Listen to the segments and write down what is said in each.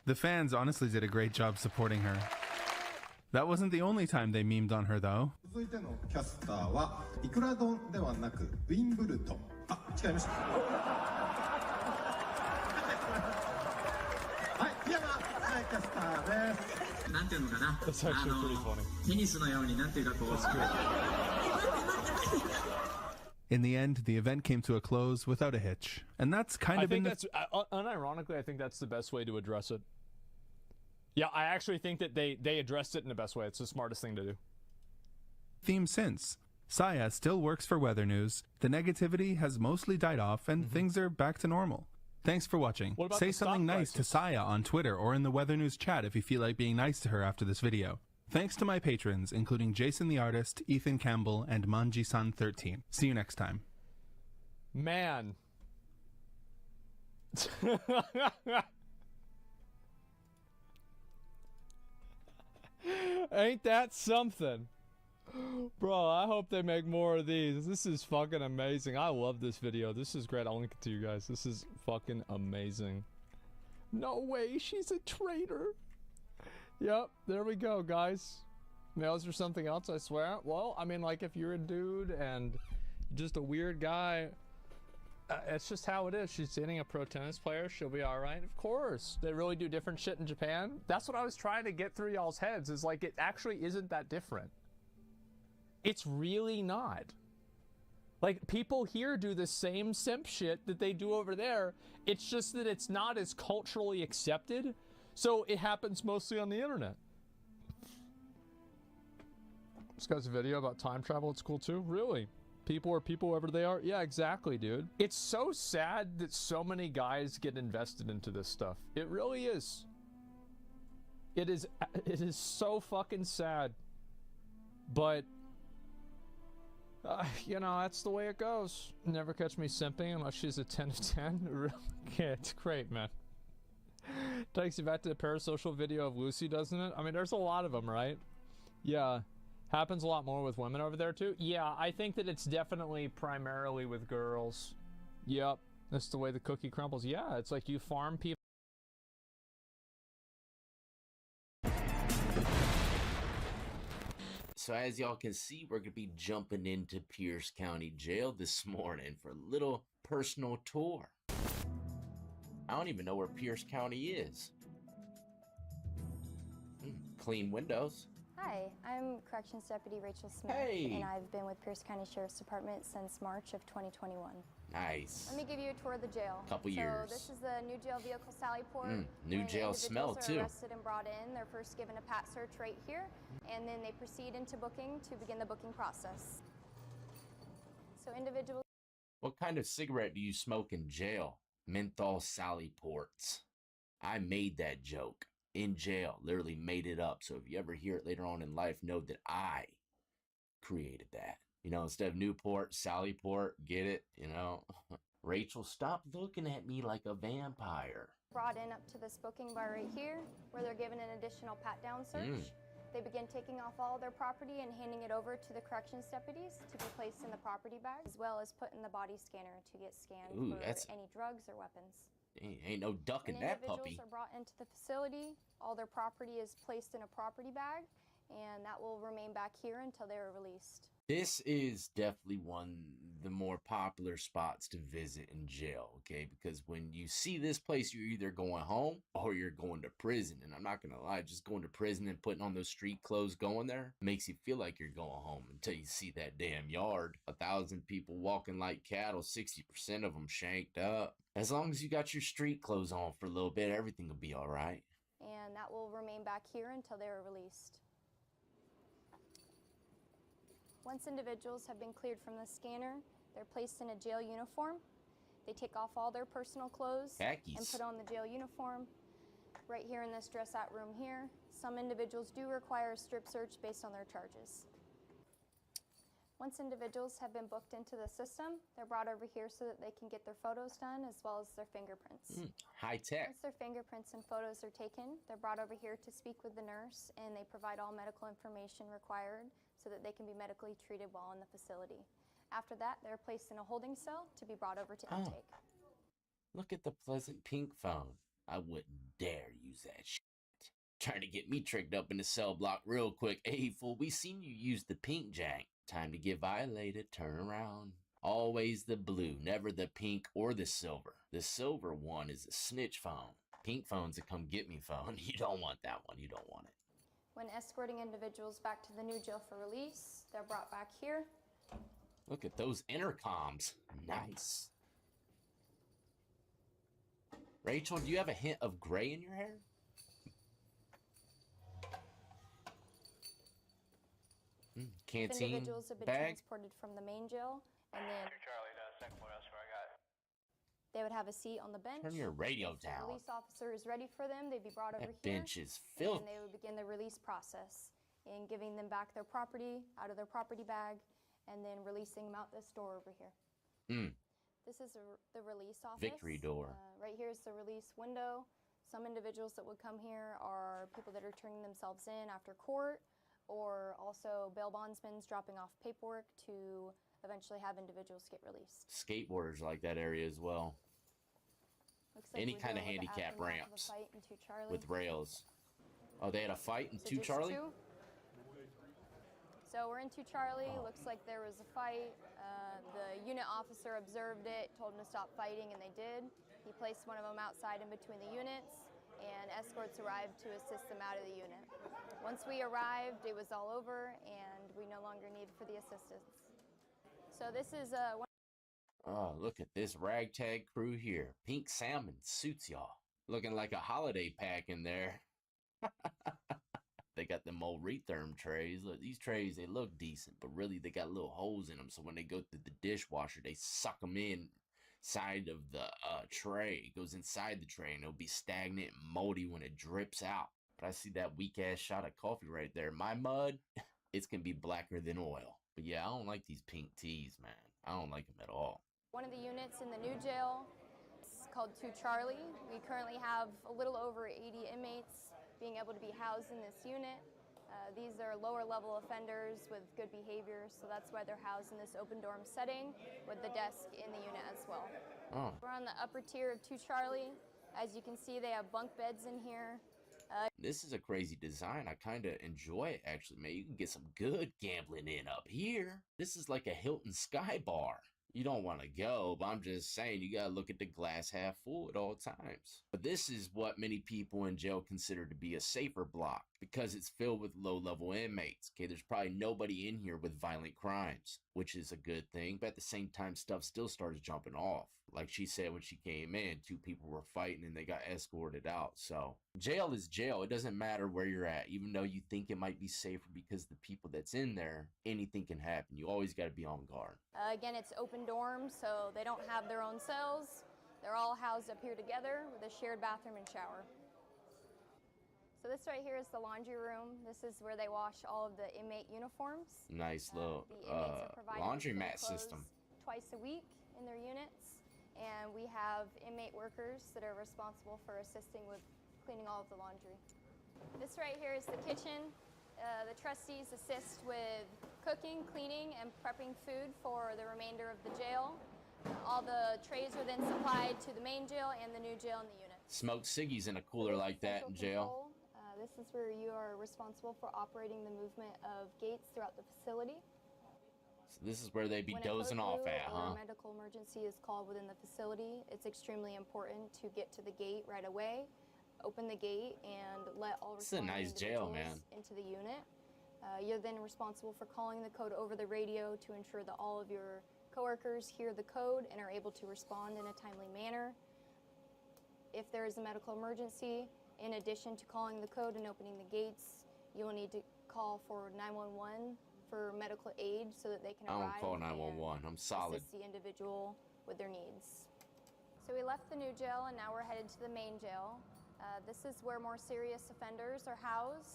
The fans honestly did a great job supporting her. That wasn't the only time they memed on her, though. 続いてのキャスターはいくら丼ではなくウィンブルドン。あ、違いました。はい、山キャスターです。なんていうのかな。 That's actually pretty funny. テニスのようになんていうかこう。 In the end, the event came to a close without a hitch. And that's kind of unironically, I think that's the best way to address it. Yeah, I actually think that they addressed it in the best way. It's the smartest thing to do. Theme since. Saya still works for Weather News. The negativity has mostly died off and things are back to normal. Thanks for watching. Say something nice to Saya on Twitter or in the Weather News chat if you feel like being nice to her after this video. Thanks to my patrons, including Jason the Artist, Ethan Campbell, and Manji-san13. See you next time. Man. Ain't that something? Bro, I hope they make more of these. This is fucking amazing. I love this video. This is great. I'll link it to you guys. This is fucking amazing. No way, she's a traitor. Yep, there we go, guys. Males are something else, I swear. Well, I mean, like, if you're a dude and just a weird guy, it's just how it is. She's dating a pro tennis player. She'll be all right. Of course. They really do different shit in Japan. That's what I was trying to get through y'all's heads, is like, it actually isn't that different. It's really not. Like, people here do the same simp shit that they do over there. It's just that it's not as culturally accepted. So it happens mostly on the internet. This guy's a video about time travel. It's cool too. Really? People are people wherever they are? Yeah, exactly, dude. It's so sad that so many guys get invested into this stuff. It really is. It is so fucking sad. But, you know, that's the way it goes. Never catch me simping unless she's a 10 of 10. Yeah, it's great, man. Takes you back to the parasocial video of Lucy, doesn't it? I mean, there's a lot of them, right? Yeah. Happens a lot more with women over there, too? Yeah, I think that it's definitely primarily with girls. Yep. That's the way the cookie crumbles. Yeah, it's like you farm people. So as y'all can see, we're going to be jumping into Pierce County Jail this morning for a little personal tour. I don't even know where Pierce County is. Clean windows. Hi, I'm Corrections Deputy Rachel Smith, and I've been with Pierce County Sheriff's Department since March of 2021. Nice. Let me give you a tour of the jail. Couple years. So this is the new jail vehicle, Sallyport. New jail smell, too. Arrested and brought in. They're first given a pat search right here, and then they proceed into booking to begin the booking process. So individuals. What kind of cigarette do you smoke in jail? Menthol Sallyports. I made that joke in jail, literally made it up. So if you ever hear it later on in life, know that I created that. You know, instead of Newport, Sallyport, get it? You know, Rachel, stop looking at me like a vampire. Brought in up to this booking bar right here, where they're given an additional pat-down search. They begin taking off all their property and handing it over to the corrections deputies to be placed in the property bag, as well as put in the body scanner to get scanned for any drugs or weapons. Ain't no ducking that puppy. Individuals are brought into the facility. All their property is placed in a property bag, and that will remain back here until they are released. This is definitely one of the more popular spots to visit in jail, okay? Because when you see this place, you're either going home or you're going to prison. And I'm not going to lie, just going to prison and putting on those street clothes going there makes you feel like you're going home until you see that damn yard. 1,000 people walking like cattle, 60% of them shanked up. As long as you got your street clothes on for a little bit, everything will be all right. And that will remain back here until they are released. Once individuals have been cleared from the scanner, they're placed in a jail uniform. They take off all their personal clothes and put on the jail uniform. Right here in this dress-out room here, some individuals do require a strip search based on their charges. Once individuals have been booked into the system, they're brought over here so that they can get their photos done as well as their fingerprints. High tech. Once their fingerprints and photos are taken, they're brought over here to speak with the nurse, and they provide all medical information required so that they can be medically treated while in the facility. After that, they're placed in a holding cell to be brought over to intake. Look at the pleasant pink phone. I wouldn't dare use that Trying to get me tricked up in the cell block real quick. Hey, fool, we seen you use the pink jank. Time to get violated. Turn around. Always the blue, never the pink or the silver. The silver one is a snitch phone. Pink phone's a come get me phone. You don't want that one. You don't want it. When escorting individuals back to the new jail for release, they're brought back here. Look at those intercoms. Nice. Rachel, do you have a hint of gray in your hair? Canteen Individuals have been bag. transported from the main jail, and then they would have a seat on the bench. Turn your radio If the down. release officer is ready for them, they'd be brought over That here. bench is filthy. And they would begin the release process in giving them back their property out of their property bag, and then releasing them out this door over here. This is the release office. Victory door. Right here is the release window. Some individuals that would come here are people that are turning themselves in after court, or also bail bondsmen dropping off paperwork to eventually have individuals get released. Skateboarders like that area as well. Looks like Any we're kind of dealing with the handicap aftermath of a ramps fight in 2 Charlie. with rails. Oh, they had a fight in So 2 just Charlie? 2. So we're in 2 Charlie. Looks like there was a fight. The unit officer observed it, told them to stop fighting, and they did. He placed one of them outside in between the units, and escorts arrived to assist them out of the unit. Once we arrived, it was all over, and we no longer needed for the assistance. So this is one. Oh, look at this ragtag crew here. Pink salmon suits y'all. Looking like a holiday pack in there. They got them old retherm trays. Look, these trays, they look decent, but really they got little holes in them. So when they go through the dishwasher, they suck them inside of the tray. It goes inside the tray, and it'll be stagnant and moldy when it drips out. But I see that weak-ass shot of coffee right there. My mud, it's going to be blacker than oil. But yeah, I don't like these pink teas, man. I don't like them at all. One of the units in the new jail is called 2 Charlie. We currently have a little over 80 inmates being able to be housed in this unit. These are lower level offenders with good behavior, so that's why they're housed in this open dorm setting with the desk in the unit as well. Oh. We're on the upper tier of 2 Charlie. As you can see, they have bunk beds in here. This is a crazy design. I kind of enjoy it, actually, man. You can get some good gambling in up here. This is like a Hilton Sky Bar. You don't want to go, but I'm just saying you got to look at the glass half full at all times. But this is what many people in jail consider to be a safer block because it's filled with low-level inmates. Okay, there's probably nobody in here with violent crimes, which is a good thing. But at the same time, stuff still starts jumping off. Like she said when she came in, 2 people were fighting and they got escorted out. So jail is jail. It doesn't matter where you're at. Even though you think it might be safer because the people that's in there, anything can happen. You always got to be on guard. Again, it's open dorms, so they don't have their own cells. They're all housed up here together with a shared bathroom and shower. So this right here is the laundry room. This is where they wash all of the inmate uniforms. Nice little The inmates are provided laundromat with clothes system. twice a week in their units. And we have inmate workers that are responsible for assisting with cleaning all of the laundry. This right here is the kitchen. The trustees assist with cooking, cleaning, and prepping food for the remainder of the jail. All the trays are then supplied to the main jail and the new jail in the unit. Smoke ciggies in a cooler like that in jail. This is where you are responsible for operating the movement of gates throughout the facility. So this is where they be When dozing a code off blue at, or huh? a medical emergency is called within the facility, it's extremely important to get to the gate right away, open the gate, and let all This is a nice jail, individuals into the unit. You're then responsible for calling the code over the radio to ensure that all of your coworkers hear the code and are able to respond in a timely manner. If there is a medical emergency, in addition to calling the code and opening the gates, you will need to call for 911 for medical aid so that they can I arrive don't call 911. I'm and solid. assist the individual with their needs. So we left the new jail and now we're headed to the main jail. This is where more serious offenders are housed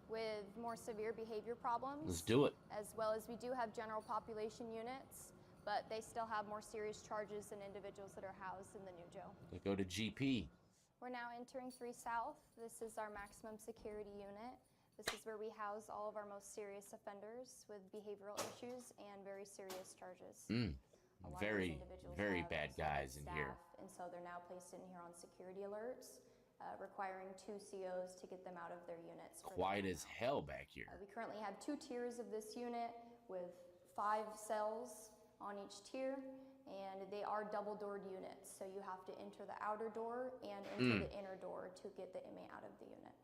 with more severe behavior problems. Let's do it. As well as we do have general population units, but they still have more serious charges than individuals that are housed in the new jail. Let's go to GP. We're now entering 3 South. This is our maximum security unit. This is where we house all of our most serious offenders with behavioral issues and very serious charges. A lot of these individuals very have bad guys in staff, here. And so they're now placed in here on security alerts. requiring 2 COs to get them out of their units. Quiet as hell back here. We currently have 2 tiers of this unit with 5 cells on each tier, and they are double-doored units. So you have to enter the outer door and enter the inner door to get the inmate out of the unit.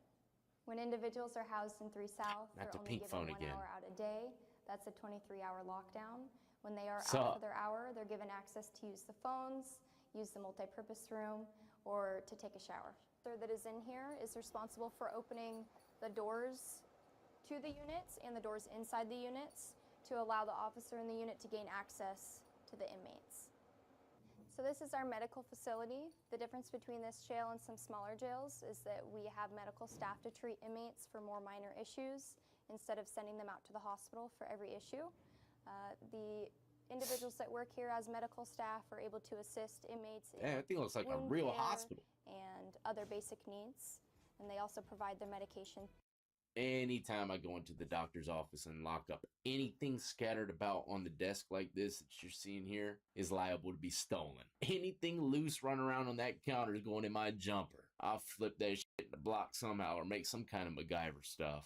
When individuals are housed in 3 South, they're only given 1 hour out a day. That's a 23-hour lockdown. When they are out for their hour, they're given access to use the phones, use the multi-purpose room, or to take a shower. The officer that is in here is responsible for opening the doors to the units and the doors inside the units to allow the officer in the unit to gain access to the inmates. So this is our medical facility. The difference between this jail and some smaller jails is that we have medical staff to treat inmates for more minor issues instead of sending them out to the hospital for every issue. The individuals that work here as medical staff are able to assist inmates in I think it looks like a real hospital and other basic needs, and they also provide their medication. Anytime I go into the doctor's office and lock up, anything scattered about on the desk like this that you're seeing here is liable to be stolen. Anything loose running around on that counter is going in my jumper. I'll flip that shit in the block somehow or make some kind of MacGyver stuff.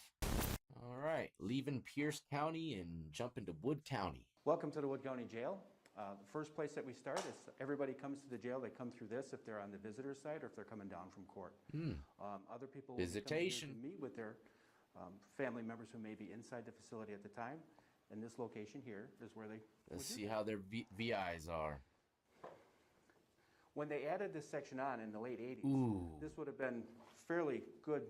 All right, leaving Pierce County and jump into Wood County. Welcome to the Wood County Jail. The first place that we start is everybody comes to the jail. They come through this if they're on the visitor side or if they're coming down from court. Other people Visitation. will meet with their family members who may be inside the facility at the time. And this location here is where they Let's see how their VIs are. When they added this section on in the late 80s, this would have been fairly good.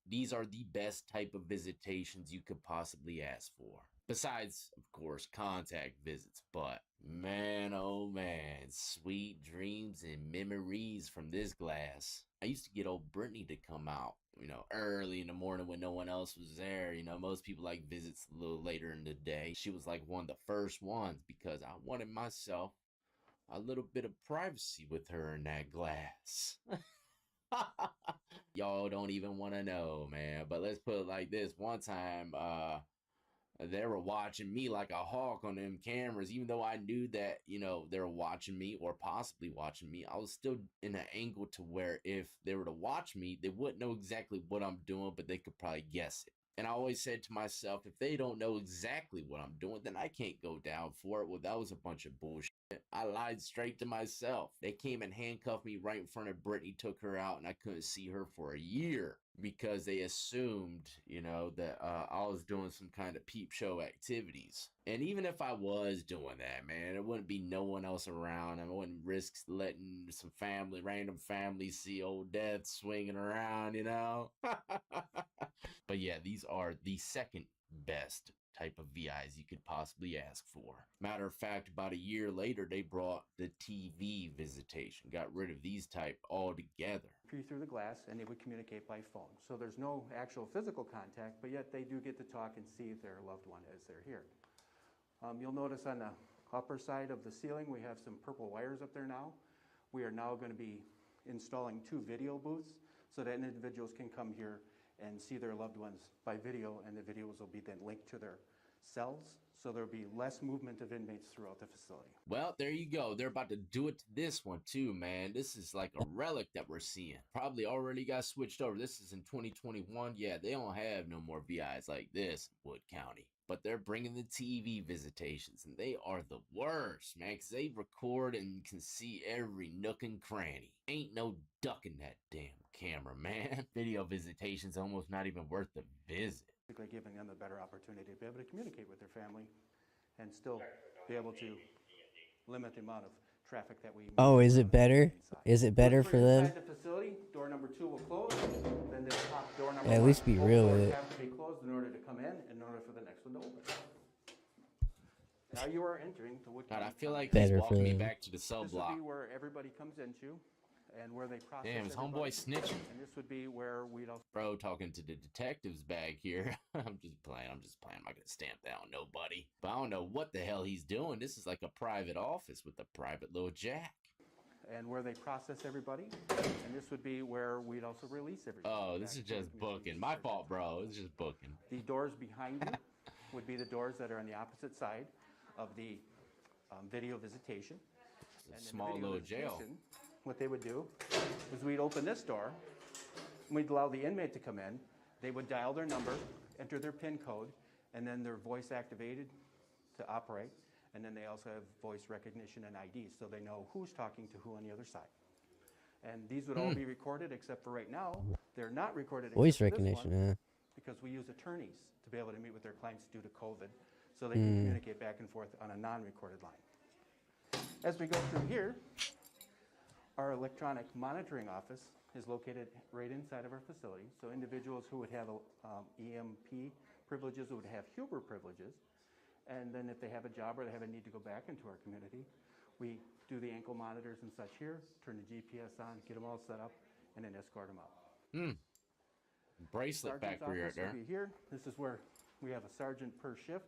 These are the best type of visitations you could possibly ask for. Besides, of course, contact visits, but man, oh man, sweet dreams and memories from this glass. I used to get old Brittany to come out, you know, early in the morning when no one else was there. You know, most people like visits a little later in the day. She was like one of the first ones because I wanted myself a little bit of privacy with her in that glass. Y'all don't even want to know, man. But let's put it like this. One time, they were watching me like a hawk on them cameras. Even though I knew that, you know, they were watching me or possibly watching me, I was still in an angle to where if they were to watch me, they wouldn't know exactly what I'm doing, but they could probably guess it. And I always said to myself, if they don't know exactly what I'm doing, then I can't go down for it. Well, that was a bunch of bullshit. I lied straight to myself. They came and handcuffed me right in front of Brittany, took her out, and I couldn't see her for a year because they assumed, you know, that I was doing some kind of peep show activities. And even if I was doing that, man, there wouldn't be no one else around. I wouldn't risk letting some random families see Old Death swinging around, you know? But yeah, these are the second best type of VIs you could possibly ask for. Matter of fact, about a year later, they brought the TV visitation, got rid of these type altogether. Through the glass, and they would communicate by phone. So there's no actual physical contact, but yet they do get to talk and see their loved one as they're here. You'll notice on the upper side of the ceiling, we have some purple wires up there now. We are now going to be installing 2 video booths so that individuals can come here and see their loved ones by video, and the videos will be then linked to their cells, so there'll be less movement of inmates throughout the facility. Well, there you go. They're about to do it to this one too, man. This is like a relic that we're seeing. Probably already got switched over. This is in 2021. Yeah, they don't have no more VIs like this in Wood County. But they're bringing the TV visitations, and they are the worst, man, because they record and can see every nook and cranny. Ain't no ducking that damn camera, man. Video visitation's almost not even worth the visit. Basically giving them a better opportunity to be able to communicate with their family and still be able to limit the amount of traffic that we... Oh, is it better? Is it better for them? Inside the facility, door number 2 will close, then this top door number 1. At least be real with it. Have to be closed in order to come in order for the next one to open. Now you are entering the Wood County. God, I feel like Better he's walking for me them. back to the cell This block. would be where everybody comes into and where they process Damn, is everybody. homeboy snitching? And this would be where we'd also... Bro, talking to the detectives back here. I'm just playing. I'm not gonna stamp that on nobody. But I don't know what the hell he's doing. This is like a private office with a private little jack. And where they process everybody. And this would be where we'd also release everybody. Oh, this is just booking. My fault, bro. It's just booking. The doors behind you would be the doors that are on the opposite side of the video visitation. It's a And in the small video little jail. visitation, what they would do is we'd open this door, We'd allow the inmate to come in. They would dial their number, enter their PIN code, and then they're voice activated to operate. And then they also have voice recognition and ID, so they know who's talking to who on the other side. And these would all be recorded, except for right now, they're not recorded. Voice recognition, huh? Because we use attorneys to be able to meet with their clients due to COVID, so they can communicate back and forth on a non-recorded line. As we go through here, our electronic monitoring office is located right inside of our facility. So individuals who would have EMP privileges would have Huber privileges. And then if they have a job or they have a need to go back into our community, we do the ankle monitors and such here, turn the GPS on, get them all set up, and then escort them out. Bracelet factory right there. Will be here. This is where we have a sergeant per shift.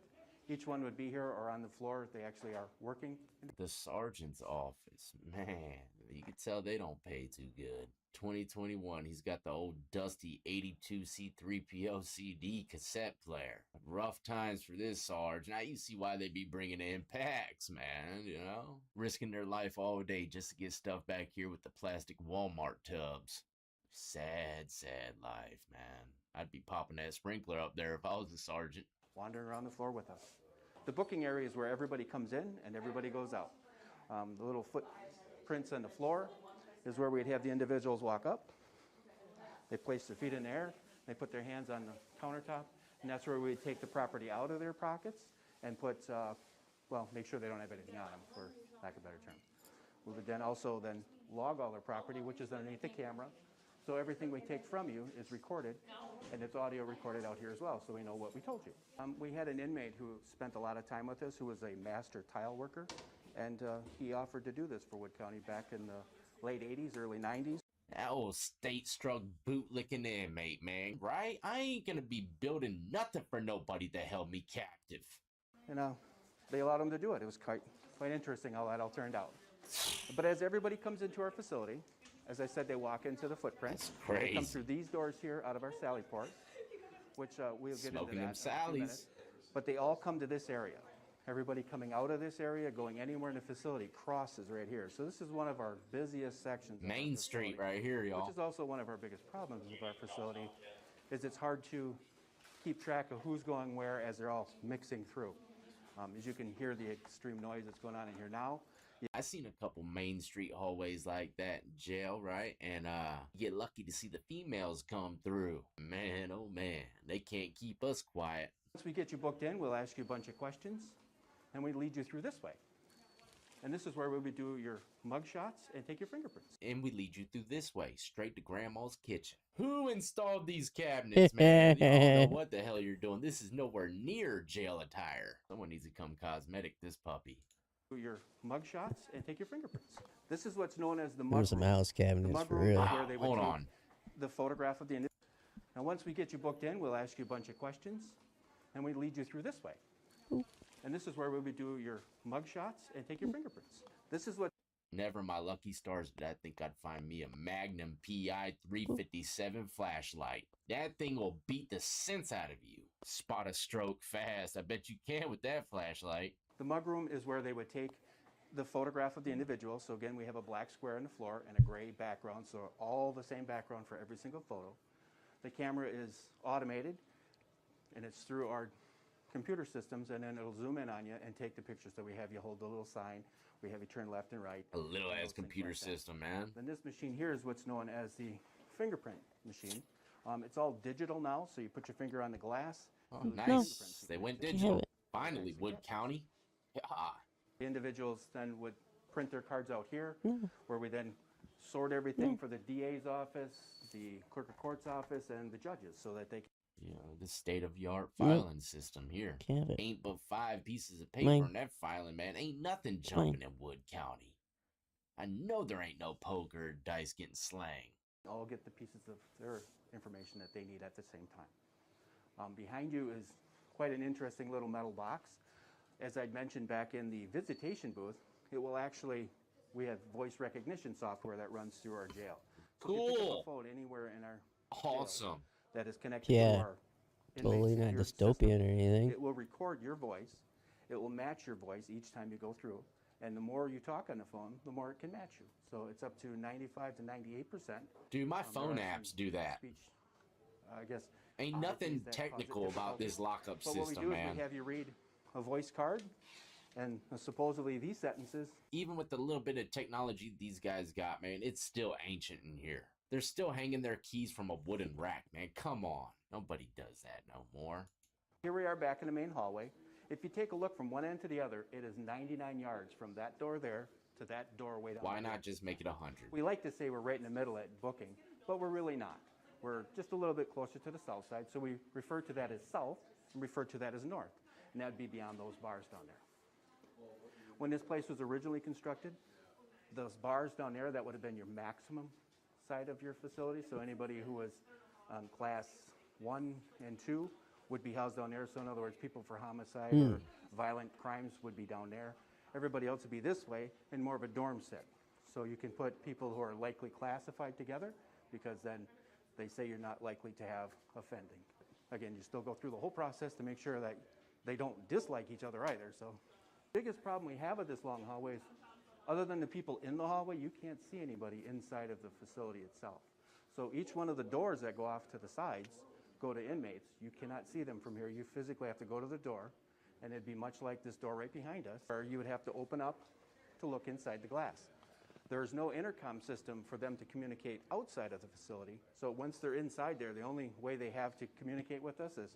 Each one would be here or on the floor. They actually are working. The sergeant's office, man, you can tell they don't pay too good. 2021, he's got the old dusty 82 C3PO CD cassette player. Rough times for this Sarge. Now you see why they be bringing in packs, man, you know? Risking their life all day just to get stuff back here with the plastic Walmart tubs. Sad, sad life, man. I'd be popping that sprinkler up there if I was a sergeant. Wandering around the floor with us. The booking area is where everybody comes in and everybody goes out. The little footprints on the floor is where we'd have the individuals walk up. They place their feet in the air, they put their hands on the countertop, and that's where we'd take the property out of their pockets and put, well, make sure they don't have anything on them, for lack of a better term. We would then also log all their property, which is underneath the camera. So everything we take from you is recorded, and it's audio recorded out here as well, so we know what we told you. We had an inmate who spent a lot of time with us, who was a master tile worker, and he offered to do this for Wood County back in the late 80s, early 90s. That old state-struck bootlicking inmate, man, right? I ain't gonna be building nothing for nobody that held me captive. You know, they allowed him to do it. It was quite interesting how that all turned out. But as everybody comes into our facility, as I said, they walk into the footprint. That's crazy. They come through these doors here out of our sally port, which we'll get Smoking into that them in a few sallies. minutes. But they all come to this area. Everybody coming out of this area, going anywhere in the facility, crosses right here. So this is one of our busiest sections. Main Street right here, y'all. Which is also one of our biggest problems with our facility, is it's hard to keep track of who's going where as they're all mixing through. As you can hear the extreme noise that's going on in here now. I seen a couple Main Street hallways like that in jail, right? And you get lucky to see the females come through. Man, oh man, they can't keep us quiet. Once we get you booked in, we'll ask you a bunch of questions, and we lead you through this way. And this is where we would do your mug shots and take your fingerprints. And we lead you through this way, straight to Grandma's kitchen. Who installed these cabinets, man? You don't know what the hell you're doing. This is nowhere near jail attire. Someone needs to come cosmetic this puppy. Your mug shots and take your fingerprints. This is what's known as the mug There's some house cabinets for real. Where they would Hold take on. the photograph of the individual. Now, once we get you booked in, we'll ask you a bunch of questions, and we lead you through this way. And this is where we would do your mug shots and take your fingerprints. This is what. Never in my lucky stars did I think I'd find me a Magnum PI 357 flashlight. That thing will beat the sense out of you. Spot a stroke fast. I bet you can with that flashlight. The mug room is where they would take the photograph of the individual. So again, we have a black square on the floor and a gray background, so all the same background for every single photo. The camera is automated, and it's through our computer systems, and then it'll zoom in on you and take the pictures. So we have you hold the little sign, we have you turn left and right. A little ass computer system, man. Then this machine here is what's known as the fingerprint machine. It's all digital now, so you put your finger on the glass. Oh, nice. They went digital. Finally, Wood County. Yeah. The individuals then would print their cards out here, where we then sort everything for the DA's office, the clerk of court's office, and the judges, so that they can. You know, the state-of-the-art filing system here. Ain't but 5 pieces of paper in that filing, man. Ain't nothing jumping in Wood County. I know there ain't no poker or dice getting slang. All get the pieces of their information that they need at the same time. Behind you is quite an interesting little metal box. As I'd mentioned back in the visitation booth, it will actually, we have voice recognition software that runs through our jail. So Cool. you can pick up a phone anywhere in our Awesome. jail that is connected to our Totally inmate not security dystopian system. or anything. It will record your voice. It will match your voice each time you go through. And the more you talk on the phone, the more it can match you. So it's up to 95 to 98%. Dude, my phone apps do that. Speech, I guess. Ain't nothing technical about this lockup system, man. But what we do is we have you read a voice card, and supposedly these sentences. Even with the little bit of technology these guys got, man, it's still ancient in here. They're still hanging their keys from a wooden rack, man. Come on. Nobody does that no more. Here we are back in the main hallway. If you take a look from one end to the other, it is 99 yards from that door there to that doorway down there. Why not just make it 100? We like to say we're right in the middle at booking, but we're really not. We're just a little bit closer to the south side, so we refer to that as south and refer to that as north, and that would be beyond those bars down there. When this place was originally constructed, those bars down there, that would have been your maximum side of your facility, so anybody who was class 1 and 2 would be housed down there. So in other words, people for homicide or violent crimes would be down there. Everybody else would be this way in more of a dorm set. So you can put people who are likely classified together, because then they say you're not likely to have offending. Again, you still go through the whole process to make sure that they don't dislike each other either. So the biggest problem we have with this long hallway is, other than the people in the hallway, you can't see anybody inside of the facility itself. So each one of the doors that go off to the sides go to inmates. You cannot see them from here. You physically have to go to the door, and it'd be much like this door right behind us, where you would have to open up to look inside the glass. There's no intercom system for them to communicate outside of the facility. So once they're inside there, the only way they have to communicate with us is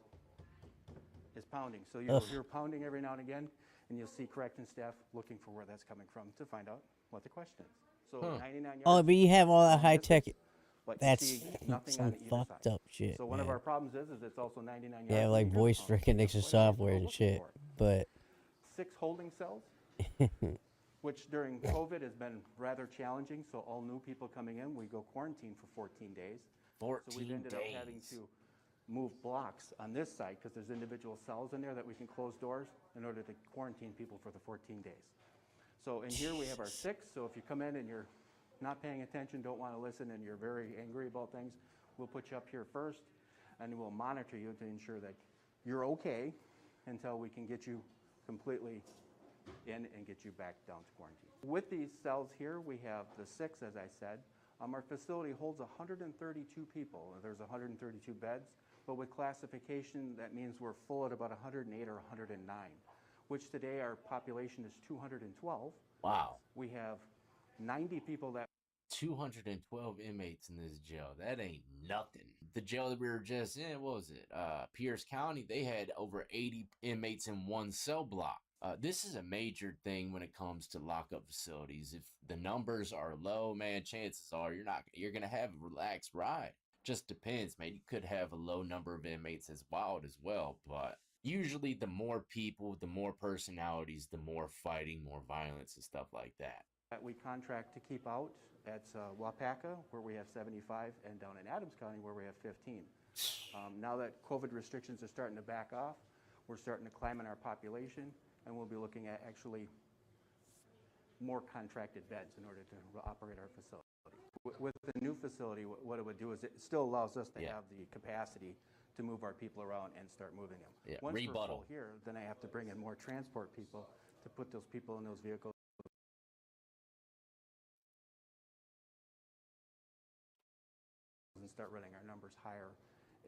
pounding. So you'll hear pounding every now and again, and you'll see corrections staff looking for where that's coming from to find out what the question is. So 99 yards. Oh, but you have all that high tech. But That's nothing some on either fucked side. up shit. So one man. of our problems is it's also 99 yards. Yeah, like voice recognition software and shit. But 6 holding cells, which during COVID has been rather challenging. So all new people coming in, we go quarantine for 14 days. 14 So we've ended up having to move blocks on this side, because there's individual cells in there that we can close doors in order to quarantine people for the 14 days. So in here we have our 6. So if you come in and you're not paying attention, don't want to listen, and you're very angry about things, we'll put you up here first, and we'll monitor you to ensure that you're okay until we can get you completely in and get you back down to quarantine. With these cells here, we have the 6, as I said. Our facility holds 132 people. There's 132 beds, but with classification, that means we're full at about 108 or 109, which today our population is 212. Wow. We have 90 people that 212 inmates in this jail. That ain't nothing. The jail that we were just in, what was it? Pierce County, they had over 80 inmates in one cell block. This is a major thing when it comes to lockup facilities. If the numbers are low, man, chances are you're gonna have a relaxed ride. Just depends, man. You could have a low number of inmates as wild as well, but usually the more people, the more personalities, the more fighting, more violence and stuff like that. We contract to keep out at Wapaka, where we have 75, and down in Adams County, where we have 15. Now that COVID restrictions are starting to back off, we're starting to climb in our population, and we'll be looking at actually more contracted beds in order to operate our facility. With the new facility, what it would do is it still allows us to have the capacity to move our people around and start moving them. Yeah, Once rebuttal. we're full here, then I have to bring in more transport people to put those people in those vehicles and start running our numbers higher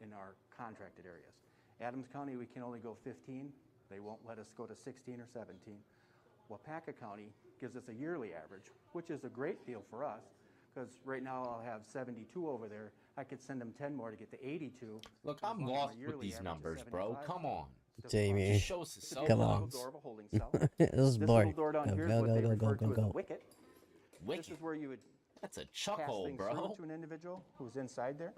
in our contracted areas. Adams County, we can only go 15. They won't let us go to 16 or 17. Wapaka County gives us a yearly average, which is a great deal for us, because right now I'll have 72 over there. I could send them 10 more to get to 82. Look, I'm lost with these numbers, bro. Come on. Jamie, Just show us the cell come blocks. on. Door of a holding cell. This is This boring. little door down Go, here is go, what go, they go, refer go, to go, as a go. wicket. Wicked. This is where you would That's a pass chuckhole, things bro. through to an individual who's inside there.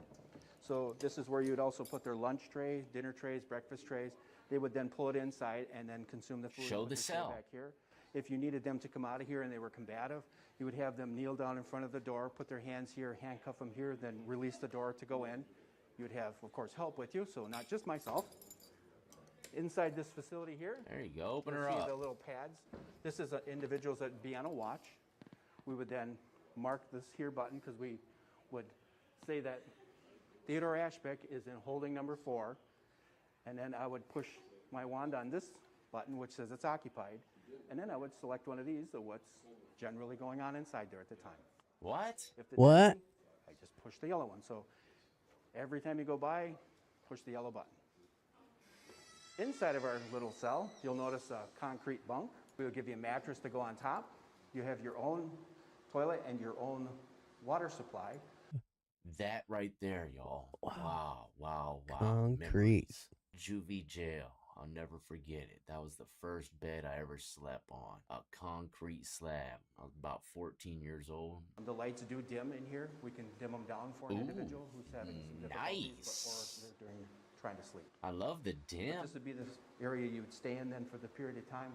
So this is where you would also put their lunch tray, dinner trays, breakfast trays. They would then pull it inside and then consume the food. Show and put the tray cell. back here. If you needed them to come out of here and they were combative, you would have them kneel down in front of the door, put their hands here, handcuff them here, then release the door to go in. You would have, of course, help with you, so not just myself. Inside this facility here, There you go. Open you'll her see up. the little pads. This is individuals that would be on a watch. We would then mark this here button, because we would say that Theodore Ashbeck is in holding number 4, and then I would push my wand on this button, which says it's occupied, And then I would select one of these, so what's generally going on inside there at the time. What? If it's What? empty, I just push the yellow one. So every time you go by, push the yellow button. Inside of our little cell, you'll notice a concrete bunk. We'll give you a mattress to go on top. You have your own toilet and your own water supply. That right there, y'all. Wow, wow, wow. Concrete. Memories. Juvie jail. I'll never forget it. That was the first bed I ever slept on. A concrete slab. I was about 14 years old. The lights do dim in here. We can dim them down for an individual who's having some difficulties or during trying to sleep. I love the dim. This would be this area you would stay in then for the period of time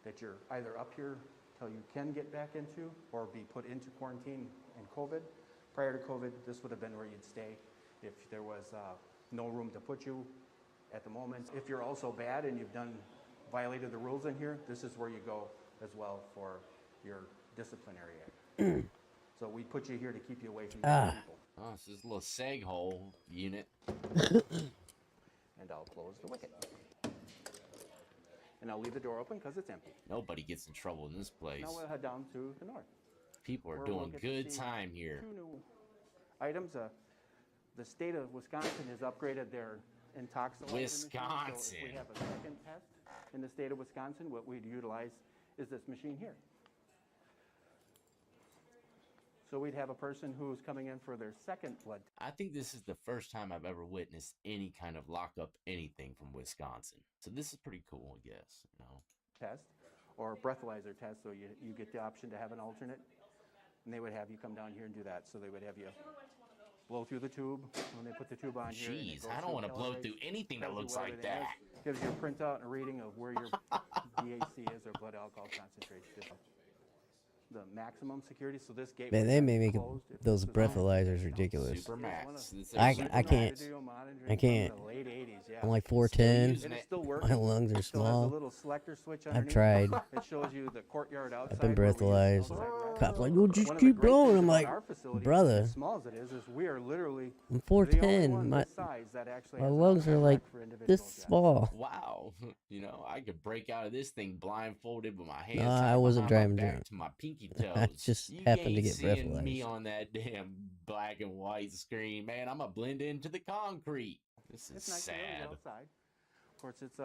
that you're either up here till you can get back into or be put into quarantine in COVID. Prior to COVID, this would have been where you'd stay if there was no room to put you at the moment. If you're also bad and you've violated the rules in here, this is where you go as well for your disciplinary act. So we put you here to keep you away from other people. Oh, it's this little seg hole unit. And I'll close the wicket. And I'll leave the door open because it's empty. Nobody gets in trouble in this place. Now we'll head down to the north. People are doing good time here. Two new items. The state of Wisconsin has upgraded their intoxilizer machine. So if we have a second test in the state of Wisconsin, what we'd utilize is this machine here. So we'd have a person who's coming in for their second blood test. I think this is the first time I've ever witnessed any kind of lockup anything from Wisconsin. So this is pretty cool, I guess. You know. Test or breathalyzer test, so you get the option to have an alternate. And they would have you come down here and do that. So they would have you blow through the tube when they put the tube on here. Jeez, I don't want to blow through anything that looks like that. Gives you a printout and a reading of where your BAC is, or blood alcohol concentration. The maximum security, so this gate. Man, they may make those breathalyzers ridiculous. Super max. I can't. I can't. I'm like 4'10". My lungs are small. I've tried. It shows you the courtyard outside. I've been breathalyzed. Cops like, well, just keep going. I'm like, brother, as small as it is we are literally I'm 4'10". My lungs are like this small. Wow. You know, I could break out of this thing blindfolded with my hands. No, I wasn't driving drunk. To my pinky toes. I just happened to get breathalyzed. Me on that damn black and white screen, man. I'm gonna blend into the concrete. This is nice sad. Outside. Of course, it's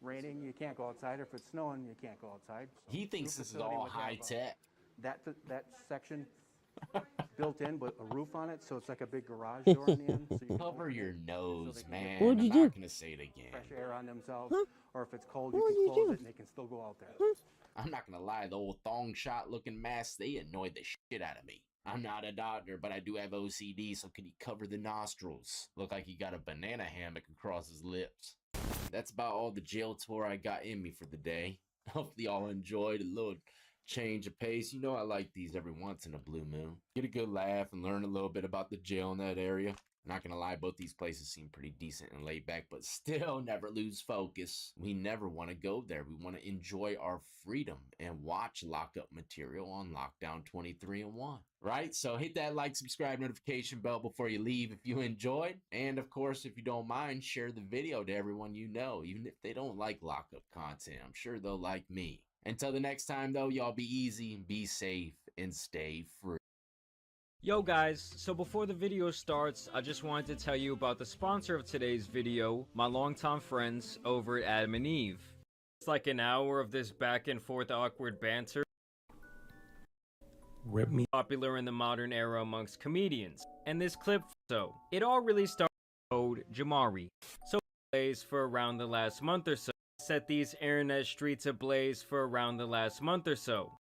raining. You can't go outside. If it's snowing, you can't go outside. So he thinks this is all high tech. That section built in, but a roof on it, so it's like a big garage door on the end. So you cover your nose, man. What'd you do? I'm not gonna say it again. Fresh air on themselves, or if it's cold, you can close it and they can still go out there. I'm not gonna lie, the old thong shot looking masks, they annoyed the shit out of me. I'm not a doctor, but I do have OCD, so can he cover the nostrils? Look like he got a banana hammock across his lips. That's about all the jail tour I got in me for the day. Hopefully y'all enjoyed a little change of pace. You know I like these every once in a blue moon. Get a good laugh and learn a little bit about the jail in that area. Not gonna lie, both these places seem pretty decent and laid back, but still never lose focus. We never want to go there. We want to enjoy our freedom and watch lockup material on Lockdown 23-1. Right? So hit that like, subscribe, notification bell before you leave if you enjoyed. And of course, if you don't mind, share the video to everyone you know, even if they don't like lockup content. I'm sure they'll like me. Until the next time though, y'all be easy, be safe, and stay free. Yo guys, so before the video starts, I just wanted to tell you about the sponsor of today's video, my longtime friends over at Adam and Eve. It's like an hour of this back and forth awkward banter. Rip me. Popular in the modern era amongst comedians. And this clip, so, it all really started with code Jamari. So ablaze for around the last month or so. Set these internet streets ablaze for around the last month or so.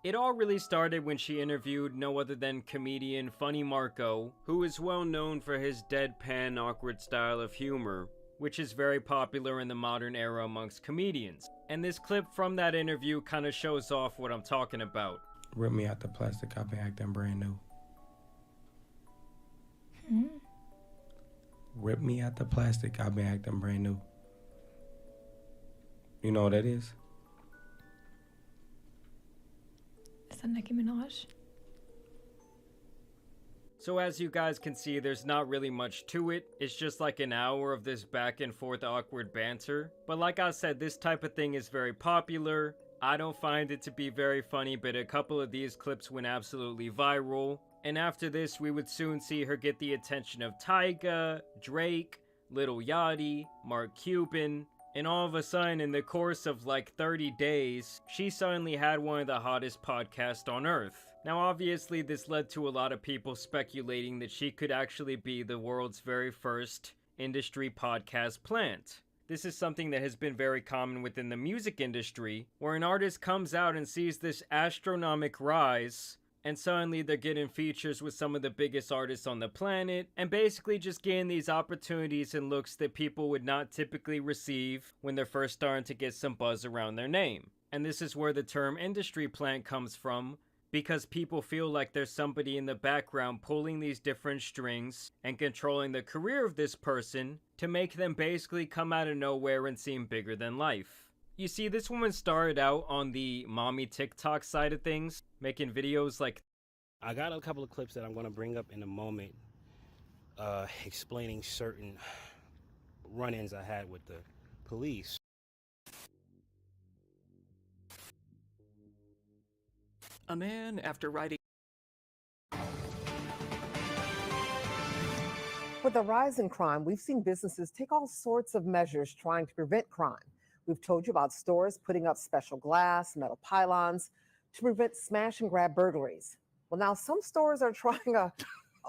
It all really started when she interviewed no other than comedian Funny Marco, who is well known for his deadpan, awkward style of humor, which is very popular in the modern era amongst comedians. And this clip from that interview kind of shows off what I'm talking about. Rip me out the plastic, I've been acting brand new. Rip me out the plastic, I've been acting brand new. You know what that is? Is that Nicki Minaj? So as you guys can see, there's not really much to it. It's just like an hour of this back and forth awkward banter. But like I said, this type of thing is very popular. I don't find it to be very funny, but a couple of these clips went absolutely viral. And after this, we would soon see her get the attention of Tyga, Drake, Lil Yachty, Mark Cuban, and all of a sudden, in the course of like 30 days, she suddenly had one of the hottest podcasts on earth. Now obviously this led to a lot of people speculating that she could actually be the world's very first industry podcast plant. This is something that has been very common within the music industry, where an artist comes out and sees this astronomical rise, and suddenly they're getting features with some of the biggest artists on the planet, and basically just getting these opportunities and looks that people would not typically receive when they're first starting to get some buzz around their name. And this is where the term industry plant comes from, because people feel like there's somebody in the background pulling these different strings and controlling the career of this person to make them basically come out of nowhere and seem bigger than life. You see, this woman started out on the mommy TikTok side of things, making videos like... I got a couple of clips that I'm going to bring up in a moment, explaining certain run-ins I had with the police. A man, after writing... With the rise in crime, we've seen businesses take all sorts of measures trying to prevent crime. We've told you about stores putting up special glass, metal pylons to prevent smash and grab burglaries. Well, now some stores are trying a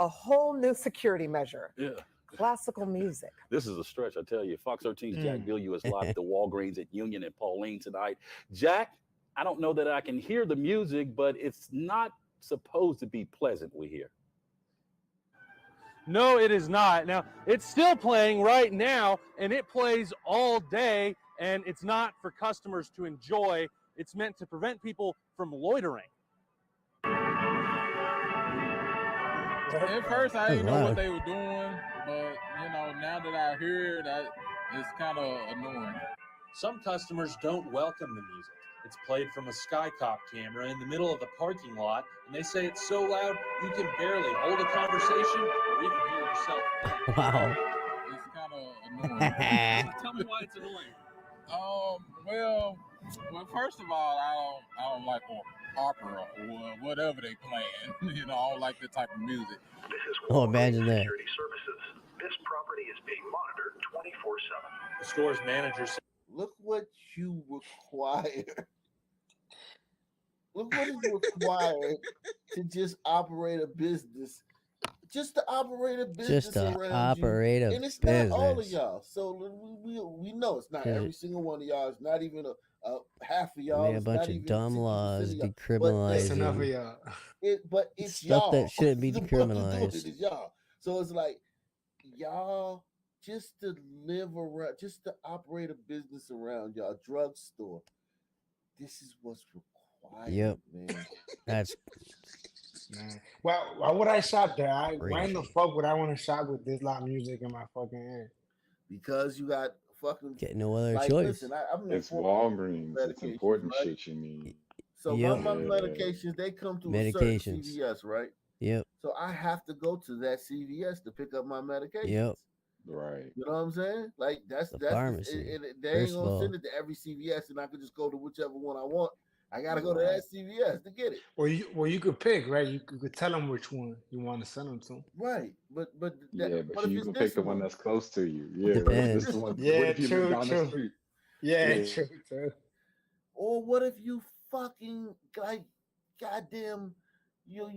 whole new security measure. Yeah. Classical music. This is a stretch, I tell you. Fox 13's Jack Villieu is live at the Walgreens at Union and Pauline tonight. Jack, I don't know that I can hear the music, but it's not supposed to be pleasant, we hear. No, it is not. Now, it's still playing right now, and it plays all day, and it's not for customers to enjoy. It's meant to prevent people from loitering. At first, I didn't know what they were doing, but, you know, now that I hear that, it's kind of annoying. Some customers don't welcome the music. It's played from a Skycop camera in the middle of the parking lot, and they say it's so loud you can barely hold a conversation or even hear yourself. Wow. It's kind of annoying. Tell me why it's annoying. Well, first of all, I don't like opera or whatever they playing. You know, I don't like that type of music. Oh, imagine that. This property is being monitored 24/7. The store's manager said, "Look what you require. Look what is required to just operate a business. Just to operate a business Just to around operate you. a And it's not all of business. y'all. So we know it's not Yeah. every single one of y'all. It's not even a half of I y'all. mean, a It's bunch not of even dumb 60% laws of y'all. decriminalizing enough of y'all. But it's stuff y'all. that shouldn't be The one who's doing decriminalized. it is y'all. So it's like y'all just to live around, just to operate a business around y'all drugstore. This is what's required, Yep. man. That's Man. Well, why would I shop there? Why in crazy. the fuck would I want to shop with this loud music in my fucking ear? Because you got fucking Get no other like. choice. Listen, I'm It's for Walgreens. It's medications, important right? shit you need. So Yep. my Yeah. medications, they come through a certain Medications. CVS, right? Yep. So I have to go to that CVS to pick up my medications. Yep. Right. You know what I'm saying? Like that's The that's pharmacy. they ain't First of gonna all, send it to every CVS, and I could just go to whichever one I want. I gotta go to that CVS to get it. Well, you could pick, right? You could tell them which one you want to send them to. Right, but Yeah, but what if you it's can this pick the one one? that's close to you. Yeah, like depends. this one. What Yeah, if you live true, down the true. street? Yeah, Yeah. true. Or what if you fucking like goddamn you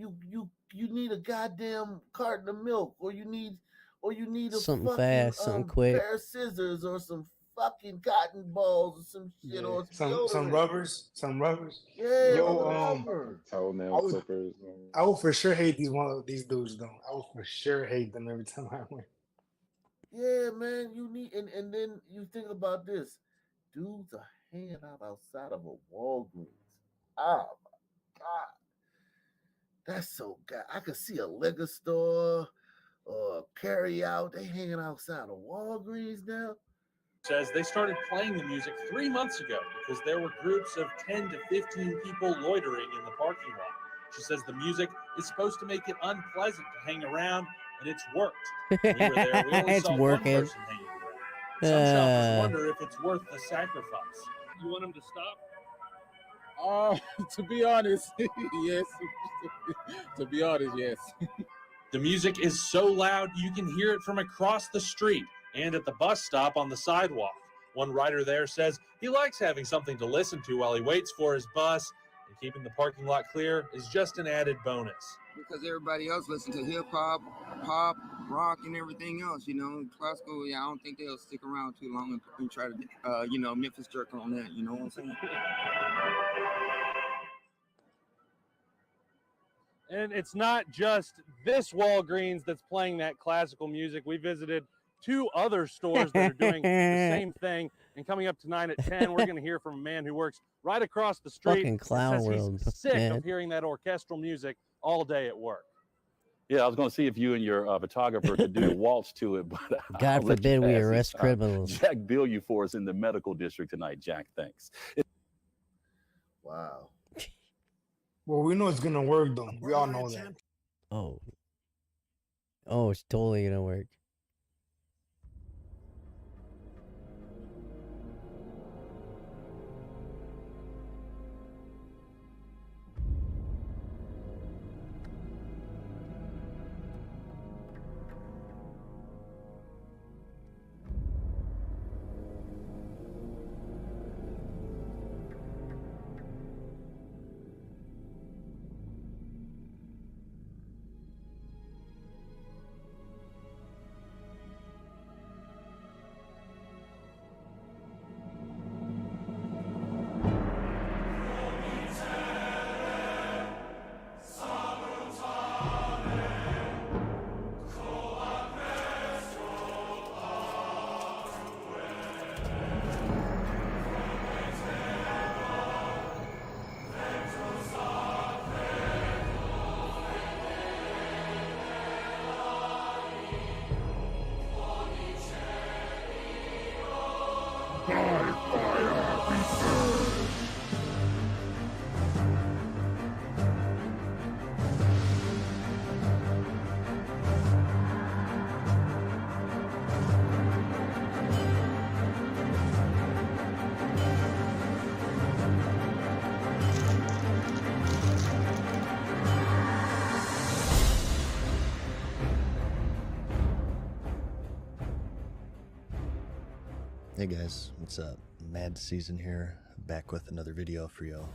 need a goddamn carton of milk, or you need a Something fucking fast, something quick. pair of scissors, or some fucking cotton balls, or some shit, Yeah. or Some deodorant. rubbers. Yeah, Yo, whatever. Toenail I would clippers. I would for sure hate these dudes though. I would for sure hate them every time I went. Yeah, man, you need, and then you think about this. Dudes are hanging out outside of a Walgreens. Oh my God. That's so good. I could see a liquor store or carry out. They hanging outside of Walgreens now. says they started playing the music 3 months ago because there were groups of 10 to 15 people loitering in the parking lot. She says the music is supposed to make it unpleasant to hang around, and it's worked. When we were there, we only It's saw working. one person hanging around. Some shoppers wonder if it's worth the sacrifice. You want them to stop? To be honest, yes. To be honest, yes. The music is so loud you can hear it from across the street and at the bus stop on the sidewalk. One rider there says he likes having something to listen to while he waits for his bus, and keeping the parking lot clear is just an added bonus. Because everybody else listens to hip-hop, pop, rock, and everything else, you know. Classical, yeah, I don't think they'll stick around too long and try to, you know, Memphis jerk on that, you know what I'm saying? And it's not just this Walgreens that's playing that classical music. We visited 2 other stores that are doing the same thing. And coming up tonight at 10, we're going to hear from a man who works right across the street. Fucking clown says world, he's sick man. of hearing that orchestral music all day at work. Yeah, I was going to see if you and your photographer could do a waltz to it, but God I'll let you forbid we pass arrest this. criminals. Jack bill you for us in the medical district tonight, Jack. Thanks. Wow. Well, we know it's gonna work though. We all know that. Oh. Oh, it's totally gonna work. Hey guys, what's up? Mad Season here, back with another video for you.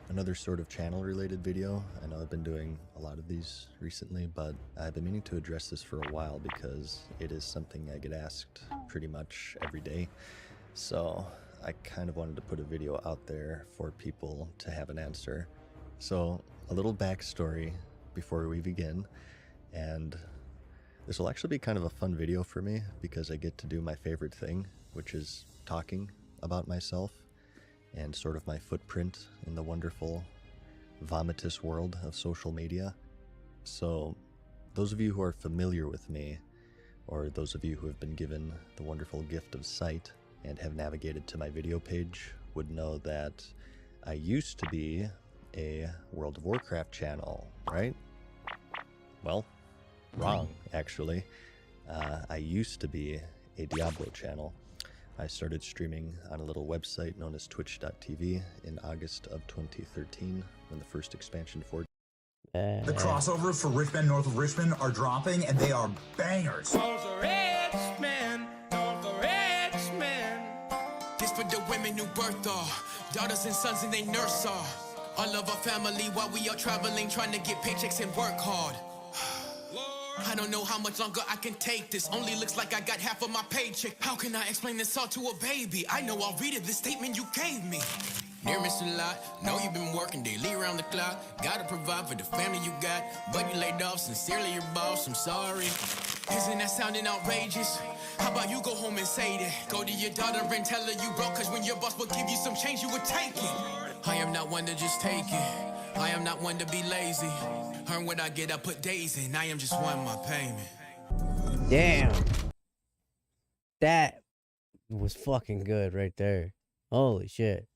Another sort of channel related video. I know I've been doing a lot of these recently, but I've been meaning to address this for a while because it is something I get asked pretty much every day. So I kind of wanted to put a video out there for people to have an answer. So a little backstory before we begin, and this will actually be kind of a fun video for me because I get to do my favorite thing, which is talking about myself and sort of my footprint in the wonderful, vomitous world of social media. So those of you who are familiar with me, or those of you who have been given the wonderful gift of sight and have navigated to my video page, would know that I used to be a World of Warcraft channel, right? Well, wrong, actually. I used to be a Diablo channel. I started streaming on a little website known as twitch.tv in August of 2013 when the first expansion for The crossovers for Richmond, north of Richmond are dropping, and they are bangers. This for the women who birth our daughters and sons and they nurse our all of our family while we are traveling, trying to get paychecks and work hard. I don't know how much longer I can take this. Only looks like I got half of my paycheck. How can I explain this all to a baby? I know I'll read it, this statement you gave me. Near miss a lot, know you've been working daily around the clock. Gotta provide for the family you got, but you laid off, sincerely your boss, I'm sorry. Isn't that sounding outrageous? How about you go home and say that? Go to your daughter and tell her you broke, cause when your boss will give you some change, you would take it. I am not one to just take it. I am not one to be lazy. Earn what I get, I put days in. I am just one my payment. Damn. That was fucking good right there. Holy shit.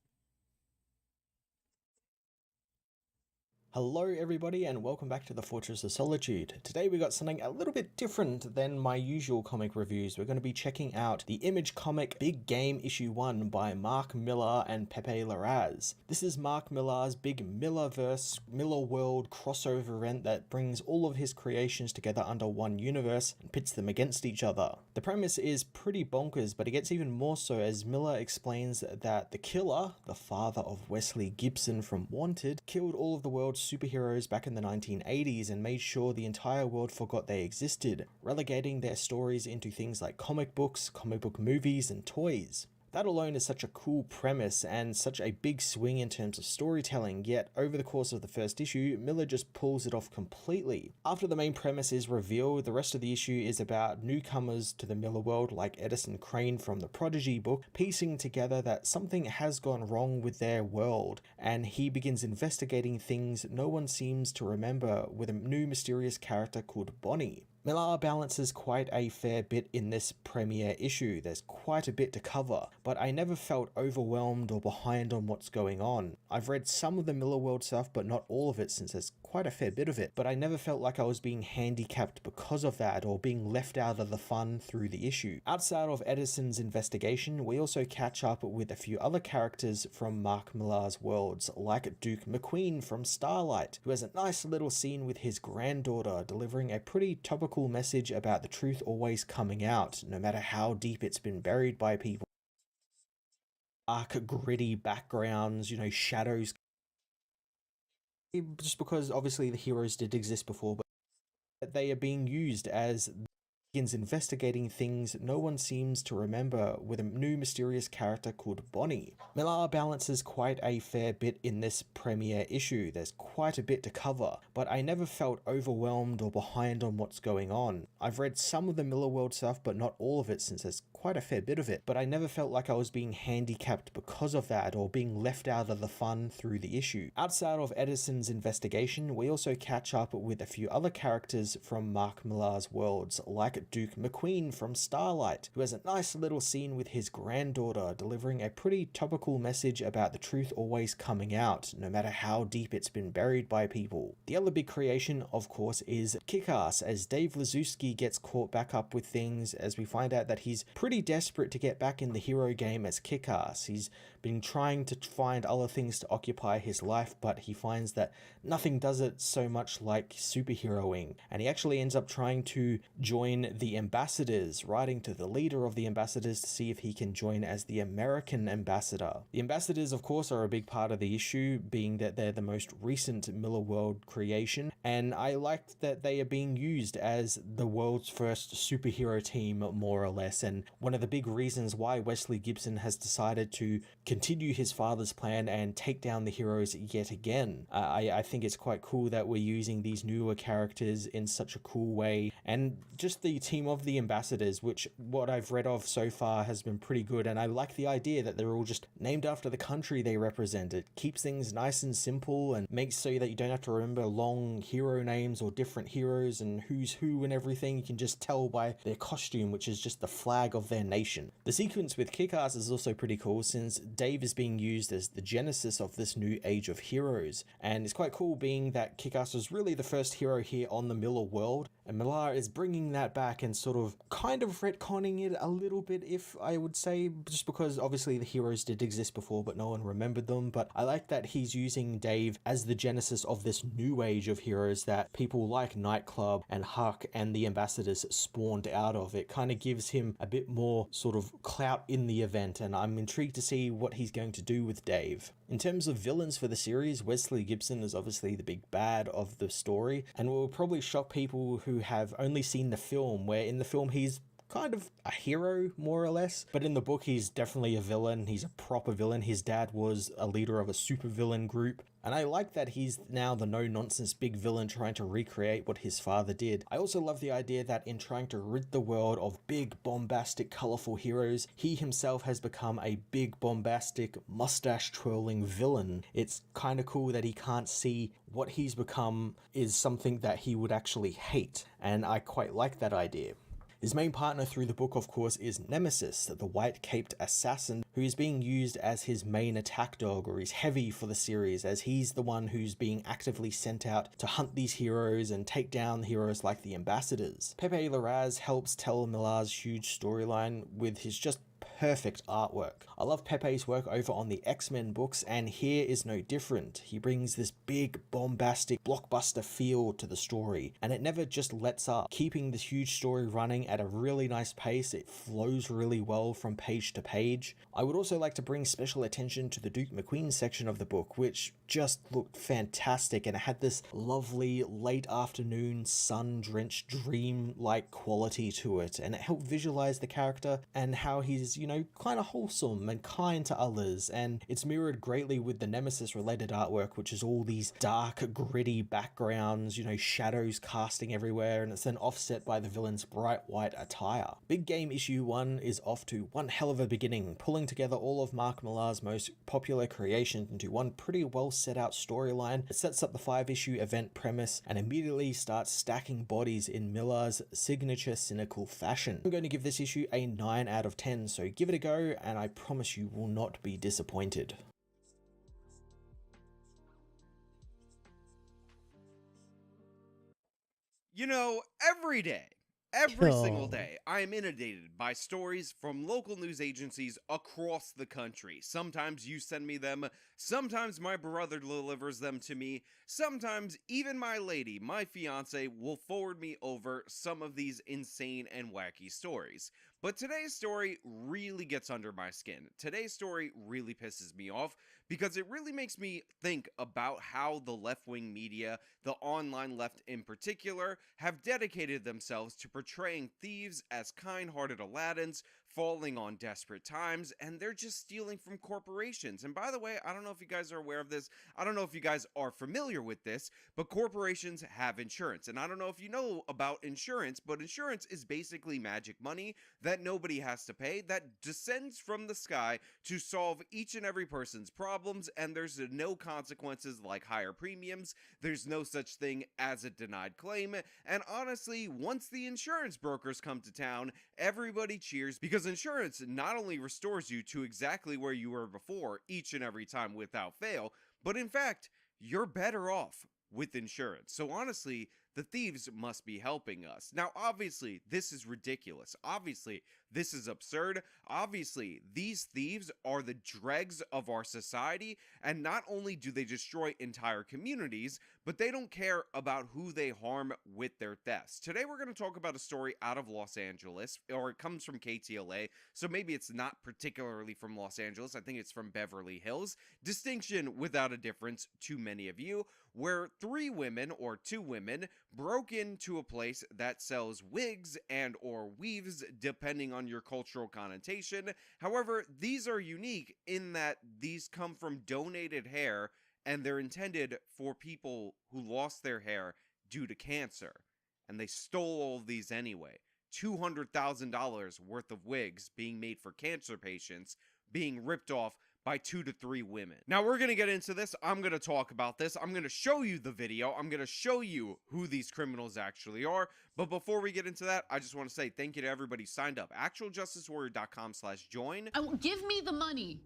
Hello everybody and welcome back to the Fortress of Solitude. Today we got something a little bit different than my usual comic reviews. We're going to be checking out the Image comic Big Game Issue 1 by Mark Millar and Pepe Larraz. This is Mark Millar's big Millarverse, Millar World crossover event that brings all of his creations together under one universe and pits them against each other. The premise is pretty bonkers, but it gets even more so as Millar explains that the killer, the father of Wesley Gibson from Wanted, killed all of the world's superheroes back in the 1980s and made sure the entire world forgot they existed, relegating their stories into things like comic books, comic book movies, and toys. That alone is such a cool premise and such a big swing in terms of storytelling, yet over the course of the first issue, Millar just pulls it off completely. After the main premise is revealed, the rest of the issue is about newcomers to the Millar world like Edison Crane from the Prodigy book, piecing together that something has gone wrong with their world, and he begins investigating things no one seems to remember with a new mysterious character called Bonnie. Millar balances quite a fair bit in this premiere issue. There's quite a bit to cover, but I never felt overwhelmed or behind on what's going on. I've read some of the Millar World stuff, but not all of it since there's quite a fair bit of it, but I never felt like I was being handicapped because of that or being left out of the fun through the issue. Outside of Edison's investigation, we also catch up with a few other characters from Mark Millar's worlds, like Duke McQueen from Starlight, who has a nice little scene with his granddaughter delivering a pretty topical message about the truth always coming out, no matter how deep it's been buried by people. Dark, gritty backgrounds, shadows. Just because obviously the heroes did exist before, but they are being used as begins investigating things no one seems to remember with a new mysterious character called Bonnie. Millar balances quite a fair bit in this premiere issue. There's quite a bit to cover, but I never felt overwhelmed or behind on what's going on. I've read some of the Millar World stuff, but not all of it since there's quite a fair bit of it, but I never felt like I was being handicapped because of that or being left out of the fun through the issue. Outside of Edison's investigation, we also catch up with a few other characters from Mark Millar's worlds, like Duke McQueen from Starlight, who has a nice little scene with his granddaughter delivering a pretty topical message about the truth always coming out, no matter how deep it's been buried by people. The other big creation, of course, is Kick-Ass, as Dave Lazowski gets caught back up with things as we find out that he's pretty desperate to get back in the hero game as Kick-Ass. He's been trying to find other things to occupy his life, but he finds that nothing does it so much like superheroing, and he actually ends up trying to join the Ambassadors, writing to the leader of the Ambassadors to see if he can join as the American Ambassador. The Ambassadors, of course, are a big part of the issue, being that they're the most recent Millar World creation, and I liked that they are being used as the world's first superhero team, more or less, and one of the big reasons why Wesley Gibson has decided to continue his father's plan and take down the heroes yet again. I think it's quite cool that we're using these newer characters in such a cool way, and just the team of the Ambassadors, which what I've read of so far has been pretty good, and I like the idea that they're all just named after the country they represent. It keeps things nice and simple and makes so that you don't have to remember long hero names or different heroes and who's who and everything. You can just tell by their costume, which is just the flag of their nation. The sequence with Kick-Ass is also pretty cool, since Dave is being used as the genesis of this new age of heroes, and it's quite cool being that Kick-Ass was really the first hero here on the Millar world, and Millar is bringing that back and sort of kind of retconning it a little bit, if I would say, just because obviously the heroes did exist before but no one remembered them. But I like that he's using Dave as the genesis of this new age of heroes that people like Nightclub and Huck and the Ambassadors spawned out of. It kind of gives him a bit more sort of clout in the event, and I'm intrigued to see what he's going to do with Dave. In terms of villains for the series, Wesley Gibson is obviously the big bad of the story, and will probably shock people who have only seen the film, where in the film he's kind of a hero, more or less, but in the book he's definitely a villain. He's a proper villain. His dad was a leader of a supervillain group, and I like that he's now the no-nonsense big villain trying to recreate what his father did. I also love the idea that in trying to rid the world of big, bombastic, colourful heroes, he himself has become a big, bombastic, mustache-twirling villain. It's kind of cool that he can't see what he's become is something that he would actually hate, and I quite like that idea. His main partner through the book, of course, is Nemesis, the white-caped assassin who is being used as his main attack dog, or he's heavy for the series, as he's the one who's being actively sent out to hunt these heroes and take down heroes like the ambassadors. Pepe Larraz helps tell Millar's huge storyline with his just perfect artwork. I love Pepe's work over on the X-Men books, and here is no different. He brings this big, bombastic, blockbuster feel to the story, and it never just lets up, keeping this huge story running at a really nice pace. It flows really well from page to page. I would also like to bring special attention to the Duke McQueen section of the book, which just looked fantastic, and it had this lovely late afternoon sun-drenched dream-like quality to it, and it helped visualize the character and how he's, you know, kind of wholesome and kind to others. And it's mirrored greatly with the Nemesis related artwork, which is all these dark, gritty backgrounds, you know, shadows casting everywhere, and it's then offset by the villain's bright white attire. Big Game issue 1 is off to one hell of a beginning, pulling together all of Mark Millar's most popular creations into one pretty well set out storyline. It sets up the 5-issue event premise and immediately starts stacking bodies in Millar's signature cynical fashion. I'm going to give this issue a 9 out of 10, so give it a go, and I promise you will not be disappointed. You know, every single day, I am inundated by stories from local news agencies across the country. Sometimes you send me them, sometimes my brother delivers them to me, sometimes even my lady, my fiance, will forward me over some of these insane and wacky stories. But today's story really gets under my skin. Today's story really pisses me off because it really makes me think about how the left-wing media, the online left in particular, have dedicated themselves to portraying thieves as kind-hearted Aladdins, falling on desperate times, and they're just stealing from corporations. And by the way, I don't know if you guys are aware of this, I don't know if you guys are familiar with this, but corporations have insurance. And I don't know if you know about insurance, but insurance is basically magic money that nobody has to pay, that descends from the sky to solve each and every person's problems, and there's no consequences like higher premiums, there's no such thing as a denied claim, and honestly, once the insurance brokers come to town, everybody cheers, because insurance not only restores you to exactly where you were before each and every time without fail, but in fact, you're better off with insurance. So honestly, the thieves must be helping us. Now, obviously, this is ridiculous. Obviously, this is absurd. Obviously, these thieves are the dregs of our society, and not only do they destroy entire communities, but they don't care about who they harm with their thefts. Today, we're going to talk about a story out of Los Angeles, or it comes from KTLA, so maybe it's not particularly from Los Angeles. I think it's from Beverly Hills. Distinction without a difference to many of you, where 2 women broke into a place that sells wigs and or weaves, depending on your cultural connotation. However, these are unique in that these come from donated hair, and they're intended for people who lost their hair due to cancer. And they stole all of these anyway. $200,000 worth of wigs being made for cancer patients being ripped off by 2 to 3 women. Now we're gonna get into this. I'm gonna talk about this. I'm gonna show you the video. I'm gonna show you who these criminals actually are. But before we get into that, I just want to say thank you to everybody who signed up. actualjusticewarrior.com/join. Give me the money.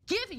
Give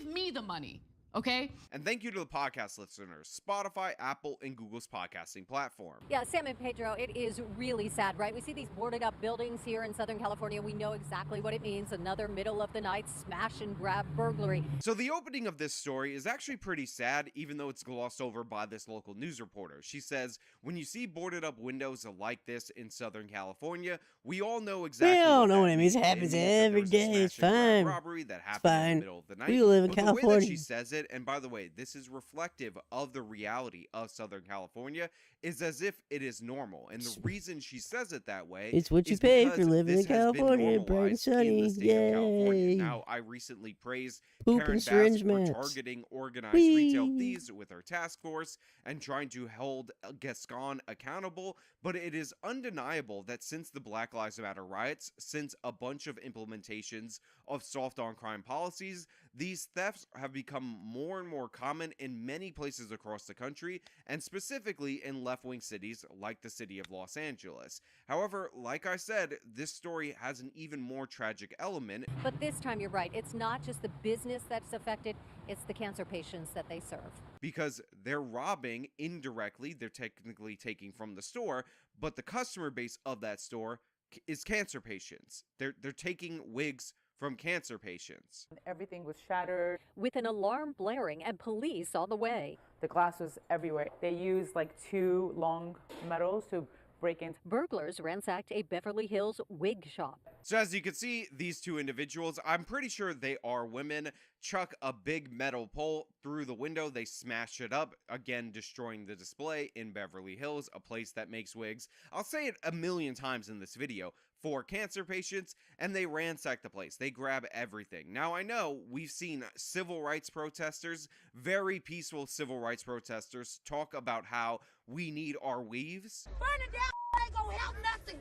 me the money. Okay? And thank you to the podcast listeners, Spotify, Apple, and Google's podcasting platform. Yeah, Sam and Pedro, it is really sad, right? We see these boarded up buildings here in Southern California. We know exactly what it means. Another middle of the night smash and grab burglary. So the opening of this story is actually pretty sad, even though it's glossed over by this local news reporter. She says, when you see boarded up windows like this in Southern California, we all know exactly We all know what what it means. It happens every day. It's fine. Robbery that It's happened in fine. the middle of the night. We live in But the way California. that she says it, and by the way, this is reflective of the reality of Southern California, is as if it is normal. And the reason she says it that way It's what you is pay because for living in this has been California, bright and normalized in sunny. the state of California. Yay. Now, I recently praised Poop Karen and Bass syringe for mats. targeting organized Whee! retail thieves with her task force and trying to hold Gascon accountable, but it is undeniable that since the Black Lives Matter riots, since a bunch of implementations of soft on crime policies, these thefts have become more and more common in many places across the country, and specifically in left-wing cities like the city of Los Angeles. However, like I said, this story has an even more tragic element. But this time, you're right. It's not just the business that's affected, it's the cancer patients that they serve. Because they're robbing indirectly, they're technically taking from the store, but the customer base of that store is cancer patients. They're taking wigs from cancer patients. Everything was shattered. With an alarm blaring and police on the way. The glass was everywhere. They used like 2 long metals to break in. Burglars ransacked a Beverly Hills wig shop. So as you can see, these two individuals, I'm pretty sure they are women, chuck a big metal pole through the window. They smash it up, again destroying the display in Beverly Hills, a place that makes wigs. I'll say it a million times in this video, for cancer patients, and they ransack the place. They grab everything. Now, I know we've seen civil rights protesters, very peaceful civil rights protesters, talk about how we need our weaves. Burning down ain't gonna help nothing.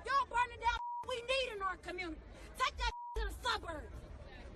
Y'all burning down we need in our community. Take that to the suburbs.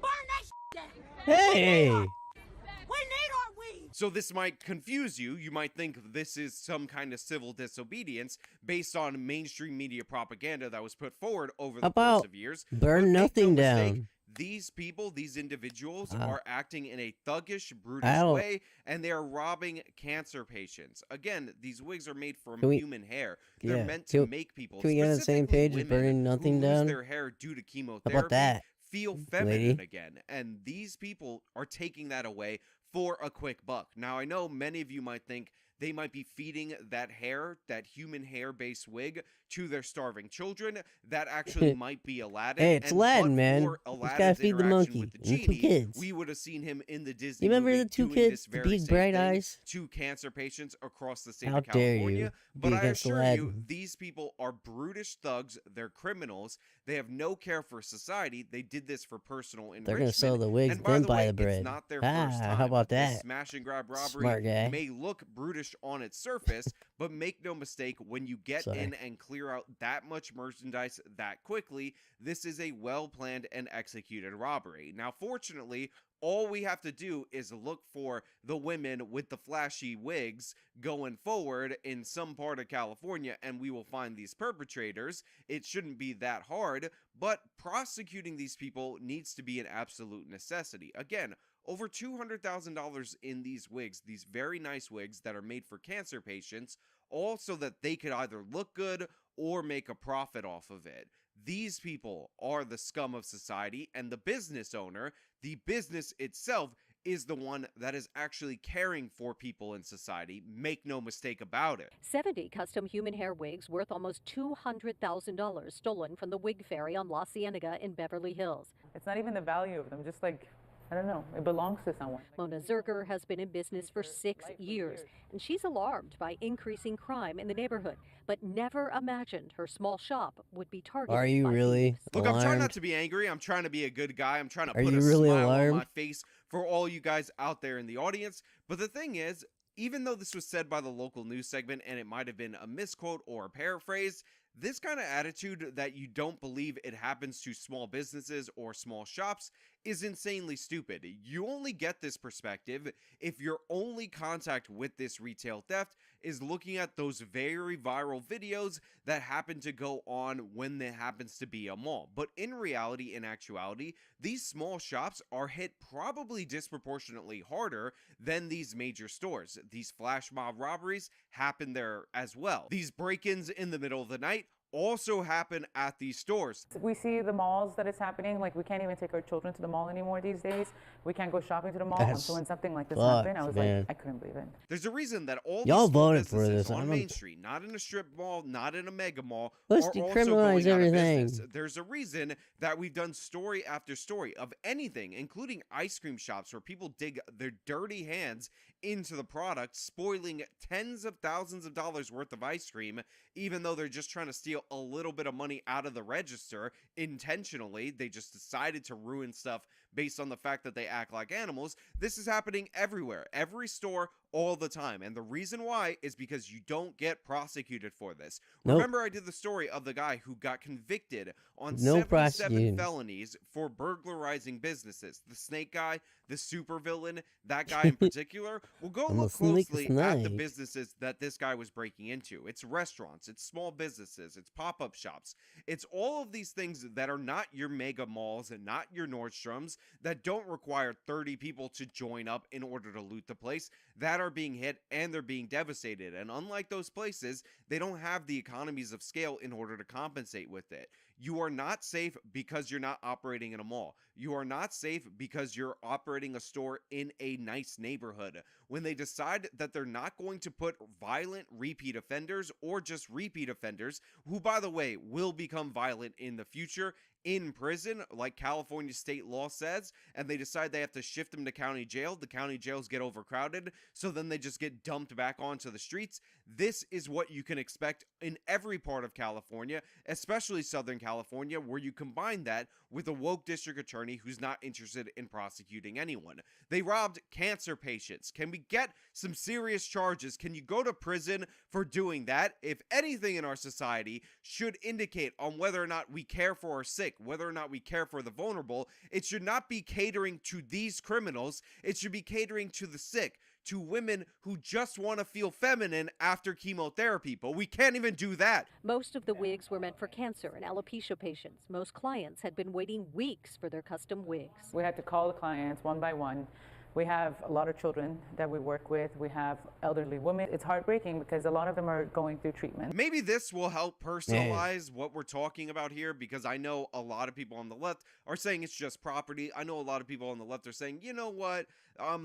Burn that down. Hey! We need our weed. So this might confuse you. You might think this is some kind of civil disobedience based on mainstream media propaganda that was put forward over the course of years. Burn nothing down. These people, these individuals are acting in a thuggish, brutish way, and they are robbing cancer patients. Again, these wigs are made from human hair. They're meant to make people, can we get on the same page as burning nothing who lose down? their hair due to chemotherapy, How about that, feel feminine again. And these people are taking that away for a quick buck. Now, I know many of you might think they might be feeding that hair, that human hair-based wig, to their starving children. That actually might be Aladdin. Hey, it's Aladdin, man. He's gotta feed the monkey with the and the 2 kids. We would have seen him in the Disney You remember movie the 2 doing kids, this the very big same bright thing eyes? to cancer patients across the state How of dare California. you But be I against assure you, Aladdin. these people are brutish thugs. They're criminals. They have no care for society. They did this for personal enrichment. They're gonna sell the wigs, And by then the buy way, the bread. It's not their first time. How about This that? smash and grab robbery Smart guy. may look brutish on its surface, but make no mistake, when you get Sorry. in and clear out that much merchandise that quickly, this is a well-planned and executed robbery. Now, fortunately, all we have to do is look for the women with the flashy wigs going forward in some part of California, and we will find these perpetrators. It shouldn't be that hard, but prosecuting these people needs to be an absolute necessity. Again, over $200,000 in these wigs, these very nice wigs that are made for cancer patients, all so that they could either look good or make a profit off of it. These people are the scum of society, and the business owner, the business itself, is the one that is actually caring for people in society. Make no mistake about it. 70 custom human hair wigs worth almost $200,000 stolen from the wig ferry on La Cienega in Beverly Hills. It's not even the value of them, just like, I don't know, it belongs to someone. Mona Zerger has been in business for 6 years, and she's alarmed by increasing crime in the neighborhood, but never imagined her small shop would be targeted. Are you by really thieves. Look, I'm trying alarmed? not to be angry. I'm trying to be a good guy. I'm trying to Are put a you really smile on my alarmed? face for all you guys out there in the audience. But the thing is, even though this was said by the local news segment and it might have been a misquote or a paraphrase, this kind of attitude that you don't believe it happens to small businesses or small shops is insanely stupid. You only get this perspective if your only contact with this retail theft is looking at those very viral videos that happen to go on when there happens to be a mall. But in reality, in actuality, these small shops are hit probably disproportionately harder than these major stores. These flash mob robberies happen there as well. These break-ins in the middle of the night also happen at these stores. We see the malls that it's happening, like we can't even take our children to the mall anymore these days. We can't go shopping to the mall. And so when something like this happened, I was like, I couldn't believe it. There's a reason that all Y'all these small voted for businesses this. on I'm Main Street, not in a strip mall, not in a mega mall, Let's are also decriminalize going out of everything. business. There's a reason that we've done story after story of anything, including ice cream shops where people dig their dirty hands into the product, spoiling tens of thousands of dollars worth of ice cream, even though they're just trying to steal a little bit of money out of the register intentionally. They just decided to ruin stuff based on the fact that they act like animals. This is happening everywhere. Every store all the time. And the reason why is because you don't get prosecuted for this. Nope. Remember, I did the story of the guy who got convicted on No 77 prosecutions. felonies for burglarizing businesses. The snake guy, the supervillain, that guy in particular. Well, go I'm a look snake closely at the snake. businesses that this guy was breaking into. It's restaurants, it's small businesses, it's pop-up shops. It's all of these things that are not your mega malls and not your Nordstroms, that don't require 30 people to join up in order to loot the place, that are being hit and they're being devastated. And unlike those places, they don't have the economies of scale in order to compensate with it. You are not safe because you're not operating in a mall. You are not safe because you're operating a store in a nice neighborhood. When they decide that they're not going to put violent repeat offenders or just repeat offenders, who, by the way, will become violent in the future, in prison, like California state law says, and they decide they have to shift them to county jail, the county jails get overcrowded, so then they just get dumped back onto the streets. This is what you can expect in every part of California, especially Southern California, where you combine that with a woke district attorney who's not interested in prosecuting anyone. They robbed cancer patients. Can we get some serious charges? Can you go to prison for doing that? If anything in our society should indicate on whether or not we care for our sick, whether or not we care for the vulnerable, it should not be catering to these criminals. It should be catering to the sick, to women who just want to feel feminine after chemotherapy, but we can't even do that. Most of the wigs were meant for cancer and alopecia patients. Most clients had been waiting weeks for their custom wigs. We had to call the clients one by one. We have a lot of children that we work with. We have elderly women. It's heartbreaking because a lot of them are going through treatment. Maybe this will help personalize what we're talking about here, because I know a lot of people on the left are saying it's just property. I know a lot of people on the left are saying, you know what,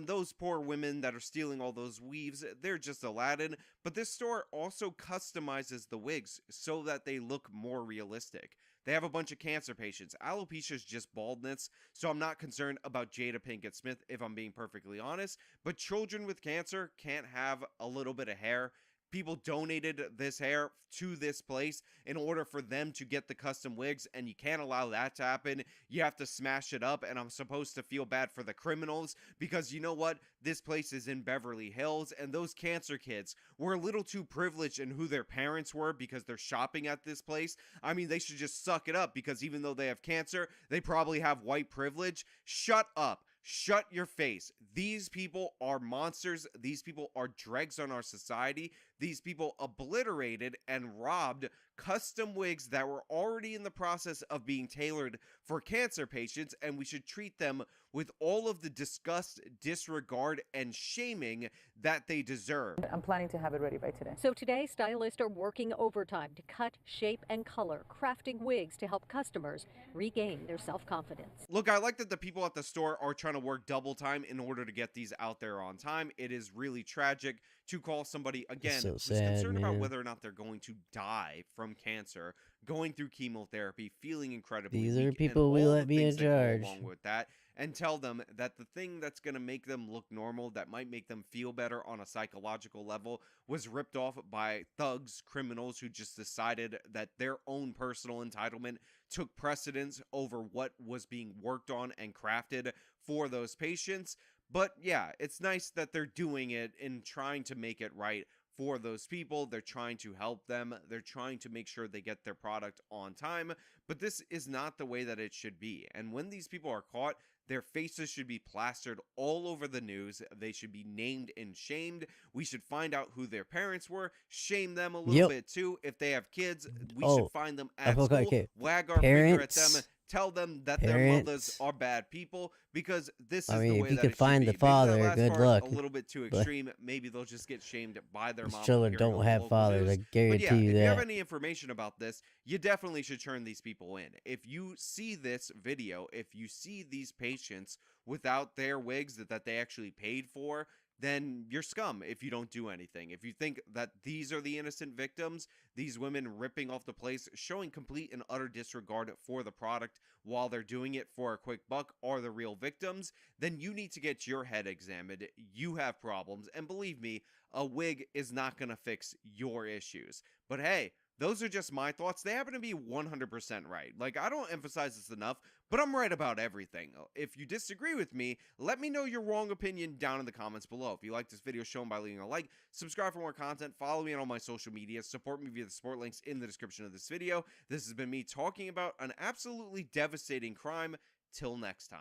those poor women that are stealing all those weaves, they're just Aladdin. But this store also customizes the wigs so that they look more realistic. They have a bunch of cancer patients. Alopecia is just baldness, so I'm not concerned about Jada Pinkett Smith, if I'm being perfectly honest. But children with cancer can't have a little bit of hair. People donated this hair to this place in order for them to get the custom wigs, and you can't allow that to happen. You have to smash it up, and I'm supposed to feel bad for the criminals because you know what? This place is in Beverly Hills, and those cancer kids were a little too privileged in who their parents were because they're shopping at this place. I mean, they should just suck it up because even though they have cancer, they probably have white privilege. Shut up. Shut your face. These people are monsters. These people are dregs on our society. These people obliterated and robbed custom wigs that were already in the process of being tailored for cancer patients, and we should treat them with all of the disgust, disregard, and shaming that they deserve. I'm planning to have it ready by today. So today, stylists are working overtime to cut, shape, and color, crafting wigs to help customers regain their self-confidence. Look, I like that the people at the store are trying to work double time in order to get these out there on time. It is really tragic to call somebody, again, so who's sad, concerned about man. whether or not they're going to die from cancer, going through chemotherapy, feeling incredibly These are weak, people and we all let the be in things that go charge. along with that, and tell them that the thing that's going to make them look normal, that might make them feel better on a psychological level, was ripped off by thugs, criminals who just decided that their own personal entitlement took precedence over what was being worked on and crafted for those patients. But yeah, it's nice that they're doing it and trying to make it right for those people. They're trying to help them. They're trying to make sure they get their product on time. But this is not the way that it should be. And when these people are caught, their faces should be plastered all over the news. They should be named and shamed. We should find out who their parents were, shame them a little bit too. If they have kids, we should find them at school, wag our finger at them, tell them that their mothers are bad people, because this is I mean, the if way you that could it should find be. the Maybe that father, last good part luck. a little bit too But extreme. Maybe they'll just get shamed by their these mom. children appearing don't on the have local fathers, news. I But guarantee yeah, you if you have that. any information about this, you definitely should turn these people in. If you see this video, if you see these patients without their wigs that they actually paid for, then you're scum if you don't do anything. If you think that these are the innocent victims, these women ripping off the place, showing complete and utter disregard for the product while they're doing it for a quick buck, are the real victims, then you need to get your head examined. You have problems, and believe me, a wig is not going to fix your issues. But hey, Those are just my thoughts. They happen to be 100% right. Like, I don't emphasize this enough, but I'm right about everything. If you disagree with me, let me know your wrong opinion down in the comments below. If you like this video, show them by leaving a like, subscribe for more content, follow me on all my social media, support me via the support links in the description of this video. This has been me talking about an absolutely devastating crime. Till next time.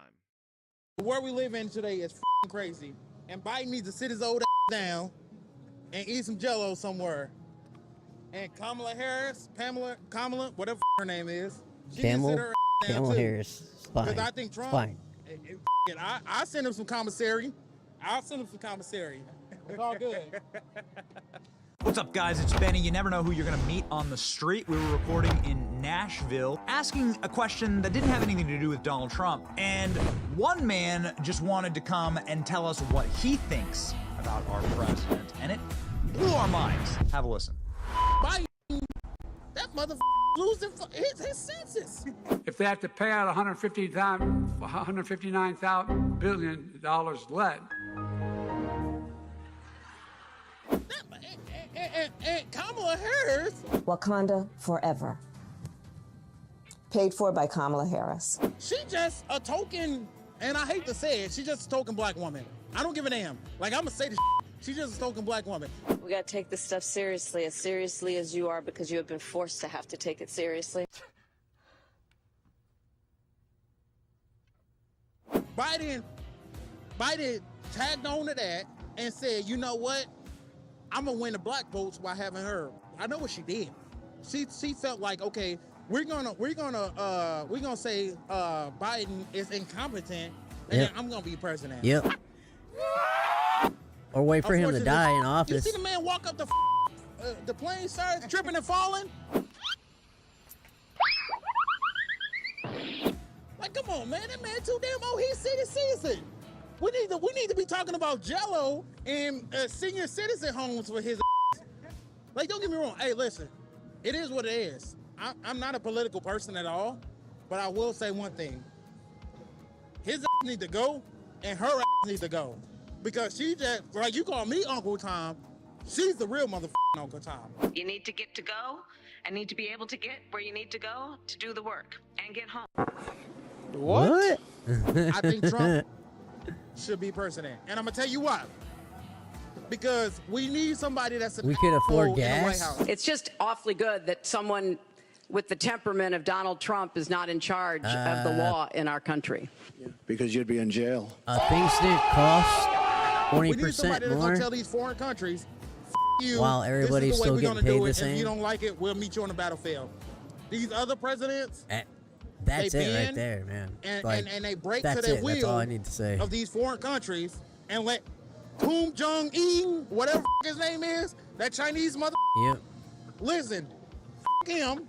The world we live in today is f***ing crazy, and Biden needs to sit his old ass down and eat some Jell-O somewhere. And Kamala Harris, Kamala, whatever her name is, she can sit her ass down Kamala too. Harris. It's fine. Because I think Trump, Fine. I send him some commissary. I'll send him some commissary. It's all good. What's up, guys? It's Benny. You never know who you're going to meet on the street. We were recording in Nashville, asking a question that didn't have anything to do with Donald Trump. And one man just wanted to come and tell us what he thinks about our president. And it blew our minds. Have a listen. Biden, that motherfucker losing his senses. If they have to pay out $159 billion lead. And Kamala Harris. Wakanda forever. Paid for by Kamala Harris. She just a token, and I hate to say it, she just a token black woman. I don't give a damn. Like, I'm gonna say this. She's just a token black woman. We gotta take this stuff seriously as you are, because you have been forced to have to take it seriously. Biden tagged on to that and said, you know what? I'm gonna win the black votes by having her. I know what she did. She felt like, okay, we're gonna say Biden is incompetent, and then I'm gonna be president. Yep. Or wait for him to die in office. You see the man walk up the plane, starts tripping and falling. Like, come on, man, that man too damn old. He's citizen. We need to be talking about Jell-O and senior citizen homes for his ass. Like, don't get me wrong. Hey, listen, it is what it is. I'm not a political person at all, but I will say one thing. His ass need to go, and her ass need to go. Because she just, like, you call me Uncle Tom, she's the real motherfucking Uncle Tom. You need to get to go and need to be able to get where you need to go to do the work and get home. What? I think Trump should be president. And I'm going to tell you why. Because we need somebody that's we could afford in the White gas. House. It's just awfully good that someone with the temperament of Donald Trump is not in charge of the law in our country. Because you'd be in jail. Things didn't cost We need 20% somebody that's more. going to tell these foreign countries, you, While everybody's this is the way still we're getting gonna paid do the it. same. If you don't like it, we'll meet you on the battlefield. These other presidents, That's they it right bend there, man. and, Like, and they break that's to their it. will That's all I need to say. of these foreign countries and let Kim Jong-un, whatever his name is, that Chinese mother. Yep. Listen, him.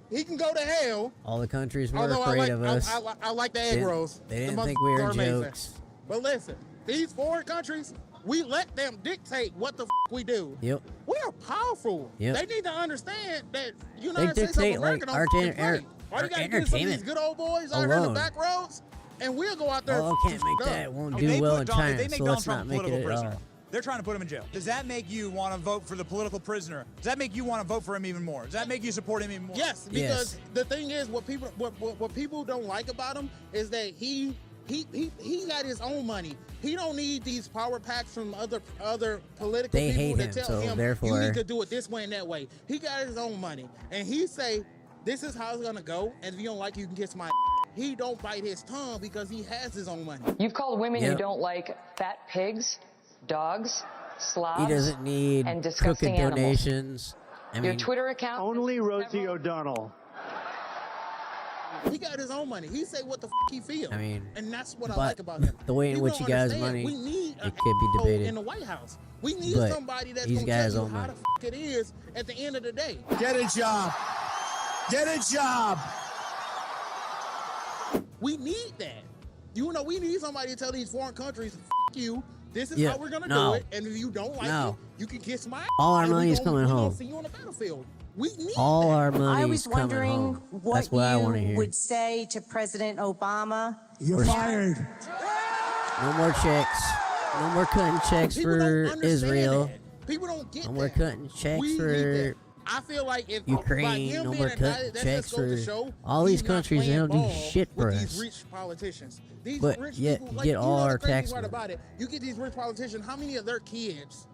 He can go to hell. All the countries were Although afraid of us. I like the egg rolls. They The didn't think we were motherfuckers are amazing. jokes. But listen, these foreign countries, we let them dictate what the we do. Yep. We are powerful. Yep. They need to understand that They United States of dictate America like don't fucking play. All our you gotta do is some of these entertainment good old boys out here in the alone. back roads, and we'll go out there. Oh, can't make that. Won't If do they well put in Donald- China, they make so Donald let's Trump not a make it political at prisoner. all. They're trying to put him in jail. Does that make you want to vote for the political prisoner? Does that make you want to vote for him even more? Does that make you support him even more? Yes, because the thing is, what people don't like about him is that he got his own money. He don't need these power packs from other political They people hate to him, tell so him you therefore- need to do it this way and that way. He got his own money, and he say this is how it's gonna go. And if you don't like it, you can kiss my. He don't bite his tongue because he has his own money. You've called women you Yep. don't like fat pigs, dogs, slobs, He doesn't need and disgusting cooking animals. donations. I Your mean, Twitter account. Only Rosie O'Donnell. He got his own money. He say what the he feel. I mean, and that's what I but like about him. the way in People which he don't got his understand. money, we need it can't be debated. in the White House. We need But somebody that's he's gonna got tell his you own how money. the it is at the end of the day. Get a job. Get a job. We need that. You know, we need somebody to tell these foreign countries, you. This is Yeah, how we're gonna no. do it. And if you don't like No. it, you can kiss my. All our and we money's gonna- coming we gonna home. See you on the battlefield. We need all our money I was is coming wondering home. what That's what I want to you hear. would say to President Obama. You're fired. No more checks. No more cutting checks People don't for understand Israel. that. People don't get No more that. cutting checks We need for that. I feel like if by Ukraine, him no being more indicted, that checks just goes to for show all these he's not countries. They playing don't do ball shit for with us. these rich politicians. These But rich yet people, like, get you all know our the crazy tax part money. about it. You get these rich politicians. How many of their kids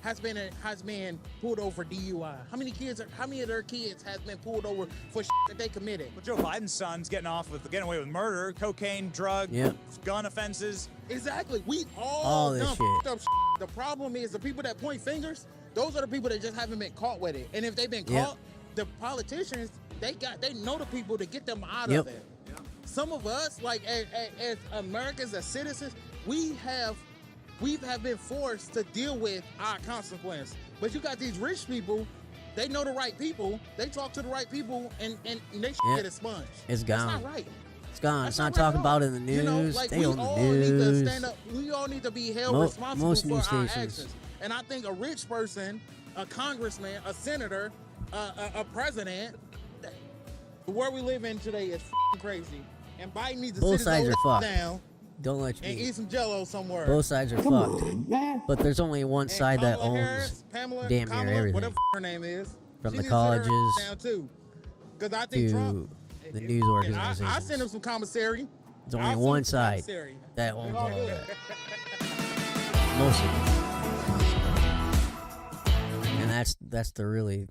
has been pulled over for DUI? How many of their kids has been pulled over for shit that they committed? Well, Joe Biden's son's getting away with murder, cocaine, drug, gun offenses. Exactly. We All this done shit. f***ed up shit. The problem is the people that point fingers, those are the people that just haven't been caught with it. And if they've been caught, the politicians, they know the people to get them out of it. Some of us, like as Americans, as citizens, we have been forced to deal with our consequence. But you got these rich people, they know the right people, they talk to the right people, and they should get expunged. It's gone. That's not right. It's gone. That's It's not right talked at all. about in the news. You know, like, Stay we on the all news. need to stand up. We all need to be held responsible most for news our stations. actions. And I think a rich person, a congressman, a senator, a president, the world we live in today is f***ing crazy. And Biden needs to Both sit sides his are old fucked. down Don't let and you. eat some Jello somewhere. Both sides are fucked. But there's only one And side that Kamala owns Harris, Pamela, damn Kamala, near everything. whatever her name is, From she the needs to sit her ass colleges down too. Because I think to Trump, the news I organizations. send him some commissary. There's only I'll send one him some side commissary. that owns It's all all good. that. Most of it. And that's the really,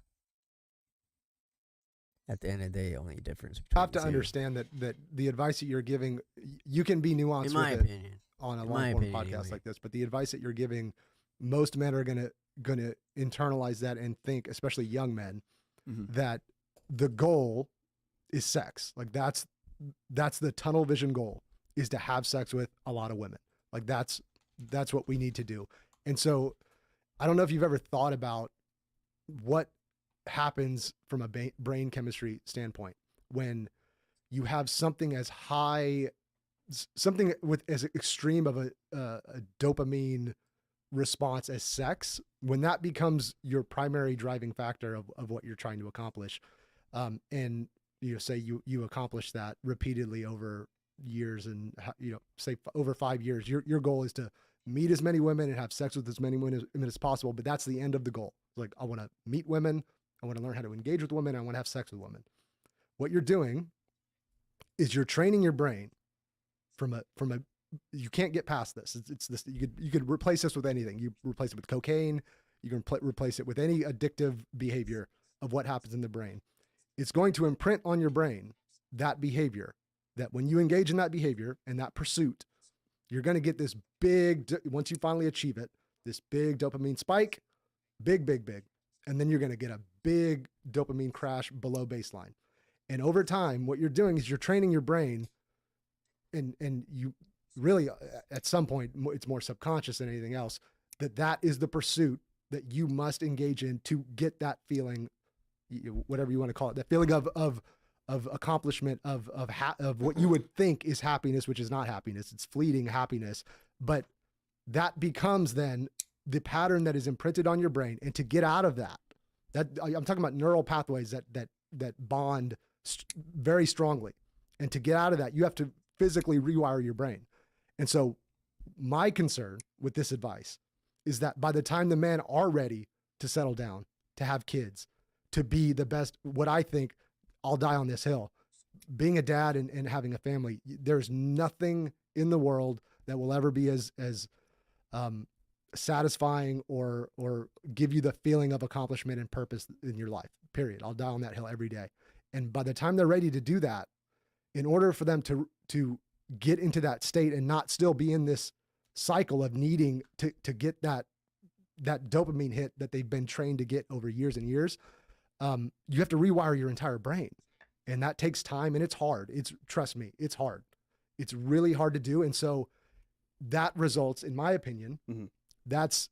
at the end of the day, only difference. You have to between the two. understand that the advice that you're giving, you can be nuanced In my with opinion. it on a In my long form opinion, podcast anyway. like this, but the advice that you're giving, most men are gonna internalize that and think, especially young men, that the goal is sex. Like that's the tunnel vision goal, is to have sex with a lot of women. Like that's what we need to do. And so I don't know if you've ever thought about what happens from a brain chemistry standpoint when you have something as high, something with as extreme of a dopamine response as sex, when that becomes your primary driving factor of what you're trying to accomplish. And say you accomplish that repeatedly over years, and say over 5 years, your goal is to meet as many women and have sex with as many women as possible. But that's the end of the goal. Like, I want to meet women, I want to learn how to engage with women, I want to have sex with women. What you're doing is you're training your brain from a you can't get past this. It's this. You could replace this with anything. You replace it with cocaine. You can replace it with any addictive behavior of what happens in the brain. It's going to imprint on your brain that behavior, that when you engage in that behavior and that pursuit, you're going to get this big, once you finally achieve it, this big dopamine spike, big. And then you're going to get a big dopamine crash below baseline. And over time, what you're doing is you're training your brain, and you really, at some point, it's more subconscious than anything else, that is the pursuit that you must engage in to get that feeling, whatever you want to call it, that feeling of accomplishment, of what you would think is happiness, which is not happiness. It's fleeting happiness. But that becomes then the pattern that is imprinted on your brain. And to get out of that I'm talking about neural pathways that bond very strongly. And to get out of that, you have to physically rewire your brain. And so my concern with this advice is that by the time the men are ready to settle down, to have kids, to be the best, what I think, I'll die on this hill, being a dad and having a family, there's nothing in the world that will ever be as satisfying or give you the feeling of accomplishment and purpose in your life, period. I'll die on that hill every day. And by the time they're ready to do that, in order for them to get into that state and not still be in this cycle of needing to get that dopamine hit that they've been trained to get over years and years, you have to rewire your entire brain. And that takes time, and it's hard. Trust me, it's hard. It's really hard to do. And so that results, in my opinion, that's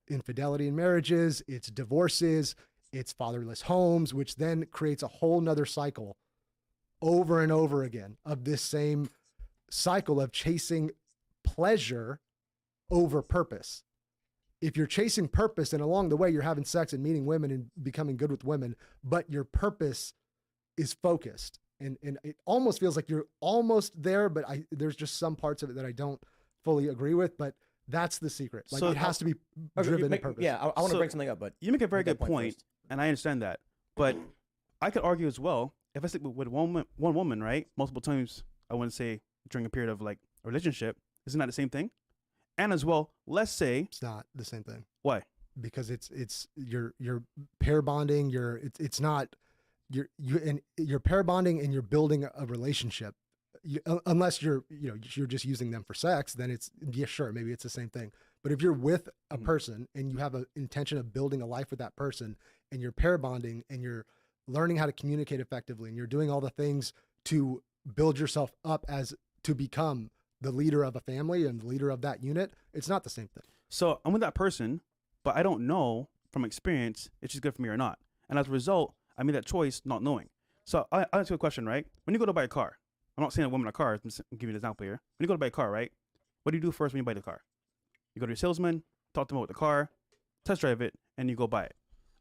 infidelity in marriages, it's divorces, it's fatherless homes, which then creates a whole nother cycle over and over again of this same cycle of chasing pleasure over purpose. If you're chasing purpose and along the way you're having sex and meeting women and becoming good with women, but your purpose is focused, and it almost feels like you're almost there, but there's just some parts of it that I don't fully agree with, but that's the secret. Like, So it has to be driven in purpose. Yeah, I want to bring something up, but You make a very Make that good point point, first. and I understand that. But I could argue as well, if I stick with one woman, right, multiple times, I wouldn't say during a period of like a relationship, isn't that the same thing? And as well, let's say it's not the same thing. Why? Because it's you're pair bonding. It's not you're pair bonding and you're building a relationship. Unless you're just using them for sex, then it's sure, maybe it's the same thing. But if you're with a person and you have an intention of building a life with that person, and you're pair bonding and you're learning how to communicate effectively and you're doing all the things to build yourself up as to become the leader of a family and the leader of that unit, it's not the same thing. So I'm with that person, but I don't know from experience if she's good for me or not. And as a result, I made that choice not knowing. So I ask you a question, right? When you go to buy a car, I'm not saying a woman a car, I'm giving you an example here. When you go to buy a car, right? What do you do first when you buy the car? You go to your salesman, talk to them about the car, test drive it, and you go buy it.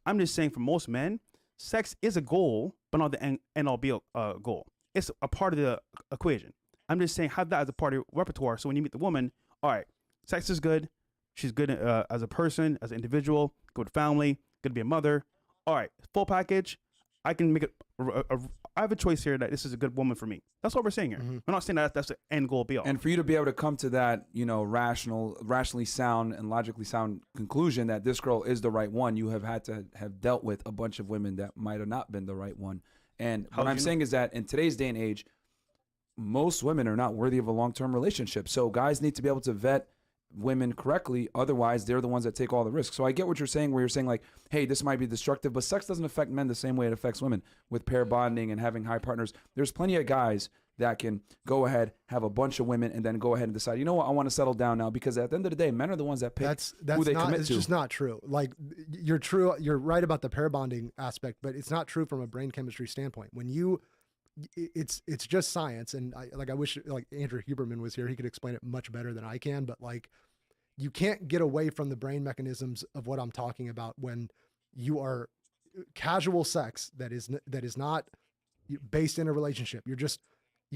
I'm just saying for most men, sex is a goal, but not the end all be a goal. It's a part of the equation. I'm just saying have that as a part of your repertoire. So when you meet the woman, all right, sex is good. She's good as a person, as an individual, good family, good to be a mother. All right, full package. I can make it. I have a choice here that this is a good woman for me. That's what we're saying here. We're not saying that that's the end goal be all. And for you to be able to come to that, rationally sound and logically sound conclusion that this girl is the right one, you have had to have dealt with a bunch of women that might have not been the right one. And what I'm saying is that in today's day and age, most women are not worthy of a long-term relationship. So guys need to be able to vet women correctly. Otherwise, they're the ones that take all the risks. So I get what you're saying, where you're saying like, hey, this might be destructive, but sex doesn't affect men the same way it affects women with pair bonding and having high partners. There's plenty of guys that can go ahead, have a bunch of women, and then go ahead and decide, you know what, I want to settle down now, because at the end of the day, men are the ones that pick who they commit to. It's just not true. Like you're right about the pair bonding aspect, but it's not true from a brain chemistry standpoint. When you it's just science, and I wish like Andrew Huberman was here. He could explain it much better than I can. But like, you can't get away from the brain mechanisms of what I'm talking about when you are casual sex that is not based in a relationship. You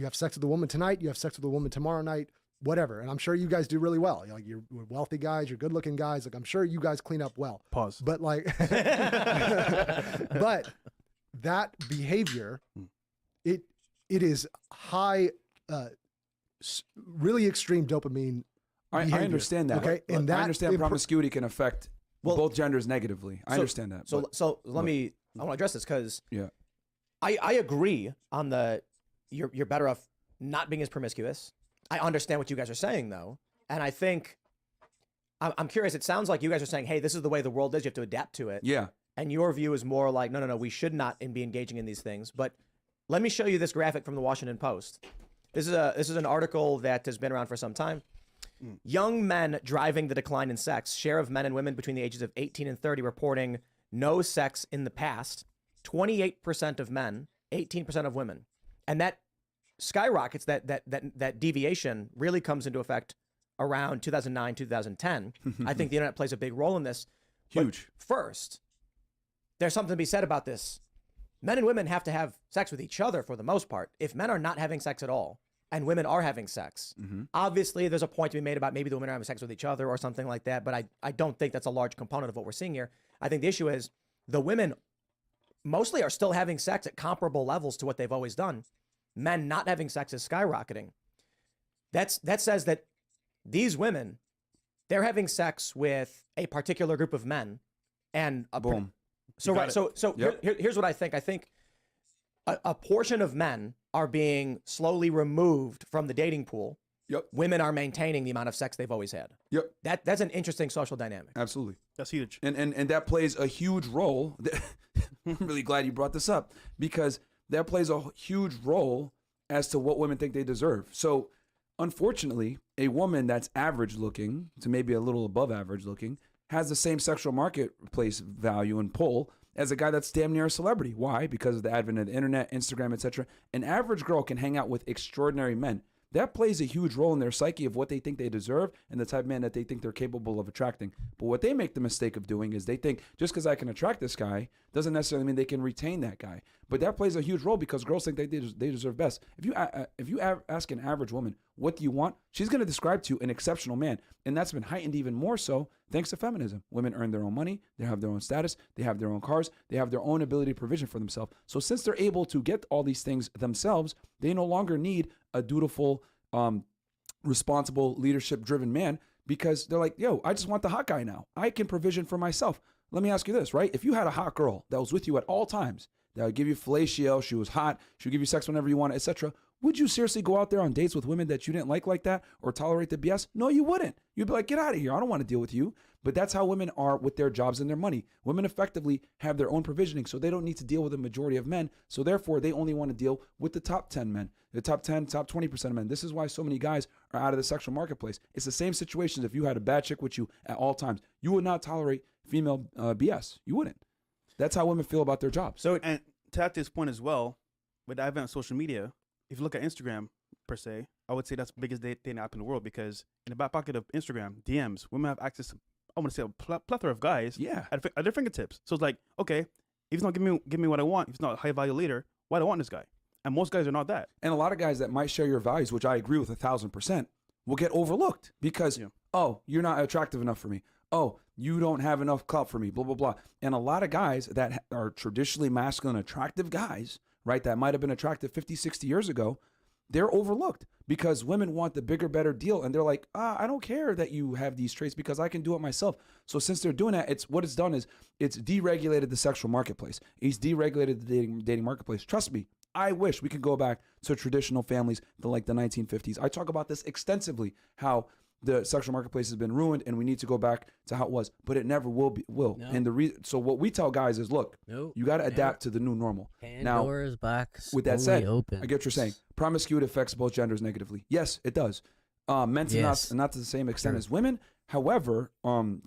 have sex with a woman tonight. You have sex with a woman tomorrow night. Whatever. And I'm sure you guys do really well. You're wealthy guys. You're good looking guys. Like I'm sure you guys clean up well. Pause. But like, but that behavior. It is high, really extreme dopamine. I understand that. Okay, and I understand promiscuity can affect both genders negatively. I understand that. So let me. I want to address this because I agree on the you're better off not being as promiscuous. I understand what you guys are saying though, and I think I'm curious. It sounds like you guys are saying, hey, this is the way the world is. You have to adapt to it. Yeah. And your view is more like, no, we should not be engaging in these things, but. Let me show you this graphic from the Washington Post. This is an article that has been around for some time. Young men driving the decline in sex. Share of men and women between the ages of 18 and 30 reporting no sex in the past. 28% of men, 18% of women. And that skyrockets, that deviation really comes into effect around 2009, 2010. I think the internet plays a big role in this. Huge. But first, there's something to be said about this. Men and women have to have sex with each other for the most part. If men are not having sex at all and women are having sex, obviously there's a point to be made about maybe the women are having sex with each other or something like that. But I don't think that's a large component of what we're seeing here. I think the issue is the women mostly are still having sex at comparable levels to what they've always done. Men not having sex is skyrocketing. That says that these women, they're having sex with a particular group of men and boom. So here's what I think. I think a portion of men are being slowly removed from the dating pool. Yep. Women are maintaining the amount of sex they've always had. Yep. That's an interesting social dynamic. Absolutely. That's huge. And that plays a huge role. I'm really glad you brought this up, because that plays a huge role as to what women think they deserve. So unfortunately, a woman that's average looking to maybe a little above average looking has the same sexual marketplace value and pull as a guy that's damn near a celebrity. Why? Because of the advent of the internet, Instagram, etc. An average girl can hang out with extraordinary men. That plays a huge role in their psyche of what they think they deserve and the type of man that they think they're capable of attracting. But what they make the mistake of doing is they think just because I can attract this guy doesn't necessarily mean they can retain that guy. But that plays a huge role because girls think they deserve best. If you ask an average woman, what do you want? She's going to describe to you an exceptional man. And that's been heightened even more so Thanks to feminism, women earn their own money, they have their own status, they have their own cars, they have their own ability to provision for themselves. So since they're able to get all these things themselves, they no longer need a dutiful, responsible, leadership-driven man, because they're like, yo, I just want the hot guy now. I can provision for myself. Let me ask you this, right? If you had a hot girl that was with you at all times, that would give you fellatio, she was hot, she would give you sex whenever you want, etc., would you seriously go out there on dates with women that you didn't like that or tolerate the BS? No, you wouldn't. You'd be like, get out of here. I don't want to deal with you. But that's how women are with their jobs and their money. Women effectively have their own provisioning, so they don't need to deal with a majority of men. So therefore, they only want to deal with the top 10 men, the top 10, top 20% of men. This is why so many guys are out of the sexual marketplace. It's the same situation if you had a bad chick with you at all times. You would not tolerate female BS. You wouldn't. That's how women feel about their jobs. So, and to add to this point as well, with the advent of social media, if you look at Instagram per se, I would say that's the biggest dating app in the world, because in the back pocket of Instagram, DMs, women have access to, I want to say, a plethora of guys at their fingertips. So it's like, okay, if he's not give me what I want, if he's not a high value leader, why do I want this guy? And most guys are not that. And a lot of guys that might share your values, which I agree with 1,000%, will get overlooked because, oh, you're not attractive enough for me. Oh, you don't have enough clout for me, blah, blah, blah. And a lot of guys that are traditionally masculine, attractive guys, right, that might have been attractive 50, 60 years ago, they're overlooked because women want the bigger, better deal. And they're like, I don't care that you have these traits because I can do it myself. So since they're doing that, it's what it's done is it's deregulated the sexual marketplace. It's deregulated the dating marketplace. Trust me, I wish we could go back to traditional families like the 1950s. I talk about this extensively, how the sexual marketplace has been ruined and we need to go back to how it was, but it never will. No. And so what we tell guys is, look, you got to adapt to the new normal. Pandora's box. With that said, opens. I get what you're saying. Promiscuity affects both genders negatively. Yes, it does. Men to not to the same extent as women. However,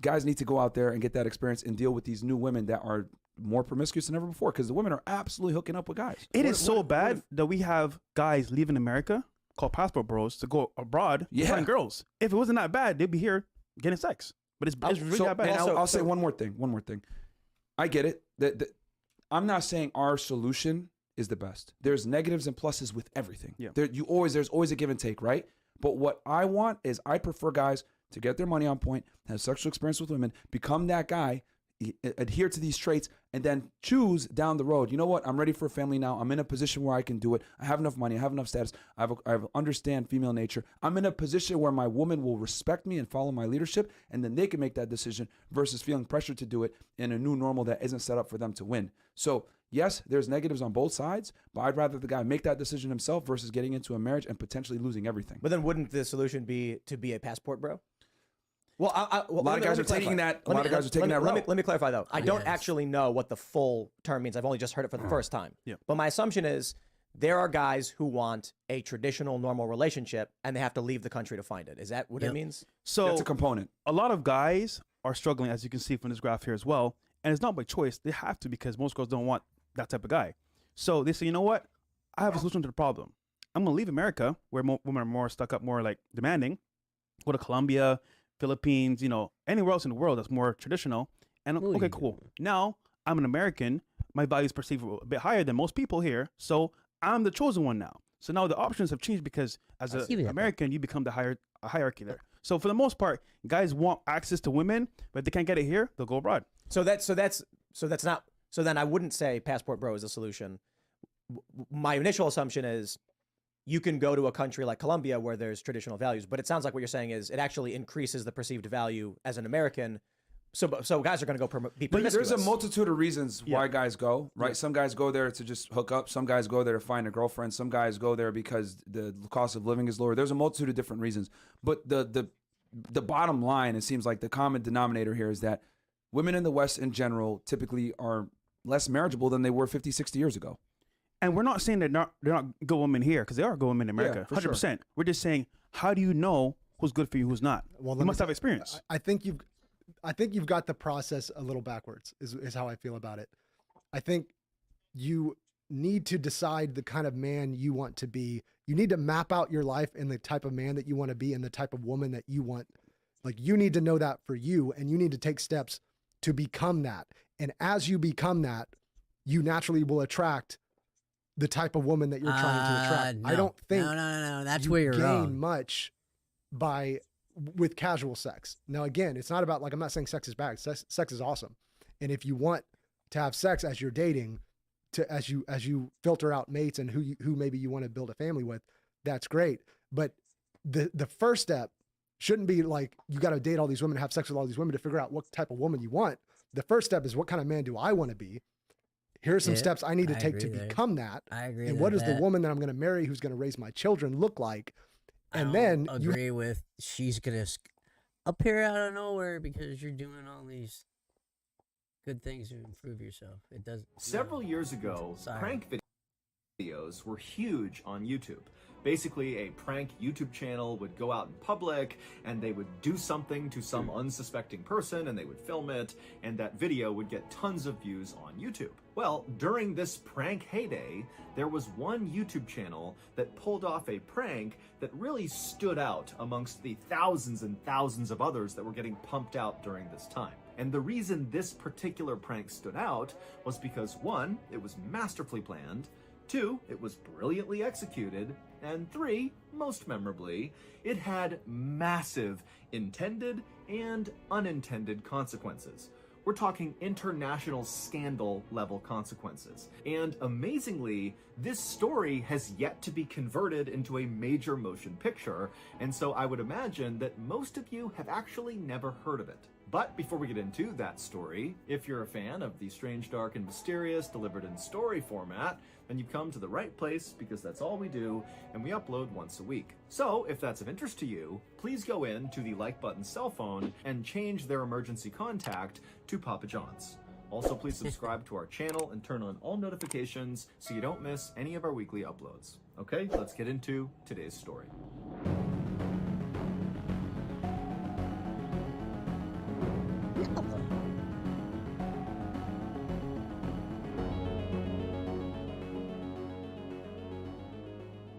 guys need to go out there and get that experience and deal with these new women that are more promiscuous than ever before, because the women are absolutely hooking up with guys. It is so bad that we have guys leaving America called passport bros to go abroad to find girls. If it wasn't that bad, they'd be here getting sex. But it's really that bad. And I'll say one more thing. I get it. I'm not saying our solution is the best. There's negatives and pluses with everything. Yeah. There's always a give and take, right? But what I want is I prefer guys to get their money on point, have sexual experience with women, become that guy, adhere to these traits, and then choose down the road, you know what, I'm ready for a family now. I'm in a position where I can do it. I have enough money. I have enough status. I understand female nature. I'm in a position where my woman will respect me and follow my leadership, and then they can make that decision versus feeling pressured to do it in a new normal that isn't set up for them to win. So yes, there's negatives on both sides, but I'd rather the guy make that decision himself versus getting into a marriage and potentially losing everything. But then wouldn't the solution be to be a passport bro? Well, a lot of guys are taking that route. Let me clarify though. I don't actually know what the full term means. I've only just heard it for the first time. Yeah. But my assumption is there are guys who want a traditional, normal relationship, and they have to leave the country to find it. Is that what it means? So that's a component. A lot of guys are struggling, as you can see from this graph here as well, and it's not by choice. They have to, because most girls don't want that type of guy. So they say, you know what? I have a solution to the problem. I'm gonna leave America, where women are more stuck up, more like demanding. Go to Colombia, Philippines, anywhere else in the world that's more traditional. And okay, cool. Now I'm an American. My values perceived a bit higher than most people here. So I'm the chosen one now. So now the options have changed because as an American, you become the hierarchy there. So for the most part, guys want access to women, but if they can't get it here, they'll go abroad. So then I wouldn't say passport bro is a solution. My initial assumption is you can go to a country like Colombia where there's traditional values, but it sounds like what you're saying is it actually increases the perceived value as an American. So guys are going to go be promiscuous. But there's a multitude of reasons why guys go, right? Yeah. Some guys go there to just hook up. Some guys go there to find a girlfriend. Some guys go there because the cost of living is lower. There's a multitude of different reasons. But the bottom line, it seems like the common denominator here is that women in the West in general typically are less marriageable than they were 50, 60 years ago. And we're not saying they're not good women here, because they are good women in America, 100%. Sure. We're just saying, how do you know who's good for you, who's not? Well, you must have experience. I think you've got the process a little backwards. Is how I feel about it. I think you need to decide the kind of man you want to be. You need to map out your life and the type of man that you want to be and the type of woman that you want. Like, you need to know that for you, and you need to take steps to become that. And as you become that, you naturally will attract the type of woman that you're trying to attract. No. I don't think no. That's where you're gain wrong. much by with casual sex. Now, again, it's not about like, I'm not saying sex is bad. Sex is awesome. And if you want to have sex as you're dating, as you filter out mates and who maybe you want to build a family with, that's great. But the first step shouldn't be like, you got to date all these women, have sex with all these women to figure out what type of woman you want. The first step is, what kind of man do I want to be? Here's some steps I need to take to become that. I agree. And what does the woman that I'm going to marry, who's going to raise my children, look like? And then agree with, she's going to appear out of nowhere because you're doing all these good things to improve yourself. It doesn't. Several years ago, prank videos were huge on YouTube. Basically, a prank YouTube channel would go out in public and they would do something to some unsuspecting person and they would film it, and that video would get tons of views on YouTube. Well, during this prank heyday, there was one YouTube channel that pulled off a prank that really stood out amongst the thousands and thousands of others that were getting pumped out during this time. And the reason this particular prank stood out was because, one, it was masterfully planned, two, it was brilliantly executed, and three, most memorably, it had massive intended and unintended consequences. We're talking international scandal level consequences. And amazingly, this story has yet to be converted into a major motion picture, and so I would imagine that most of you have actually never heard of it. But before we get into that story, if you're a fan of the strange, dark, and mysterious delivered in story format, then you've come to the right place, because that's all we do, and we upload once a week. So if that's of interest to you, please go in to the like button cell phone and change their emergency contact to Papa John's. Also, please subscribe to our channel and turn on all notifications so you don't miss any of our weekly uploads. Okay, let's get into today's story.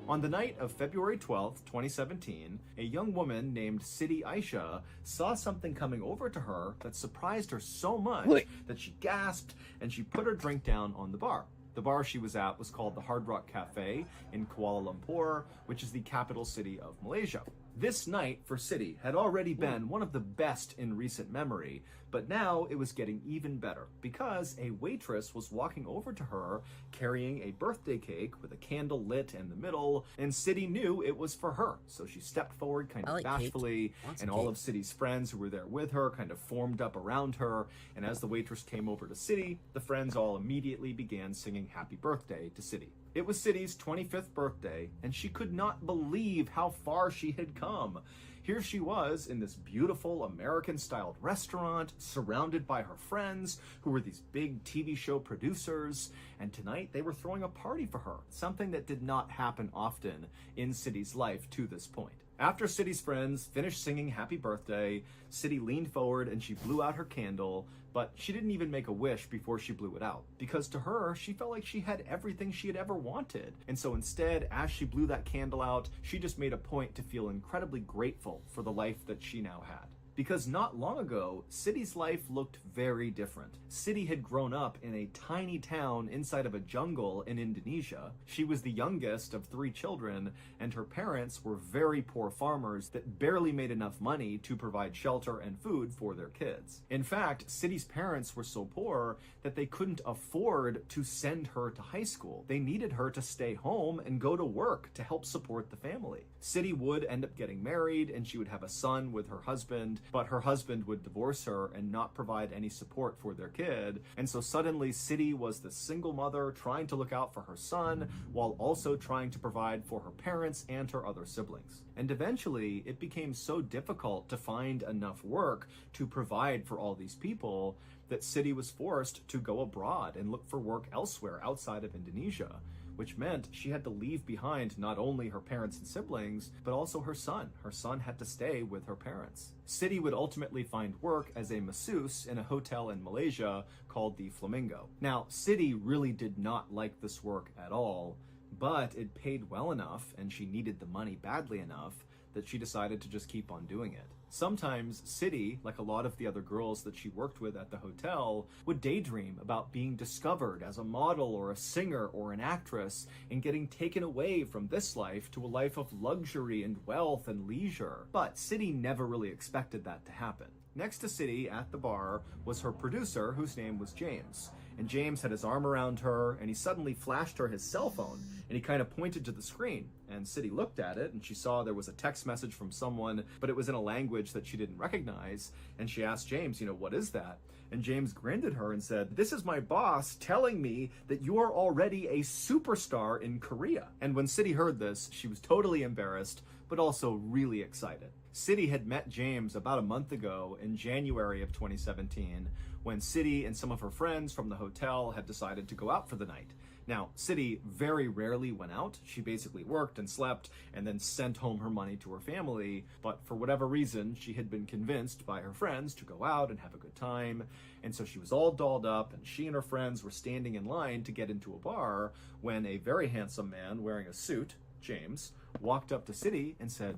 On the night of February 12th, 2017, a young woman named Sidi Aisha saw something coming over to her that surprised her so much that she gasped and she put her drink down on the bar. The bar she was at was called the Hard Rock Cafe in Kuala Lumpur, which is the capital city of Malaysia. This night for Sidi had already been one of the best in recent memory, but now it was getting even better because a waitress was walking over to her carrying a birthday cake with a candle lit in the middle, and Sidi knew it was for her. So she stepped forward kind of bashfully, and all of Sidi's friends who were there with her kind of formed up around her, and as the waitress came over to Sidi, the friends all immediately began singing happy birthday to Sidi. It was Sidi's 25th birthday, and she could not believe how far she had come. Here she was in this beautiful American-styled restaurant, surrounded by her friends, who were these big TV show producers, and tonight they were throwing a party for her, something that did not happen often in Sidi's life to this point. After Sidi's friends finished singing happy birthday, Sidi leaned forward and she blew out her candle, but she didn't even make a wish before she blew it out, because to her, she felt like she had everything she had ever wanted. And so instead, as she blew that candle out, she just made a point to feel incredibly grateful for the life that she now had. Because not long ago, Sidi's life looked very different. Sidi had grown up in a tiny town inside of a jungle in Indonesia. She was the youngest of 3 children, and her parents were very poor farmers that barely made enough money to provide shelter and food for their kids. In fact, Sidi's parents were so poor that they couldn't afford to send her to high school. They needed her to stay home and go to work to help support the family. Sidi would end up getting married, and she would have a son with her husband, but her husband would divorce her and not provide any support for their kid. And so suddenly Sidi was the single mother trying to look out for her son while also trying to provide for her parents and her other siblings. And eventually it became so difficult to find enough work to provide for all these people that Sidi was forced to go abroad and look for work elsewhere outside of Indonesia, which meant she had to leave behind not only her parents and siblings, but also her son. Her son had to stay with her parents. Sidi would ultimately find work as a masseuse in a hotel in Malaysia called the Flamingo. Now, Sidi really did not like this work at all, but it paid well enough and she needed the money badly enough that she decided to just keep on doing it. Sometimes City, like a lot of the other girls that she worked with at the hotel, would daydream about being discovered as a model or a singer or an actress and getting taken away from this life to a life of luxury and wealth and leisure. But City never really expected that to happen. Next to City at the bar was her producer, whose name was James. And James had his arm around her, and he suddenly flashed her his cell phone, and he kind of pointed to the screen. And City looked at it, and she saw there was a text message from someone, but it was in a language that she didn't recognize. And she asked James, what is that? And James grinned at her and said, "This is my boss telling me that you are already a superstar in Korea." And when City heard this, she was totally embarrassed, but also really excited. City had met James about a month ago in January of 2017, when City and some of her friends from the hotel had decided to go out for the night. Now, City very rarely went out. She basically worked and slept and then sent home her money to her family. But for whatever reason, she had been convinced by her friends to go out and have a good time. And so she was all dolled up, and she and her friends were standing in line to get into a bar when a very handsome man wearing a suit, James, walked up to City and said,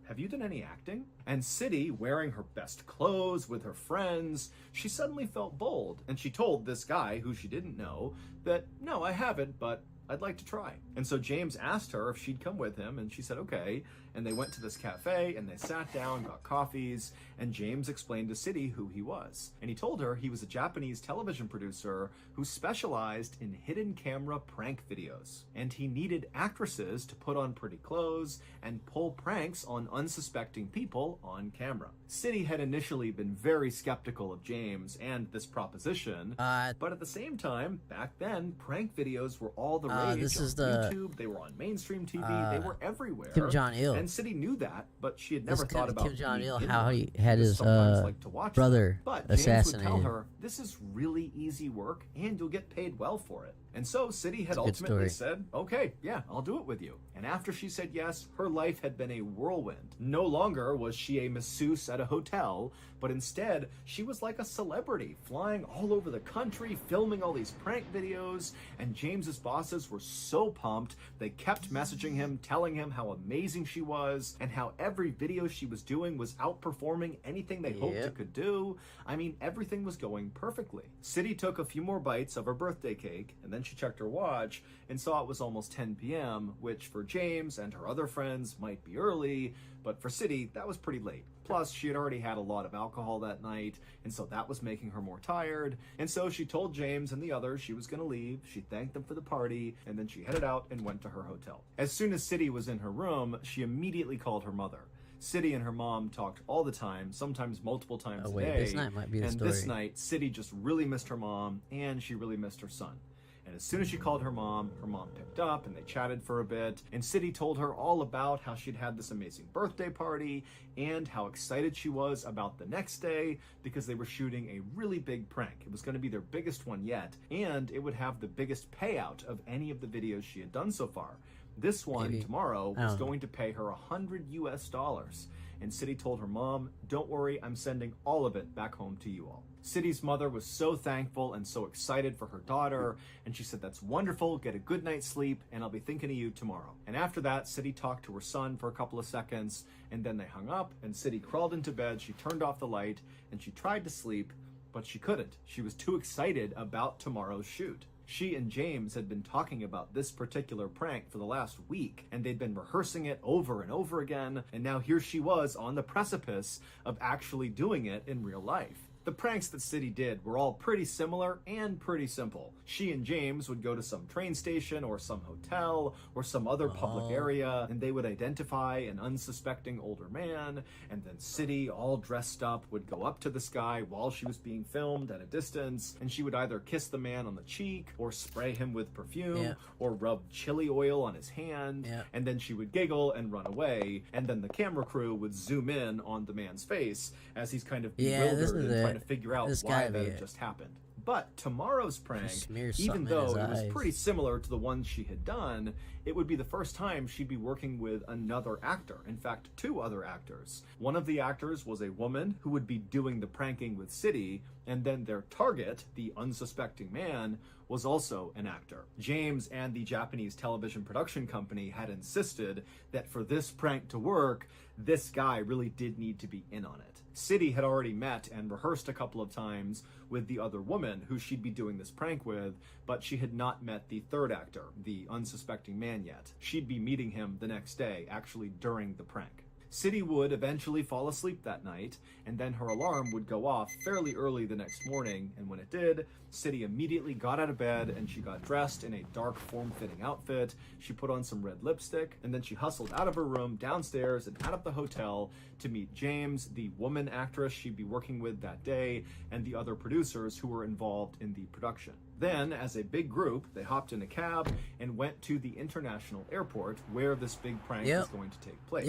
"Have you done any acting?" And City, wearing her best clothes with her friends, she suddenly felt bold, and she told this guy, who she didn't know, that, "No, I haven't, but I'd like to try." And so James asked her if she'd come with him, and she said okay. And they went to this cafe, and they sat down, got coffees, and James explained to City who he was. And he told her he was a Japanese television producer who specialized in hidden camera prank videos. And he needed actresses to put on pretty clothes and pull pranks on unsuspecting people on camera. City had initially been very skeptical of James and this proposition, but at the same time, back then, prank videos were all the rage this on is the, YouTube, they were on mainstream TV, they were everywhere. Kim Jong-il. And City knew that, but she had never This thought about Kim Jong-il, being in how one. he had She his sometimes liked to watch brother them. But James would assassinated. tell her, "This is really easy work, and you'll get paid well for it." And so City had It's a good ultimately story. said, "Okay, yeah, I'll do it with you." And after she said yes, her life had been a whirlwind. No longer was she a masseuse at a hotel, but instead, she was like a celebrity, flying all over the country, filming all these prank videos, and James's bosses were so pumped, they kept messaging him, telling him how amazing she was, and how every video she was doing was outperforming anything they hoped it could do. I mean, everything was going perfectly. City took a few more bites of her birthday cake, and then she checked her watch and saw it was almost 10 p.m., which for James and her other friends might be early, but for City, that was pretty late. Plus, she had already had a lot of alcohol that night, and so that was making her more tired. And so she told James and the others she was going to leave. She thanked them for the party, and then she headed out and went to her hotel. As soon as City was in her room, she immediately called her mother. City and her mom talked all the time, sometimes multiple times a day. This night might be the and story. this night, City just really missed her mom, and she really missed her son. And as soon as she called her mom picked up, and they chatted for a bit, and City told her all about how she'd had this amazing birthday party and how excited she was about the next day because they were shooting a really big prank. It was going to be their biggest one yet, and it would have the biggest payout of any of the videos she had done so far. This one, tomorrow, was going to pay her $100 US. And City told her mom, "Don't worry, I'm sending all of it back home to you all." City's mother was so thankful and so excited for her daughter, and she said, "That's wonderful, get a good night's sleep, and I'll be thinking of you tomorrow." And after that, City talked to her son for a couple of seconds, and then they hung up, and City crawled into bed, she turned off the light, and she tried to sleep, but she couldn't. She was too excited about tomorrow's shoot. She and James had been talking about this particular prank for the last week, and they'd been rehearsing it over and over again, and now here she was on the precipice of actually doing it in real life. The pranks that City did were all pretty similar and pretty simple. She and James would go to some train station or some hotel or some other public area, and they would identify an unsuspecting older man, and then City, all dressed up, would go up to this guy while she was being filmed at a distance, and she would either kiss the man on the cheek or spray him with perfume or rub chili oil on his hand, and then she would giggle and run away, and then the camera crew would zoom in on the man's face as he's kind of bewildered and trying to figure out why that had just happened. But tomorrow's prank, even though it was pretty similar to the one she had done, it would be the first time she'd be working with another actor. In fact, two other actors. One of the actors was a woman who would be doing the pranking with City, and then their target, the unsuspecting man, was also an actor. James and the Japanese television production company had insisted that for this prank to work, this guy really did need to be in on it. City had already met and rehearsed a couple of times with the other woman who she'd be doing this prank with, but she had not met the third actor, the unsuspecting man, yet. She'd be meeting him the next day, actually during the prank. City would eventually fall asleep that night, and then her alarm would go off fairly early the next morning, and when it did, City immediately got out of bed and she got dressed in a dark form-fitting outfit. She put on some red lipstick, and then she hustled out of her room downstairs and out of the hotel to meet James, the woman actress she'd be working with that day, and the other producers who were involved in the production. Then, as a big group, they hopped in a cab and went to the international airport where this big prank was going to take place.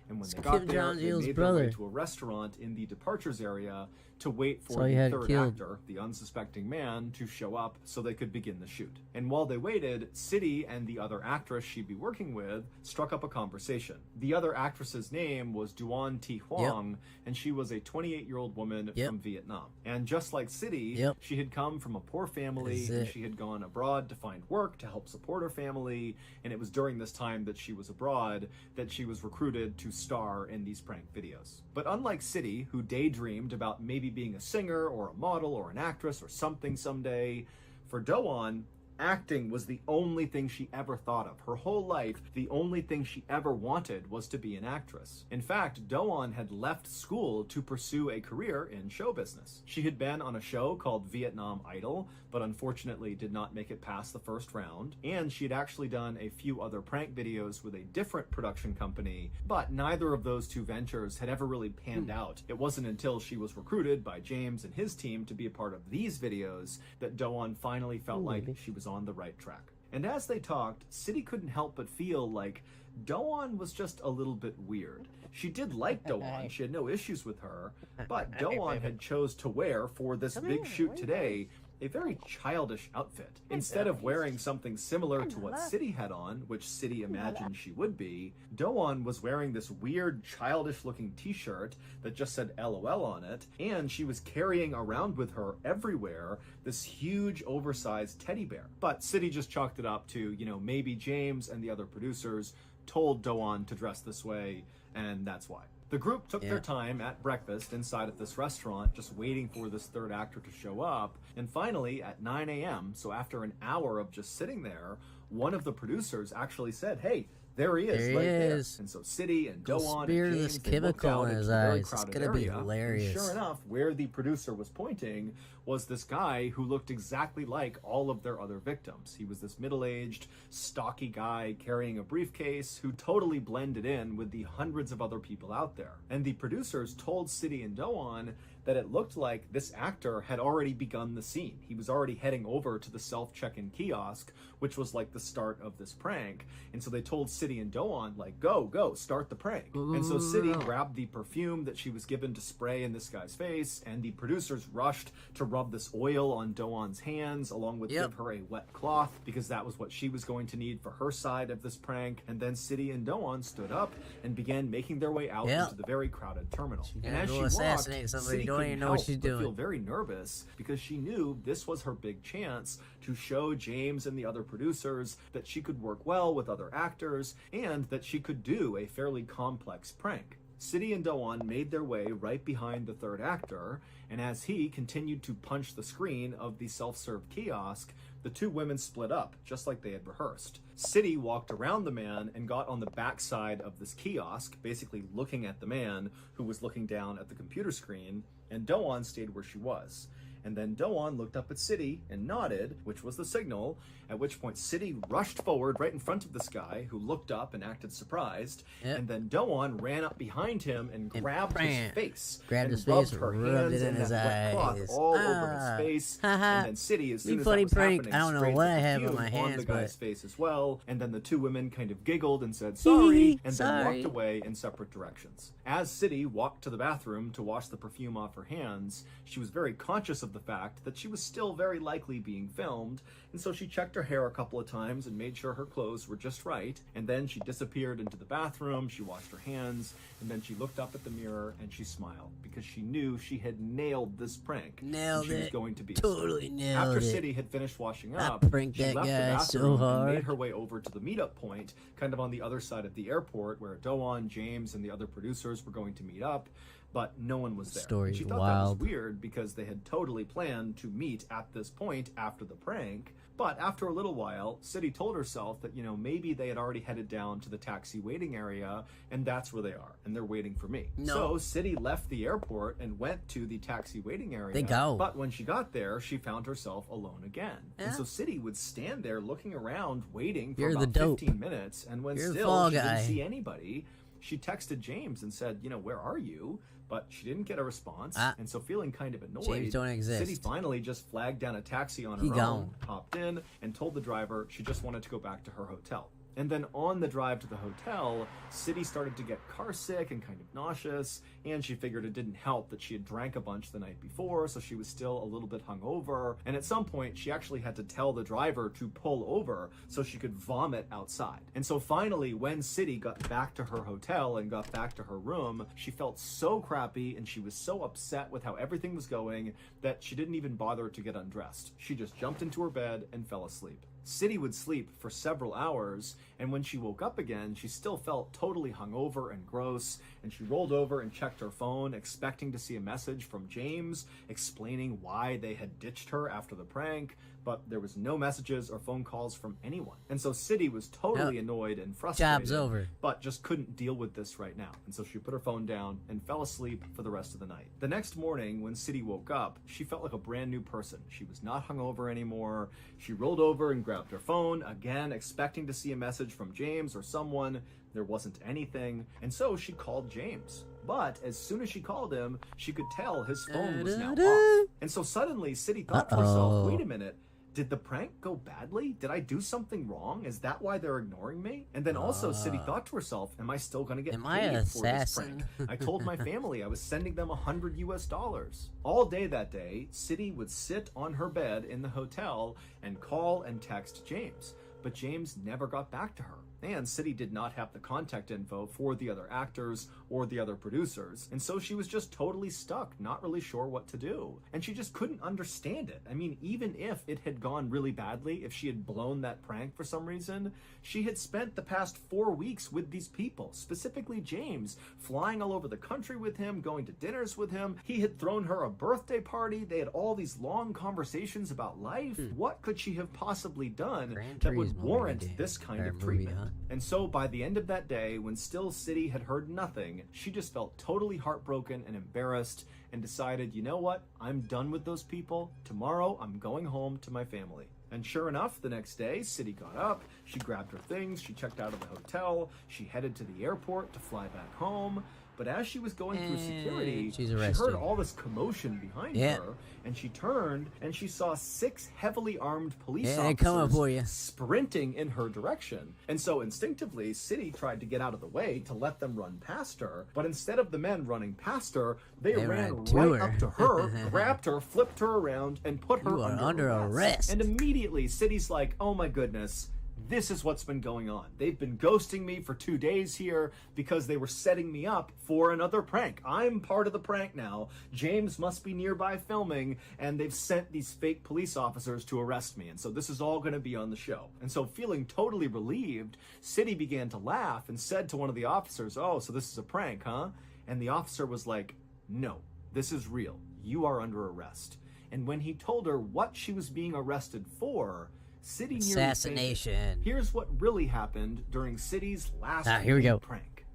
And when they got there, they made their way to a restaurant in the departures area to wait for the third actor, the unsuspecting man, to show up so they could begin the shoot. And while they waited, City and the other actress she'd be working with struck up a conversation. The other actress's name was Duan Thi Huang, and she was a 28-year-old woman from Vietnam. And just like City, she had come from a poor family, and she had gone abroad to find work to help support her family, and it was during this time that she was abroad that she was recruited to star in these prank videos. But unlike City, who daydreamed about maybe being a singer or a model or an actress or something someday, for Do-won, acting was the only thing she ever thought of. Her whole life, the only thing she ever wanted was to be an actress. In fact, Do-won had left school to pursue a career in show business. She had been on a show called Vietnam Idol, but unfortunately did not make it past the first round, and she had actually done a few other prank videos with a different production company, but neither of those two ventures had ever really panned out. It wasn't until she was recruited by James and his team to be a part of these videos that Do-won finally felt like she was on the right track. And as they talked, City couldn't help but feel like Do-won was just a little bit weird. She did like Do-won, she had no issues with her, but Do-won had chose to wear for this big shoot today a very childish outfit. Instead of wearing something similar to what City had on, which City imagined she would be, Do-won was wearing this weird childish looking t-shirt that just said LOL on it, and she was carrying around with her everywhere this huge oversized teddy bear. But City just chalked it up to, you know, maybe James and the other producers told Do-won to dress this way, and that's why. The group took their time at breakfast inside of this restaurant, just waiting for this third actor to show up. And finally, at 9 a.m., so after an hour of just sitting there, one of the producers actually said, "Hey, there he is, right there." And so City and Do-won and James, they looked out into the very crowded area. And sure enough, where the producer was pointing was this guy who looked exactly like all of their other victims. He was this middle-aged, stocky guy carrying a briefcase who totally blended in with the hundreds of other people out there. And the producers told City and Do-won that it looked like this actor had already begun the scene. He was already heading over to the self-check-in kiosk, which was like the start of this prank. And so they told City and Do-won, like, go, start the prank. And so City grabbed the perfume that she was given to spray in this guy's face, and the producers rushed to rub this oil on Do-won's hands, along with give her a wet cloth, because that was what she was going to need for her side of this prank. And then City and Do-won stood up and began making their way out into the very crowded terminal. And as she walked, City couldn't help but feel very nervous, because she knew this was her big chance to show James and the other producers that she could work well with other actors and that she could do a fairly complex prank. City and Do-won made their way right behind the third actor, and as he continued to punch the screen of the self-serve kiosk, the two women split up, just like they had rehearsed. City walked around the man and got on the backside of this kiosk, basically looking at the man who was looking down at the computer screen, and Do-won stayed where she was. And then Do-won looked up at City and nodded, which was the signal, at which point City rushed forward right in front of this guy, who looked up and acted surprised, and then Do-won ran up behind him and grabbed his face, and rubbed her hands in that wet cloth all over his face, and then City, as soon as that was happening, I don't know what I have on my hands, on the guy's face as well, and then the two women kind of giggled and said sorry, and then walked away in separate directions. As City walked to the bathroom to wash the perfume off her hands, she was very conscious of the the fact that she was still very likely being filmed, and so she checked her hair a couple of times and made sure her clothes were just right, and then she disappeared into the bathroom, she washed her hands, and then she looked up at the mirror and she smiled because she knew she had nailed this prank. Nailed she was it. going to be Totally a star. nailed After it. City had finished washing I up, pranked she that left the guy so bathroom and hard. made her way over to the meetup point, kind of on the other side of the airport where Doan, James, and the other producers were going to meet up. But no one was there. Story's And she thought wild. that was weird because they had totally planned to meet at this point after the prank. But after a little while, City told herself that, maybe they had already headed down to the taxi waiting area, and that's where they are, and they're waiting for me. No. So City left the airport and went to the taxi waiting area. They go. But when she got there, she found herself alone again. Yeah. And so City would stand there looking around, waiting for You're the about dope. 15 minutes, and when You're the still fall she guy. didn't see anybody, she texted James and said, where are you? But she didn't get a response, and so feeling kind of annoyed, James don't exist. City finally just flagged down a taxi on her He own, gone. hopped in, and told the driver she just wanted to go back to her hotel. And then on the drive to the hotel, City started to get car sick and kind of nauseous, and she figured it didn't help that she had drank a bunch the night before, so she was still a little bit hungover. And at some point, she actually had to tell the driver to pull over so she could vomit outside. And so finally, when City got back to her hotel and got back to her room, she felt so crappy and she was so upset with how everything was going that she didn't even bother to get undressed. She just jumped into her bed and fell asleep. City would sleep for several hours, and when she woke up again, she still felt totally hungover and gross, and she rolled over and checked her phone, expecting to see a message from James explaining why they had ditched her after the prank, but there was no messages or phone calls from anyone. And so City was totally Yep. annoyed and frustrated, Job's over. but just couldn't deal with this right now. And so she put her phone down and fell asleep for the rest of the night. The next morning, when City woke up, she felt like a brand new person. She was not hungover anymore. She rolled over and grabbed her phone, again expecting to see a message from James or someone. There wasn't anything, and so she called James. But as soon as she called him, she could tell his phone was now off. And so suddenly, City thought to herself, wait a minute, did the prank go badly? Did I do something wrong? Is that why they're ignoring me? And then also City thought to herself, am I still going to get Am I paid an for this assassin? prank? I told my family I was sending them $100 US. All day that day, City would sit on her bed in the hotel and call and text James. But James never got back to her. And City did not have the contact info for the other actors or the other producers, and so she was just totally stuck, not really sure what to do. And she just couldn't understand it. I mean, even if it had gone really badly, if she had blown that prank for some reason, she had spent the past 4 weeks with these people, specifically James, flying all over the country with him, going to dinners with him. He had thrown her a birthday party. They had all these long conversations about life. What could she have possibly done that would warrant this kind of treatment? And so by the end of that day, when still City had heard nothing, she just felt totally heartbroken and embarrassed and decided, you know what? I'm done with those people. Tomorrow, I'm going home to my family. And sure enough, the next day, City got up, she grabbed her things, she checked out of the hotel, she headed to the airport to fly back home. But as she was going through security, she's she arrested. heard all this commotion behind Yeah. her, and she turned and she saw 6 heavily armed police Yeah, they're coming officers for you. sprinting in her direction. And so instinctively, City tried to get out of the way to let them run past her, but instead of the men running past her, they ran to right her. up to her, grabbed her, flipped her around, and put her You are under arrest. arrest. And immediately, City's like, oh my goodness, this is what's been going on. They've been ghosting me for 2 days here because they were setting me up for another prank. I'm part of the prank now. James must be nearby filming, and they've sent these fake police officers to arrest me. And so this is all going to be on the show. And so feeling totally relieved, City began to laugh and said to one of the officers, oh, so this is a prank, huh? And the officer was like, no, this is real. You are under arrest. And when he told her what she was being arrested for, City nearly fainted. Assassination. Here's what really happened during City's last Here we go. prank.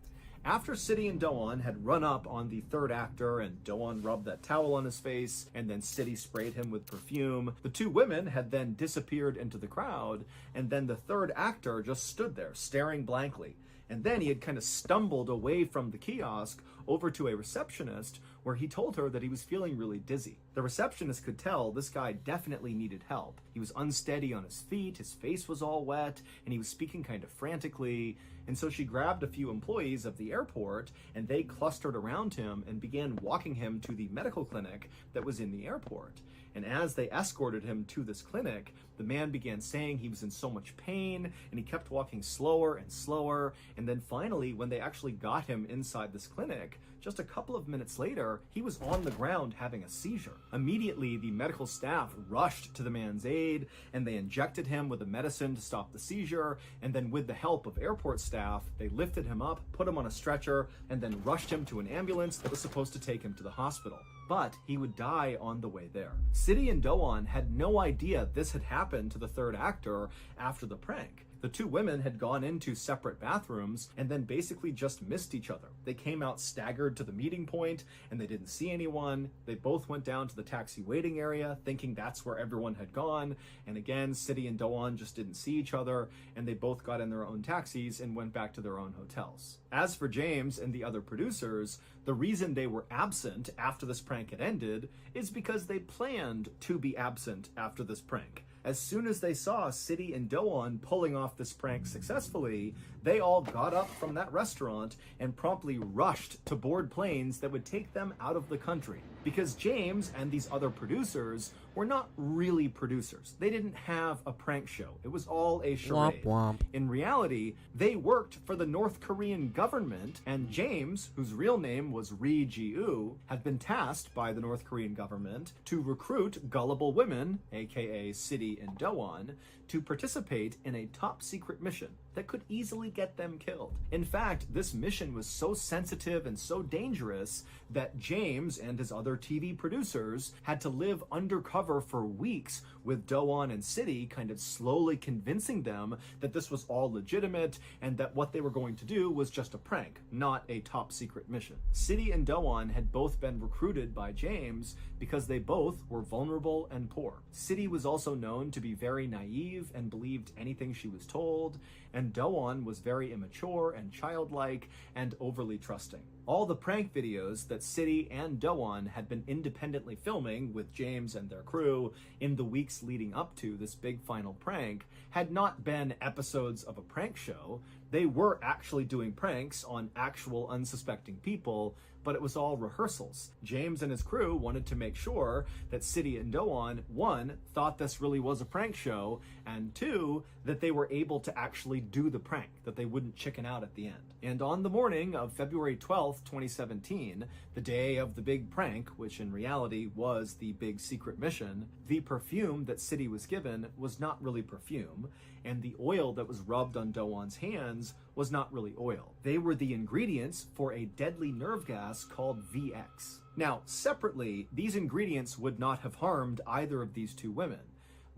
After City and Doan had run up on the third actor and Doan rubbed that towel on his face and then City sprayed him with perfume, the 2 women had then disappeared into the crowd, and then the third actor just stood there staring blankly. And then he had kind of stumbled away from the kiosk over to a receptionist where he told her that he was feeling really dizzy. The receptionist could tell this guy definitely needed help. He was unsteady on his feet, his face was all wet, and he was speaking kind of frantically. And so she grabbed a few employees of the airport, and they clustered around him and began walking him to the medical clinic that was in the airport. And as they escorted him to this clinic, the man began saying he was in so much pain, and he kept walking slower and slower. And then finally, when they actually got him inside this clinic, just a couple of minutes later, he was on the ground having a seizure. Immediately, the medical staff rushed to the man's aid, and they injected him with a medicine to stop the seizure. And then with the help of airport staff, they lifted him up, put him on a stretcher, and then rushed him to an ambulance that was supposed to take him to the hospital. But he would die on the way there. City and Do-won had no idea this had happened to the third actor after the prank. The two women had gone into separate bathrooms and then basically just missed each other. They came out staggered to the meeting point and they didn't see anyone. They both went down to the taxi waiting area thinking that's where everyone had gone. And again, City and Do-won just didn't see each other, and they both got in their own taxis and went back to their own hotels. As for James and the other producers, the reason they were absent after this prank had ended is because they planned to be absent after this prank. As soon as they saw City and Do-won pulling off this prank successfully, they all got up from that restaurant and promptly rushed to board planes that would take them out of the country. Because James and these other producers were not really producers. They didn't have a prank show. It was all a charade. Womp womp. In reality, they worked for the North Korean government, and James, whose real name was Ri Ji-woo, had been tasked by the North Korean government to recruit gullible women, aka City and Do-won, to participate in a top secret mission that could easily get them killed. In fact, this mission was so sensitive and so dangerous that James and his other TV producers had to live undercover for weeks with Do-won and City kind of slowly convincing them that this was all legitimate and that what they were going to do was just a prank, not a top secret mission. City and Do-won had both been recruited by James because they both were vulnerable and poor. City was also known to be very naive and believed anything she was told, and Do-won was very immature and childlike and overly trusting. All the prank videos that City and Do-won had been independently filming with James and their crew in the weeks leading up to this big final prank had not been episodes of a prank show. They were actually doing pranks on actual unsuspecting people, but it was all rehearsals. James and his crew wanted to make sure that City and Do-won, one, thought this really was a prank show, and two, that they were able to actually do the prank, that they wouldn't chicken out at the end. And on the morning of February 12th, 2017, the day of the big prank, which in reality was the big secret mission, the perfume that City was given was not really perfume, and the oil that was rubbed on Do-won's hands was not really oil. They were the ingredients for a deadly nerve gas called VX. Now, separately, these ingredients would not have harmed either of these two women.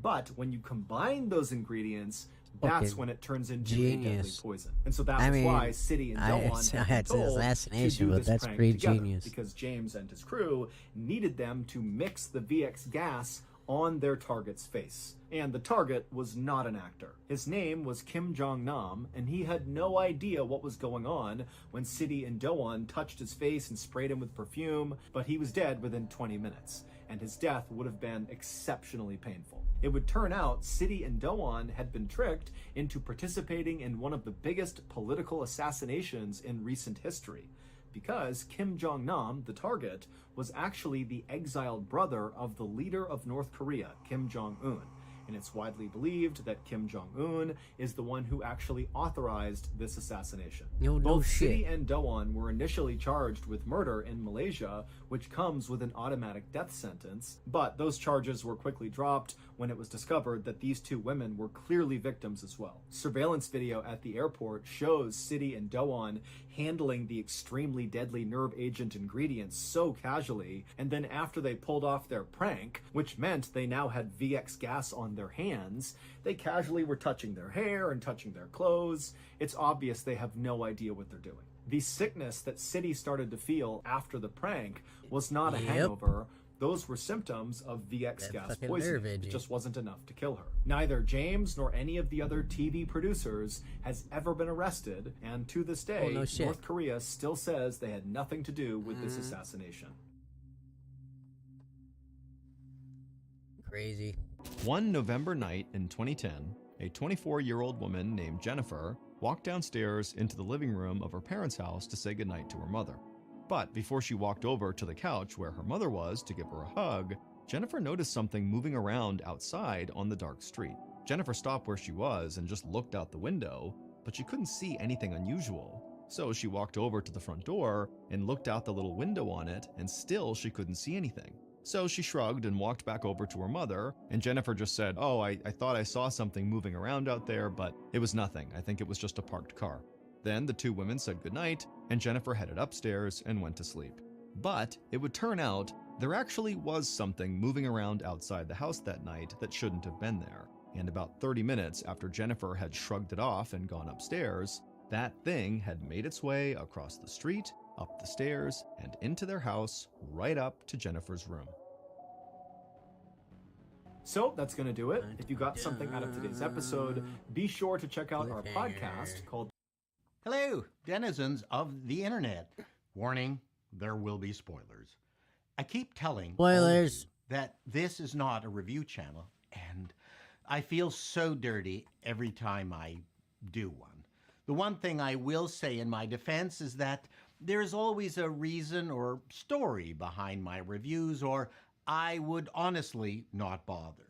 But when you combine those ingredients, that's when it turns into a deadly poison. And so that was why City and Do-won had been told to do this prank together, because James and his crew needed them to mix the VX gas on their target's face. And the target was not an actor. His name was Kim Jong-nam, and he had no idea what was going on when City and Do-won touched his face and sprayed him with perfume, but he was dead within 20 minutes, and his death would have been exceptionally painful. It would turn out City and Do-won had been tricked into participating in one of the biggest political assassinations in recent history, because Kim Jong-nam, the target, was actually the exiled brother of the leader of North Korea, Kim Jong-un. And it's widely believed that Kim Jong-un is the one who actually authorized this assassination. Both City and Do-won were initially charged with murder in Malaysia, which comes with an automatic death sentence, but those charges were quickly dropped when it was discovered that these two women were clearly victims as well. Surveillance video at the airport shows City and Do-won handling the extremely deadly nerve agent ingredients so casually, and then after they pulled off their prank, which meant they now had VX gas on their hands, they casually were touching their hair and touching their clothes. It's obvious they have no idea what they're doing. The sickness that City started to feel after the prank was not a hangover. Those were symptoms of VX gas poisoning. It just wasn't enough to kill her. Neither James nor any of the other TV producers has ever been arrested, and to this day, North Korea still says they had nothing to do with this assassination. Crazy. One November night in 2010, a 24-year-old woman named Jennifer walked downstairs into the living room of her parents' house to say goodnight to her mother. But before she walked over to the couch where her mother was to give her a hug, Jennifer noticed something moving around outside on the dark street. Jennifer stopped where she was and just looked out the window, but she couldn't see anything unusual. So she walked over to the front door and looked out the little window on it, and still she couldn't see anything. So she shrugged and walked back over to her mother, and Jennifer just said, "Oh, I thought I saw something moving around out there, but it was nothing. I think it was just a parked car." Then the two women said goodnight, and Jennifer headed upstairs and went to sleep. But it would turn out there actually was something moving around outside the house that night that shouldn't have been there. And about 30 minutes after Jennifer had shrugged it off and gone upstairs, that thing had made its way across the street, up the stairs, and into their house, right up to Jennifer's room. So that's going to do it. If you got something out of today's episode, be sure to check out our podcast called Hello, denizens of the internet. Warning, there will be spoilers. I keep telling all of Spoilers. you that this is not a review channel, and I feel so dirty every time I do one. The one thing I will say in my defense is that there's always a reason or story behind my reviews, or I would honestly not bother.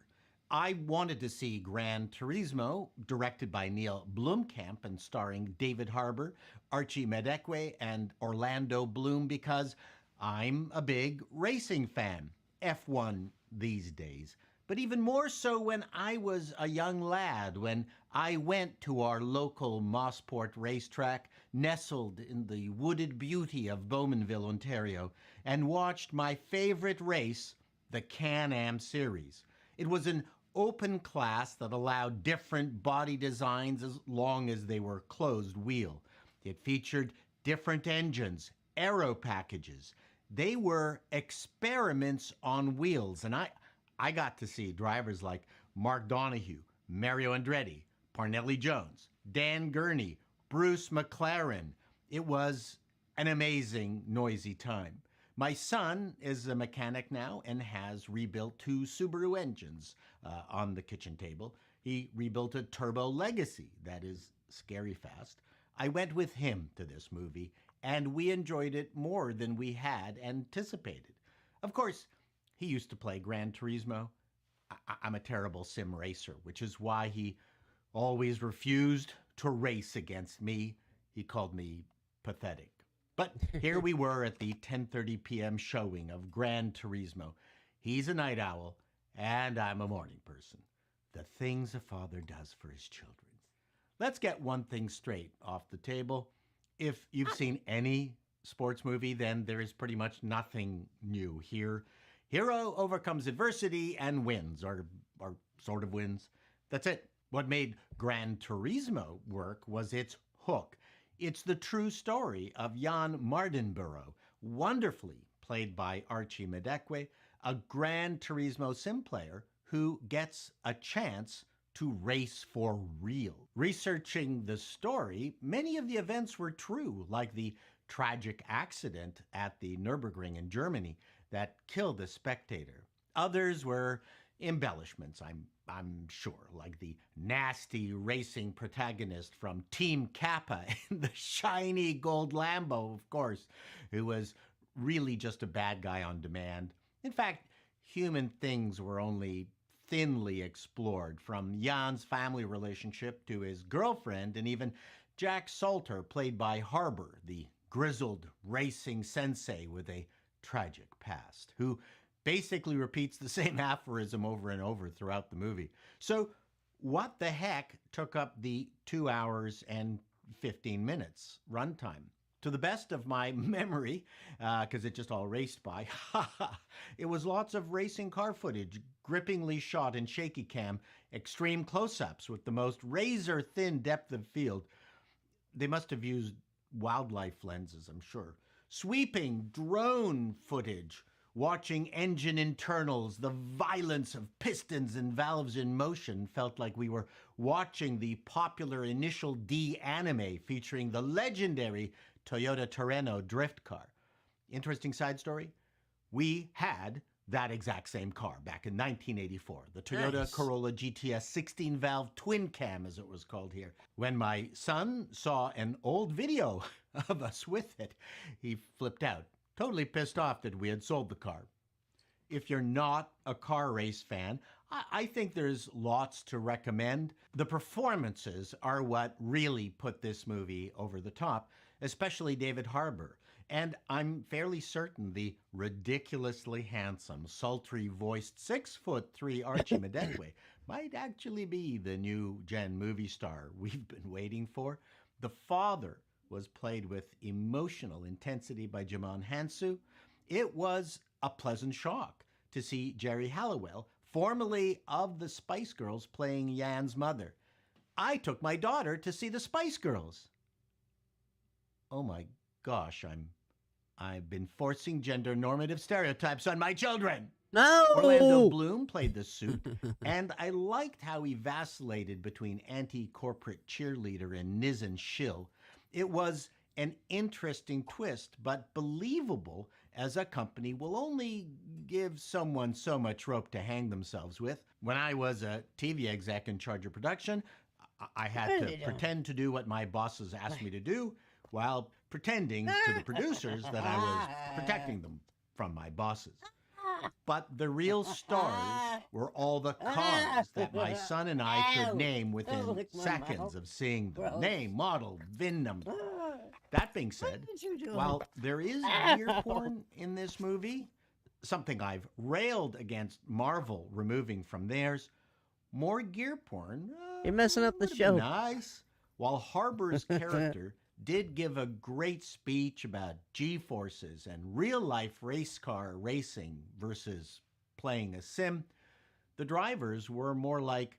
I wanted to see Gran Turismo, directed by Neil Blomkamp and starring David Harbour, Archie Madekwe, and Orlando Bloom, because I'm a big racing fan. F1 these days. But even more so when I was a young lad, when I went to our local Mossport racetrack, nestled in the wooded beauty of Bowmanville, Ontario, and watched my favorite race, the Can-Am Series. It was an open class that allowed different body designs as long as they were closed wheel. It featured different engines, aero packages. They were experiments on wheels, and I got to see drivers like Mark Donohue, Mario Andretti, Parnelli Jones, Dan Gurney, Bruce McLaren. It was an amazing, noisy time. My son is a mechanic now and has rebuilt 2 Subaru engines on the kitchen table. He rebuilt a Turbo Legacy that is scary fast. I went with him to this movie, and we enjoyed it more than we had anticipated. Of course, he used to play Gran Turismo. I'm a terrible sim racer, which is why he always refused to race against me. He called me pathetic. But here we were at the 10:30 p.m. showing of Gran Turismo. He's a night owl, and I'm a morning person. The things a father does for his children. Let's get one thing straight off the table. If you've seen any sports movie, then there is pretty much nothing new here. Hero overcomes adversity and wins, or sort of wins. That's it. What made Gran Turismo work was its hook. It's the true story of Jan Mardenborough, wonderfully played by Archie Madekwe, a Gran Turismo sim player who gets a chance to race for real. Researching the story, many of the events were true, like the tragic accident at the Nürburgring in Germany that killed a spectator. Others were embellishments, I'm sure, like the nasty racing protagonist from Team Kappa in the shiny gold Lambo, of course, who was really just a bad guy on demand. In fact, human things were only thinly explored, from Jan's family relationship to his girlfriend, and even Jack Salter, played by Harbour, the grizzled racing sensei with a tragic past, who basically repeats the same aphorism over and over throughout the movie. So what the heck took up the 2 hours and 15 minutes runtime? To the best of my memory, because it just all raced by, it was lots of racing car footage, grippingly shot in shaky cam, extreme close-ups with the most razor-thin depth of field. They must have used wildlife lenses, I'm sure. Sweeping drone footage, watching engine internals, the violence of pistons and valves in motion felt like we were watching the popular Initial D anime featuring the legendary Toyota Terreno drift car. Interesting side story? We had that exact same car back in 1984, the Toyota Nice. Corolla GTS 16-valve twin cam, as it was called here. When my son saw an old video of us with it, he flipped out, totally pissed off that we had sold the car. If you're not a car race fan, I think there's lots to recommend. The performances are what really put this movie over the top, especially David Harbour. And I'm fairly certain the ridiculously handsome, sultry-voiced 6'3" Archie Madekwe might actually be the new gen movie star we've been waiting for. The father was played with emotional intensity by Jimon Hansu. It was a pleasant shock to see Jerry Halliwell, formerly of the Spice Girls, playing Yan's mother. I took my daughter to see the Spice Girls. Oh my gosh, I've been forcing gender normative stereotypes on my children. No! Orlando Bloom played the suit, and I liked how he vacillated between anti-corporate cheerleader and Nizen shill. It was an interesting twist, but believable, as a company will only give someone so much rope to hang themselves with. When I was a TV exec in charge of production, I had to pretend to do what my bosses asked me to do, while pretending to the producers that I was protecting them from my bosses. But the real stars were all the cars that my son and I could name within seconds of seeing them. Name, model, VIN number. That being said, while there is gear porn in this movie, something I've railed against Marvel removing from theirs, more gear porn. You're messing up the show. Nice. While Harbour's character did give a great speech about G-forces and real-life race car racing versus playing a sim, the drivers were more like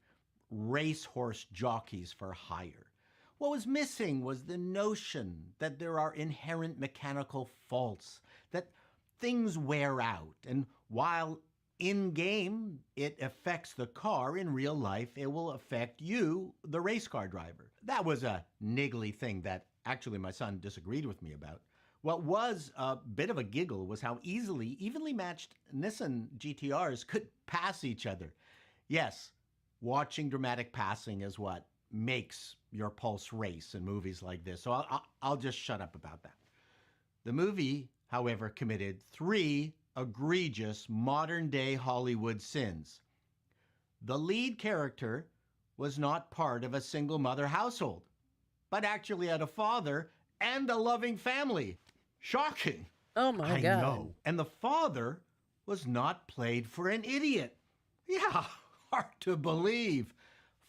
racehorse jockeys for hire. What was missing was the notion that there are inherent mechanical faults, that things wear out, and while in-game it affects the car, in real life it will affect you, the race car driver. That was a niggly thing that actually my son disagreed with me about. What was a bit of a giggle was how evenly matched Nissan GTRs could pass each other. Yes, watching dramatic passing is what makes your pulse race in movies like this, so I'll just shut up about that. The movie, however, committed 3 egregious modern-day Hollywood sins. The lead character was not part of a single-mother household, but actually had a father and a loving family. Shocking. Oh my I God. know. And the father was not played for an idiot. Yeah, hard to believe.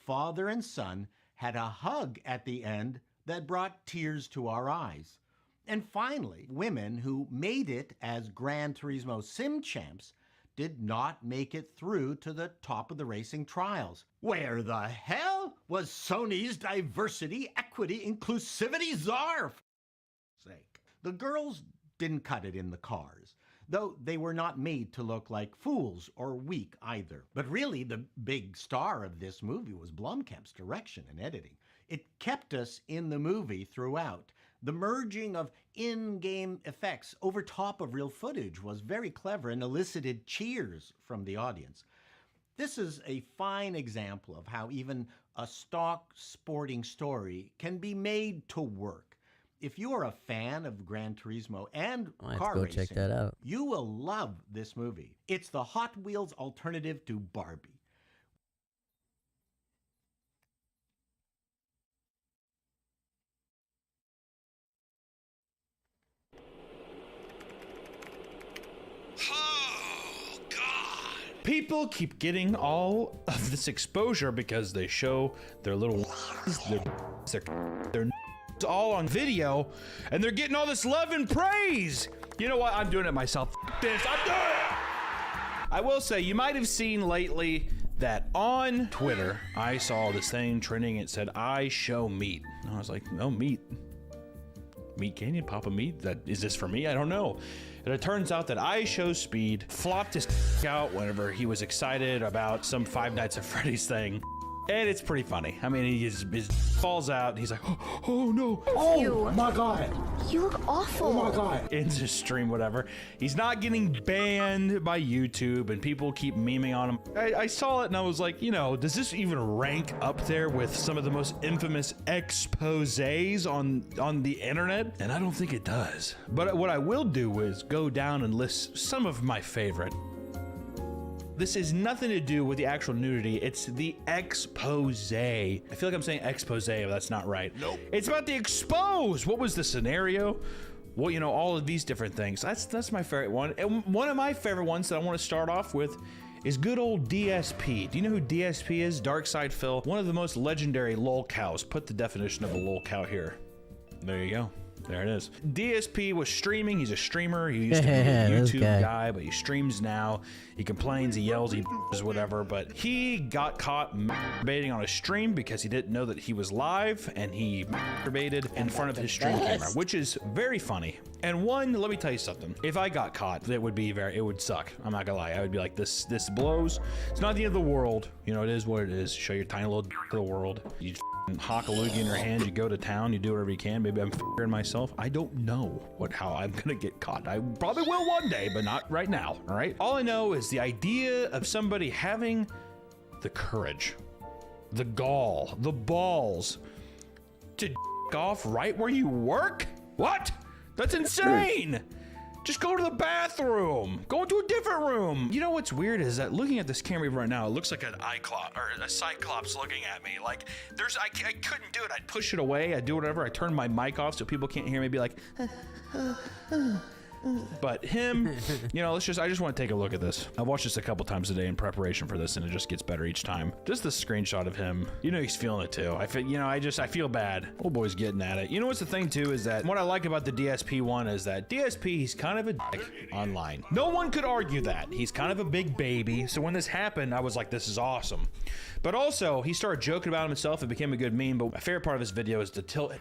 Father and son had a hug at the end that brought tears to our eyes. And finally, women who made it as Gran Turismo sim champs did not make it through to the top of the racing trials. Where the hell was Sony's diversity, equity, inclusivity czar? For sake. The girls didn't cut it in the cars, though they were not made to look like fools or weak either. But really, the big star of this movie was Blomkamp's direction and editing. It kept us in the movie throughout. The merging of in-game effects over top of real footage was very clever and elicited cheers from the audience. This is a fine example of how even a stock sporting story can be made to work. If you are a fan of Gran Turismo and I'll have car to go racing, check that out. you will love this movie. It's the Hot Wheels alternative to Barbie. People keep getting all of this exposure because they show their little their all on video, and they're getting all this love and praise. You know what? I'm doing it myself. This, I'm doing it. I will say, you might have seen lately that on Twitter, I saw this thing trending. It said, "I show meat." And I was like, "No, meat. Meat Canyon, Papa Meat? Is this for me? I don't know." And it turns out that I Show Speed flopped his out whenever he was excited about some Five Nights at Freddy's thing. And it's pretty funny. I mean, he falls out. And he's like, oh no. Oh my God. You look awful. Oh my God. Ends his stream, whatever. He's not getting banned by YouTube, and people keep memeing on him. I saw it and I was like, you know, does this even rank up there with some of the most infamous exposés on the internet? And I don't think it does. But what I will do is go down and list some of my favorite. This has nothing to do with the actual nudity. It's the expose. I feel like I'm saying expose, but that's not right. Nope. It's about the expose. What was the scenario? Well, you know, all of these different things. That's my favorite one. And one of my favorite ones that I want to start off with is good old DSP. Do you know who DSP is? Darkside Phil. One of the most legendary lol cows. Put the definition of a lol cow here. There you go. There it is. DSP was streaming. He's a streamer. He used to be a YouTube guy, but he streams now. He complains, he yells, he does whatever, but he got caught masturbating on a stream because he didn't know that he was live, and he masturbated in front of his stream camera, which is very funny. And one, let me tell you something. If I got caught, it would suck. I'm not gonna lie. I would be like, this blows. It's not the end of the world. You know, it is what it is. Show your tiny little to the world. You hawk a loogie in your hand, you go to town, you do whatever you can. Maybe I'm f***ing myself. I don't know how I'm gonna get caught. I probably will one day, but not right now, all right? All I know is the idea of somebody having the courage, the gall, the balls to off right where you work? What? That's insane! Just go to the bathroom. Go into a different room. You know what's weird is that looking at this camera right now, it looks like an a cyclops looking at me. Like I couldn't do it. I'd push it away. I'd do whatever. I turn my mic off so people can't hear me. Be like, but him, you know, I just want to take a look at this. I've watched this a couple times a day in preparation for this, and it just gets better each time. Just the screenshot of him, you know, he's feeling it too. I feel bad. Old boy's getting at it. You know what's the thing too is that what I like about the DSP one is that DSP, he's kind of a dick online. No one could argue that. He's kind of a big baby. So when this happened, I was like, this is awesome. But also, he started joking about himself. It became a good meme. But my favorite part of his video is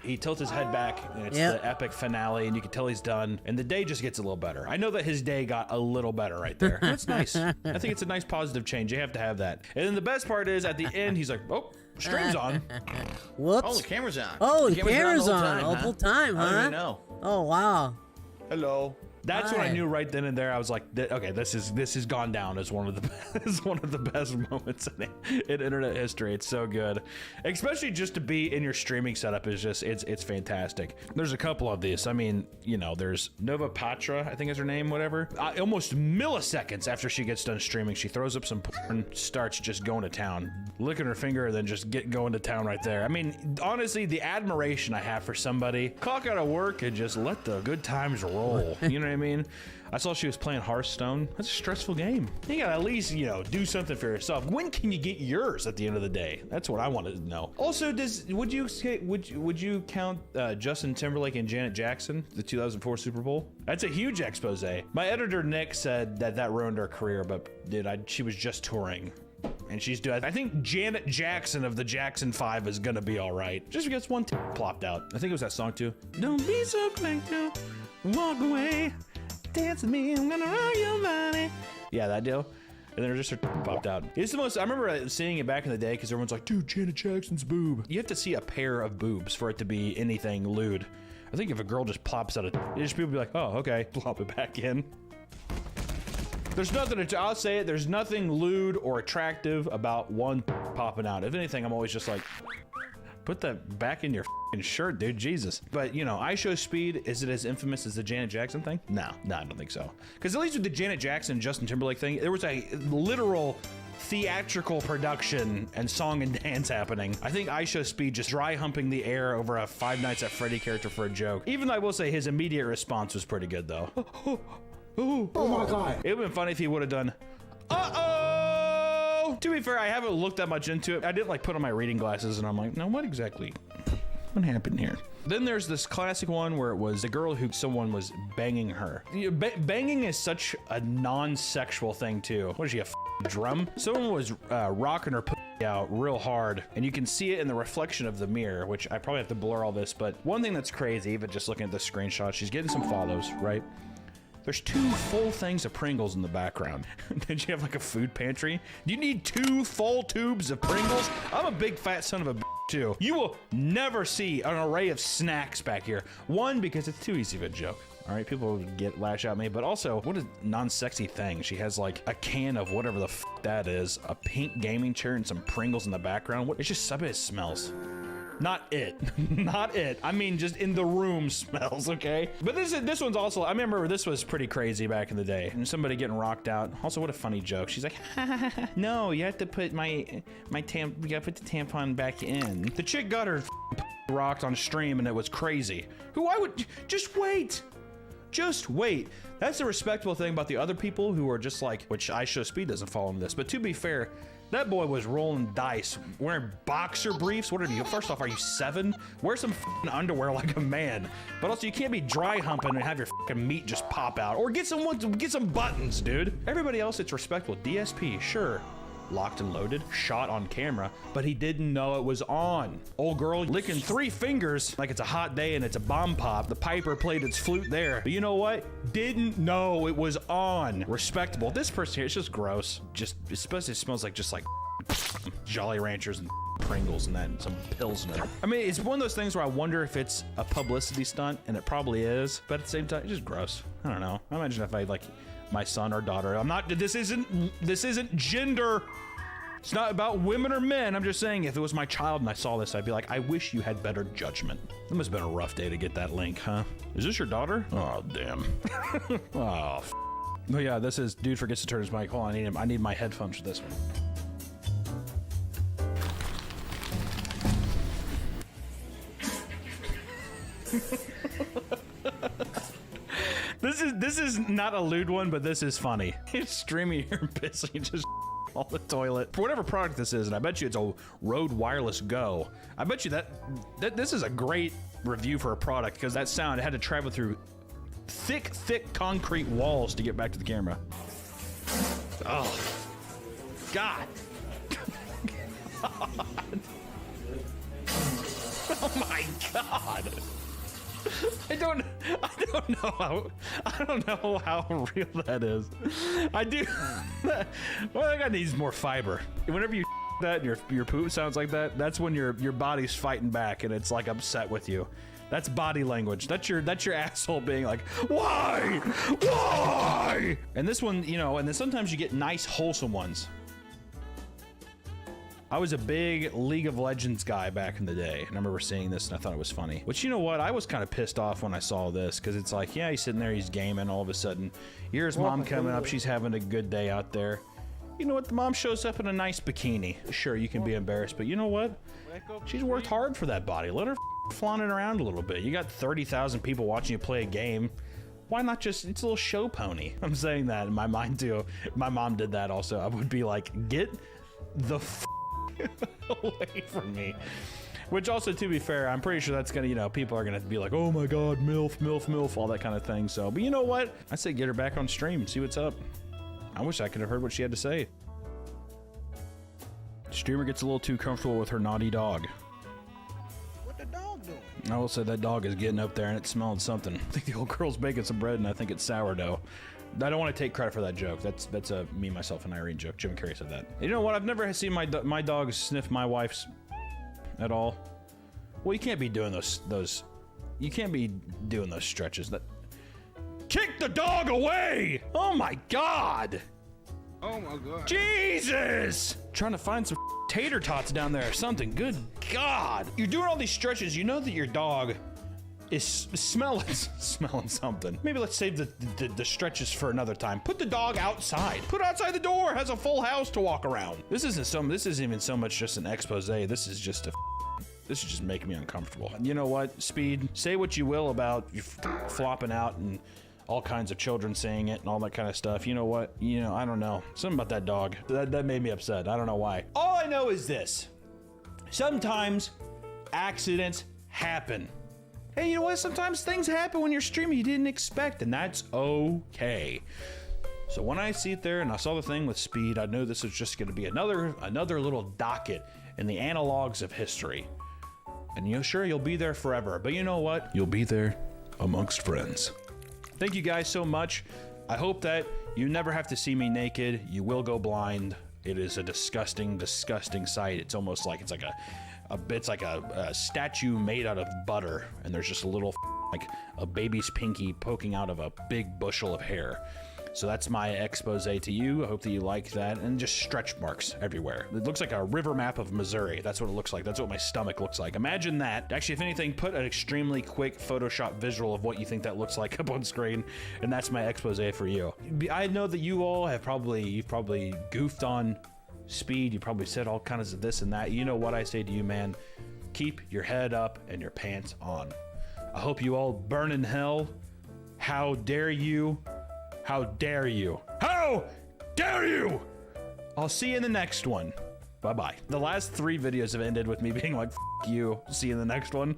he tilts his head back, and it's the epic finale, and you can tell he's done. And the day just gets a little better. I know that his day got a little better right there. That's nice. I think it's a nice positive change. You have to have that. And then the best part is at the end, he's like, oh, stream's on. Whoops. Oh, the camera's on. Oh, the camera's on the whole time, huh? I don't even know. Oh, wow. Hello. That's when I knew right then and there. I was like, okay, this has gone down as one of the best moments in internet history. It's so good, especially just to be in your streaming setup is just it's fantastic. There's a couple of these. I mean, you know, there's Nova Patra, I think is her name, whatever. Almost milliseconds after she gets done streaming, she throws up some porn, starts just going to town, licking her finger, and then just going to town right there. I mean, honestly, the admiration I have for somebody clock out of work and just let the good times roll. You know what I mean? I saw she was playing Hearthstone. That's a stressful game. You gotta at least, you know, do something for yourself. When can you get yours at the end of the day? That's what I wanted to know. Also, would you count Justin Timberlake and Janet Jackson, the 2004 Super Bowl? That's a huge expose. My editor Nick said that ruined her career, but she was just touring. And she's doing, I think Janet Jackson of the Jackson 5 is gonna be all right. Just because one plopped out. I think it was that song too. Don't be so quick to walk away. Dance with me, I'm gonna run your body. Yeah, that deal. And then it just popped out. It's the most, I remember seeing it back in the day because everyone's like, dude, Janet Jackson's boob. You have to see a pair of boobs for it to be anything lewd. I think if a girl just plops out people be like, oh, okay, plop it back in. There's nothing, I'll say it, there's nothing lewd or attractive about one popping out. If anything, I'm always just like, put that back in your shirt, dude, Jesus. But, you know, IShowSpeed, is it as infamous as the Janet Jackson thing? No, I don't think so. Because at least with the Janet Jackson and Justin Timberlake thing, there was a literal theatrical production and song and dance happening. I think IShowSpeed just dry humping the air over a Five Nights at Freddy character for a joke. Even though I will say his immediate response was pretty good, though. Oh my God. It would have been funny if he would have done, to be fair, I haven't looked that much into it. I didn't like put on my reading glasses and I'm like, no, what happened here? Then there's this classic one where it was a girl who someone was banging her. Banging is such a non-sexual thing too. What is she, a drum? Someone was rocking her out real hard and you can see it in the reflection of the mirror, which I probably have to blur all this, but one thing that's crazy, even just looking at the screenshot, she's getting some follows, right? There's 2 full things of Pringles in the background. Did you have like a food pantry? Do you need 2 full tubes of Pringles? I'm a big fat son of a too. You will never see an array of snacks back here. One, because it's too easy of a joke. All right, people lash out at me, but also, what a non-sexy thing. She has like a can of whatever the f that is, a pink gaming chair and some Pringles in the background. It's just, I bet it smells. Not it. Not it. I mean, just in the room smells, okay? But this one's also, I remember this was pretty crazy back in the day. And somebody getting rocked out. Also, what a funny joke. She's like, no, you have to put you gotta put the tampon back in. The chick got her rocked on stream and it was crazy. Just wait. Just wait. That's the respectable thing about the other people who are just like, which I show Speed doesn't follow in this, but to be fair, that boy was rolling dice, wearing boxer briefs. What are you? First off, are you 7? Wear some f***ing underwear like a man. But also, you can't be dry humping and have your f***ing meat just pop out. Or get some buttons, dude. Everybody else, it's respectable. DSP, sure. Locked and loaded, shot on camera, but he didn't know it was on. Old girl licking 3 fingers like it's a hot day and it's a bomb pop. The piper played its flute there. But you know what? Didn't know it was on. Respectable. This person here, it's just gross. It smells like just like Jolly Ranchers and Pringles and that and some Pilsner. I mean, it's one of those things where I wonder if it's a publicity stunt, and it probably is, but at the same time, it's just gross. I don't know. I imagine if I like my son or daughter. This isn't gender. It's not about women or men. I'm just saying, if it was my child and I saw this, I'd be like, I wish you had better judgment. It must have been a rough day to get that link, huh? Is this your daughter? Oh, damn. Oh, but yeah, this is, dude forgets to turn his mic. Hold on, I need my headphones for this one. This is not a lewd one, but this is funny. It's streaming here and pissing just all the toilet. For whatever product this is, and I bet you it's a Rode Wireless Go. I bet you that this is a great review for a product, because that sound, it had to travel through thick concrete walls to get back to the camera. Oh, God. Oh my God. I don't know how real that is. I do. Well, that guy needs more fiber. Whenever you that and your poop sounds like that, that's when your body's fighting back and it's like upset with you. That's body language. That's your asshole being like, why? And this one, and then sometimes you get nice wholesome ones. I was a big League of Legends guy back in the day, and I remember seeing this and I thought it was funny. Which, you know what? I was kind of pissed off when I saw this, because it's like, yeah, he's sitting there, he's gaming, all of a sudden, here's mom coming up, she's having a good day out there. You know what? The mom shows up in a nice bikini. Sure, you can be embarrassed, but you know what? She's worked hard for that body. Let her flaunt it around a little bit. You got 30,000 people watching you play a game. Why not just, it's a little show pony. I'm saying that in my mind too. My mom did that also. I would be like, get the away from me. Which also, to be fair, I'm pretty sure that's gonna, people are gonna be like, oh my God, MILF, all that kind of thing. So, but you know what? I say get her back on stream and see what's up. I wish I could have heard what she had to say. Streamer gets a little too comfortable with her naughty dog. What the dog doing? I will say that dog is getting up there and it's smelling something. I think the old girl's baking some bread and I think it's sourdough. I don't want to take credit for that joke. That's a me, myself, and Irene joke. Jim Carrey said that. You know what? I've never seen my dog sniff my wife's at all. Well, you can't be doing those. You can't be doing those stretches. That kick the dog away! Oh my God! Oh my God! Jesus! Trying to find some tater tots down there or something. Good God! You're doing all these stretches. You know that your dog is smelling something. Maybe let's save the stretches for another time. Put the dog outside. Put it outside the door. Has a full house to walk around. This isn't even so much just an expose. This is just making me uncomfortable. You know what, Speed? Say what you will about you flopping out and all kinds of children saying it and all that kind of stuff. You know what? I don't know. Something about that dog. That made me upset. I don't know why. All I know is this. Sometimes accidents happen. Hey, you know what? Sometimes things happen when you're streaming you didn't expect, and that's okay. So when I see it there and I saw the thing with Speed, I knew this was just going to be another little docket in the analogs of history. And sure, you'll be there forever, but you know what? You'll be there amongst friends. Thank you guys so much. I hope that you never have to see me naked. You will go blind. It is a disgusting, disgusting sight. It's almost like it's like a statue made out of butter, and there's just a little like a baby's pinky poking out of a big bushel of hair. So that's my expose to you. I hope that you like that. And just stretch marks everywhere. It looks like a river map of Missouri. That's what it looks like. That's what my stomach looks like. Imagine that. Actually, if anything, put an extremely quick Photoshop visual of what you think that looks like up on screen. And that's my expose for you. I know that you all have you've probably goofed on Speed. You probably said all kinds of this and that. You know what I say to you, man? Keep your head up and your pants on. I hope you all burn in hell. How dare you? How dare you? How dare you? I'll see you in the next one. Bye-bye. The last 3 videos have ended with me being like, F you, see you in the next one.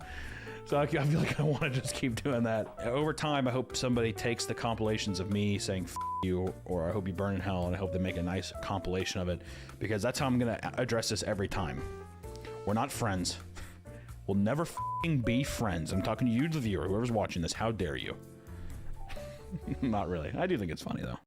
So I feel like I want to just keep doing that. Over time, I hope somebody takes the compilations of me saying F you, or I hope you burn in hell, and I hope they make a nice compilation of it, because that's how I'm going to address this every time. We're not friends. We'll never f***ing be friends. I'm talking to you, the viewer, whoever's watching this. How dare you? Not really. I do think it's funny, though.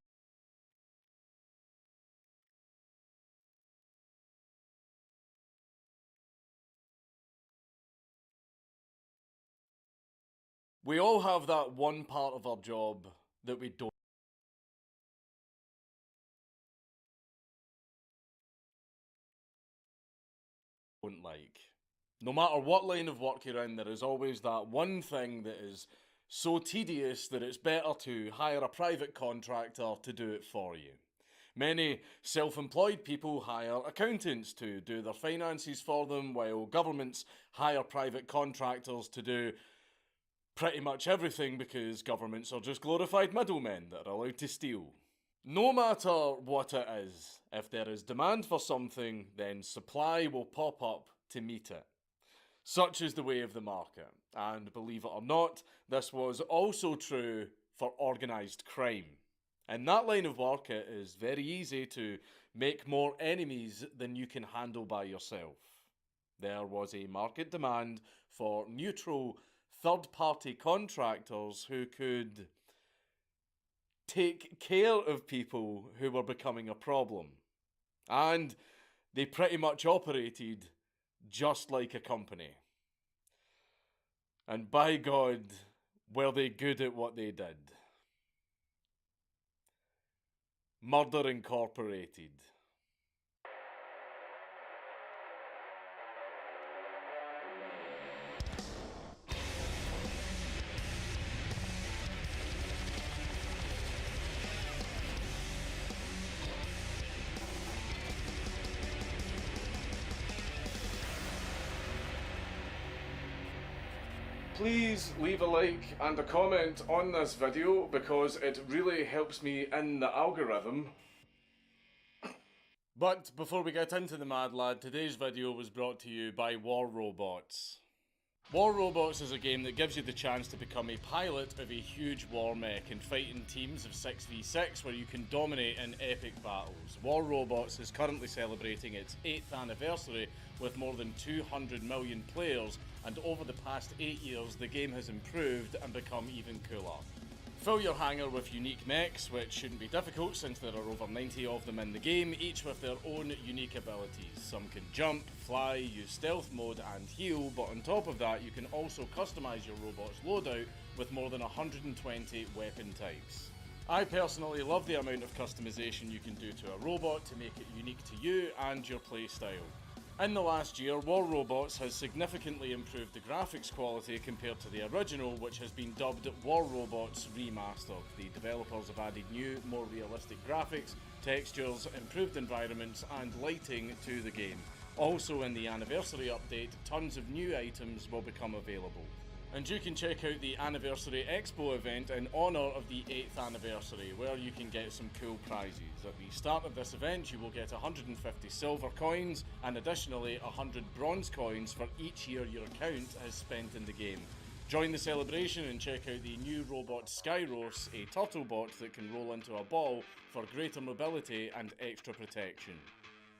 We all have that one part of our job that we don't like. No matter what line of work you're in, there is always that one thing that is so tedious that it's better to hire a private contractor to do it for you. Many self-employed people hire accountants to do their finances for them, while governments hire private contractors to do pretty much everything, because governments are just glorified middlemen that are allowed to steal. No matter what it is, if there is demand for something, then supply will pop up to meet it. Such is the way of the market, and believe it or not, this was also true for organised crime. In that line of work, it is very easy to make more enemies than you can handle by yourself. There was a market demand for neutral third-party contractors who could take care of people who were becoming a problem. And they pretty much operated just like a company. And by God, were they good at what they did. Murder Incorporated. Please leave a like and a comment on this video, because it really helps me in the algorithm. But before we get into the Mad Lad, today's video was brought to you by War Robots. War Robots is a game that gives you the chance to become a pilot of a huge war mech and fight in teams of 6v6 where you can dominate in epic battles. War Robots is currently celebrating its 8th anniversary with more than 200 million players, and over the past 8 years the game has improved and become even cooler. Fill your hangar with unique mechs, which shouldn't be difficult since there are over 90 of them in the game, each with their own unique abilities. Some can jump, fly, use stealth mode and heal, but on top of that you can also customise your robot's loadout with more than 120 weapon types. I personally love the amount of customisation you can do to a robot to make it unique to you and your playstyle. In the last year, War Robots has significantly improved the graphics quality compared to the original, which has been dubbed War Robots Remastered. The developers have added new, more realistic graphics, textures, improved environments and lighting to the game. Also in the anniversary update, tons of new items will become available. And you can check out the Anniversary Expo event in honour of the 8th anniversary, where you can get some cool prizes. At the start of this event you will get 150 silver coins and additionally 100 bronze coins for each year your account has spent in the game. Join the celebration and check out the new robot Skyros, a turtle bot that can roll into a ball for greater mobility and extra protection.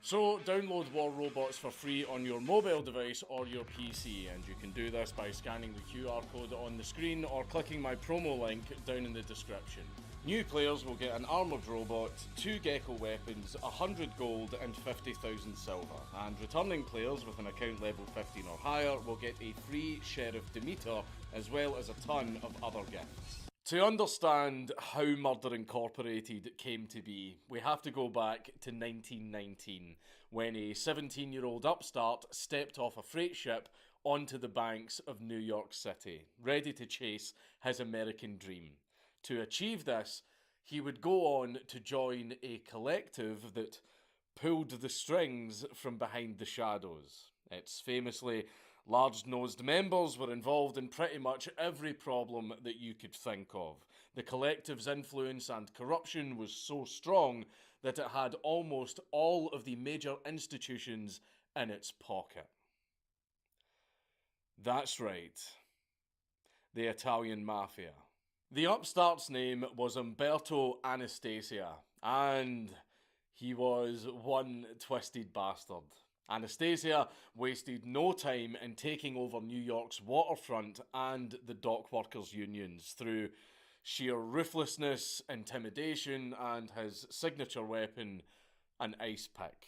So download War Robots for free on your mobile device or your PC, and you can do this by scanning the QR code on the screen or clicking my promo link down in the description. New players will get an armoured robot, 2 gecko weapons, 100 gold and 50,000 silver, and returning players with an account level 15 or higher will get a free Sheriff Demeter as well as a ton of other gifts. To understand how Murder Incorporated came to be, we have to go back to 1919, when a 17-year-old upstart stepped off a freight ship onto the banks of New York City, ready to chase his American dream. To achieve this, he would go on to join a collective that pulled the strings from behind the shadows. Its famously large-nosed members were involved in pretty much every problem that you could think of. The collective's influence and corruption was so strong that it had almost all of the major institutions in its pocket. That's right. The Italian Mafia. The upstart's name was Umberto Anastasia, and he was one twisted bastard. Anastasia wasted no time in taking over New York's waterfront and the dock workers' unions through sheer ruthlessness, intimidation, and his signature weapon, an ice pick.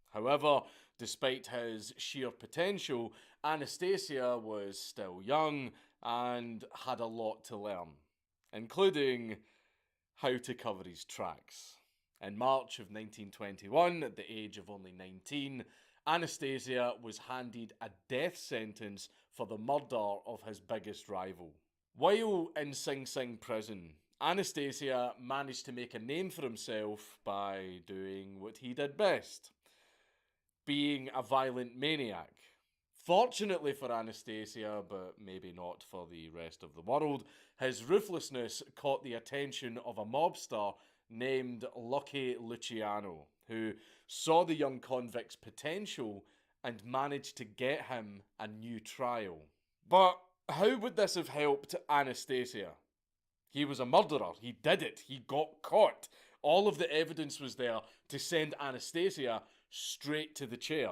However, despite his sheer potential, Anastasia was still young and had a lot to learn, including how to cover his tracks. In March of 1921, at the age of only 19, Anastasia was handed a death sentence for the murder of his biggest rival. While in Sing Sing prison, Anastasia managed to make a name for himself by doing what he did best: being a violent maniac. Fortunately for Anastasia, but maybe not for the rest of the world, his ruthlessness caught the attention of a mobster named Lucky Luciano, who saw the young convict's potential and managed to get him a new trial. But how would this have helped Anastasia? He was a murderer. He did it. He got caught. All of the evidence was there to send Anastasia straight to the chair.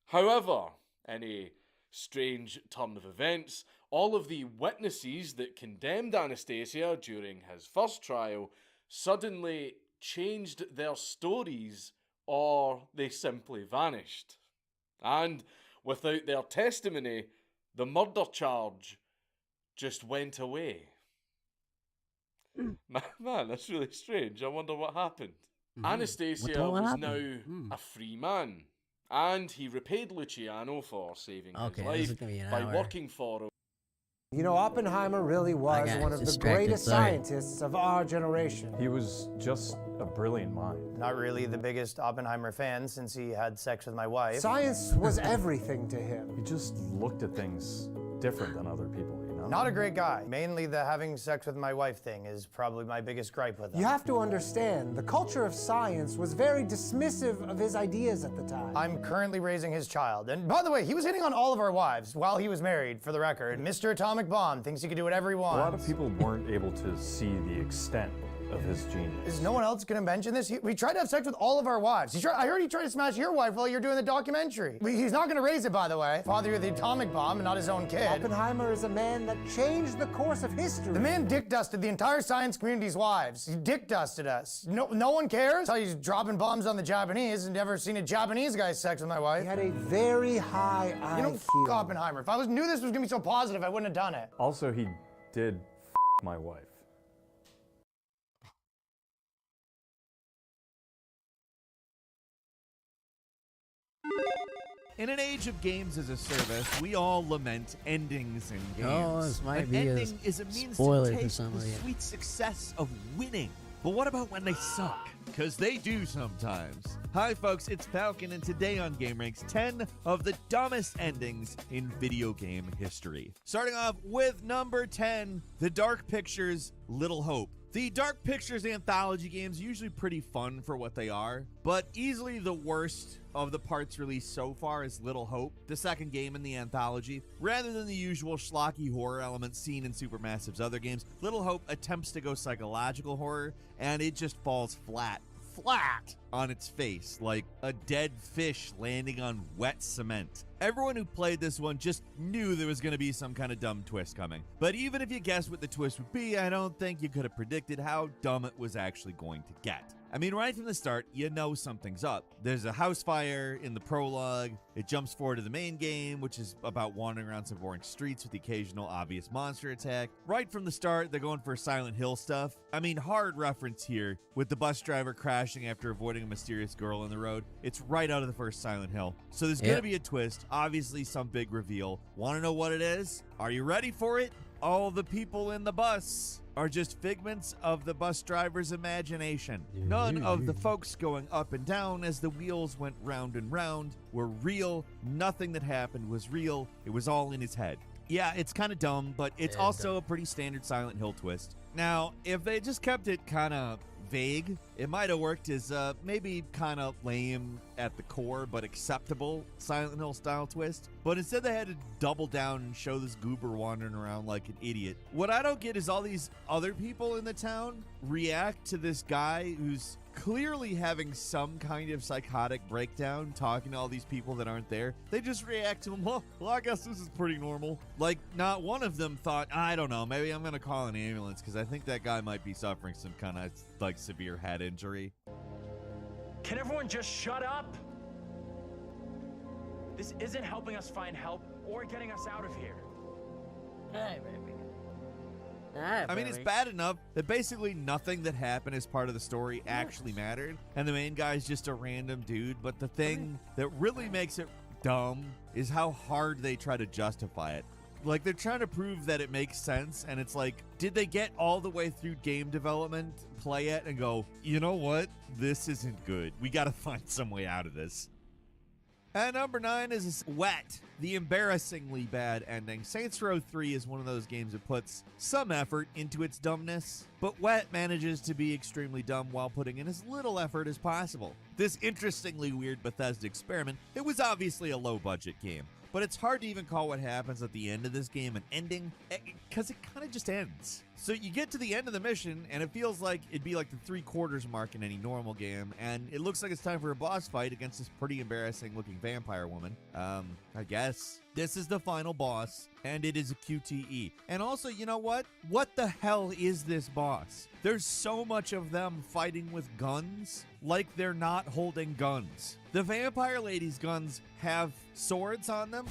However, in a strange turn of events, all of the witnesses that condemned Anastasia during his first trial suddenly changed their stories, or they simply vanished. And without their testimony, the murder charge just went away. Man, that's really strange. I wonder what happened. Anastasia was now a free man, and he repaid Luciano for saving his life by working for him. You know, Oppenheimer really was one of the greatest scientists of our generation. He was just a brilliant mind. Not really the biggest Oppenheimer fan since he had sex with my wife. Science was everything to him. He just looked at things different than other people, you know? Not a great guy. Mainly the having sex with my wife thing is probably my biggest gripe with him. You have to understand, the culture of science was very dismissive of his ideas at the time. I'm currently raising his child. And by the way, he was hitting on all of our wives while he was married, for the record. Mr. Atomic Bomb thinks he can do whatever he wants. A lot of people weren't able to see the extent of his genius. Is no one else gonna mention this? He tried to have sex with all of our wives. I heard he tried to smash your wife while you're doing the documentary. He's not gonna raise it, by the way. Father of the atomic bomb and not his own kid. Oppenheimer is a man that changed the course of history. The man dick dusted the entire science community's wives. He dick dusted us. No one cares? How he's dropping bombs on the Japanese and never seen a Japanese guy sex with my wife. He had a very high IQ. You know, f*** Oppenheimer. If I knew this was gonna be so positive, I wouldn't have done it. Also, he did my wife. In an age of games as a service, we all lament endings in games. Oh, this might an be a ending is a means spoiler to for take some the of you. sweet success of winning. But what about when they suck? Because they do sometimes. Hi folks, it's Falcon, and today on GameRanks, 10 of the dumbest endings in video game history. Starting off with number 10, The Dark Pictures, Little Hope. The Dark Pictures anthology games are usually pretty fun for what they are, but easily the worst of the parts released so far is Little Hope, the second game in the anthology. Rather than the usual schlocky horror elements seen in Supermassive's other games, Little Hope attempts to go psychological horror, and it just falls flat. on its face, like a dead fish landing on wet cement. Everyone who played this one just knew there was going to be some kind of dumb twist coming. But even if you guessed what the twist would be, I don't think you could have predicted how dumb it was actually going to get. I mean, right from the start, you know something's up. There's a house fire in the prologue. It jumps forward to the main game, which is about wandering around some boring streets with the occasional obvious monster attack. Right from the start, they're going for Silent Hill stuff. I mean, hard reference here with the bus driver crashing after avoiding a mysterious girl on the road. It's right out of the first Silent Hill. So there's going to be a twist, obviously some big reveal. Want to know what it is? Are you ready for it? All the people in the bus are just figments of the bus driver's imagination. None of the folks going up and down as the wheels went round and round were real. Nothing that happened was real. It was all in his head. Yeah, it's kind of dumb, but it's also a pretty standard Silent Hill twist. Now, if they just kept it kind of vague, it might have worked as maybe kind of lame at the core, but acceptable Silent Hill style twist. But instead they had to double down and show this goober wandering around like an idiot. What I don't get is all these other people in the town react to this guy who's clearly having some kind of psychotic breakdown, talking to all these people that aren't there. They just react to him, well, I guess this is pretty normal. Like, not one of them thought, I don't know, maybe I'm gonna call an ambulance because I think that guy might be suffering some kind of like severe head injury. Can everyone just shut up? This isn't helping us find help or getting us out of here. Hey, baby. I mean, it's bad enough that basically nothing that happened as part of the story actually mattered, and the main guy's just a random dude, but the thing that really makes it dumb is how hard they try to justify it. Like, they're trying to prove that it makes sense, and it's like, did they get all the way through game development, play it, and go, you know what? This isn't good. We gotta find some way out of this. At number 9 is Wet, the embarrassingly bad ending. Saints Row 3 is one of those games that puts some effort into its dumbness, but Wet manages to be extremely dumb while putting in as little effort as possible. This interestingly weird Bethesda experiment, it was obviously a low-budget game, but it's hard to even call what happens at the end of this game an ending, because it kind of just ends. So you get to the end of the mission, and it feels like it'd be like the 3/4 mark in any normal game, and it looks like it's time for a boss fight against this pretty embarrassing-looking vampire woman. I guess. This is the final boss, and it is a QTE. And also, you know what? What the hell is this boss? There's so much of them fighting with guns, like they're not holding guns. The vampire lady's guns have swords on them.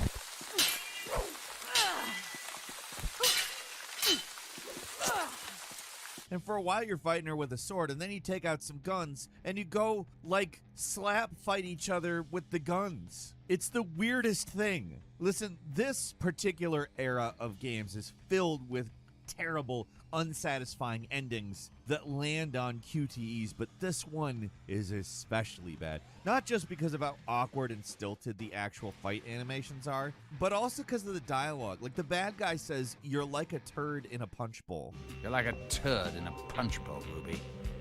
And for a while you're fighting her with a sword, and then you take out some guns, and you go, like, slap fight each other with the guns. It's the weirdest thing. Listen, this particular era of games is filled with terrible, unsatisfying endings that land on QTEs, but this one is especially bad. Not just because of how awkward and stilted the actual fight animations are, but also because of the dialogue. Like, the bad guy says, "You're like a turd in a punch bowl." You're like a turd in a punch bowl, Ruby.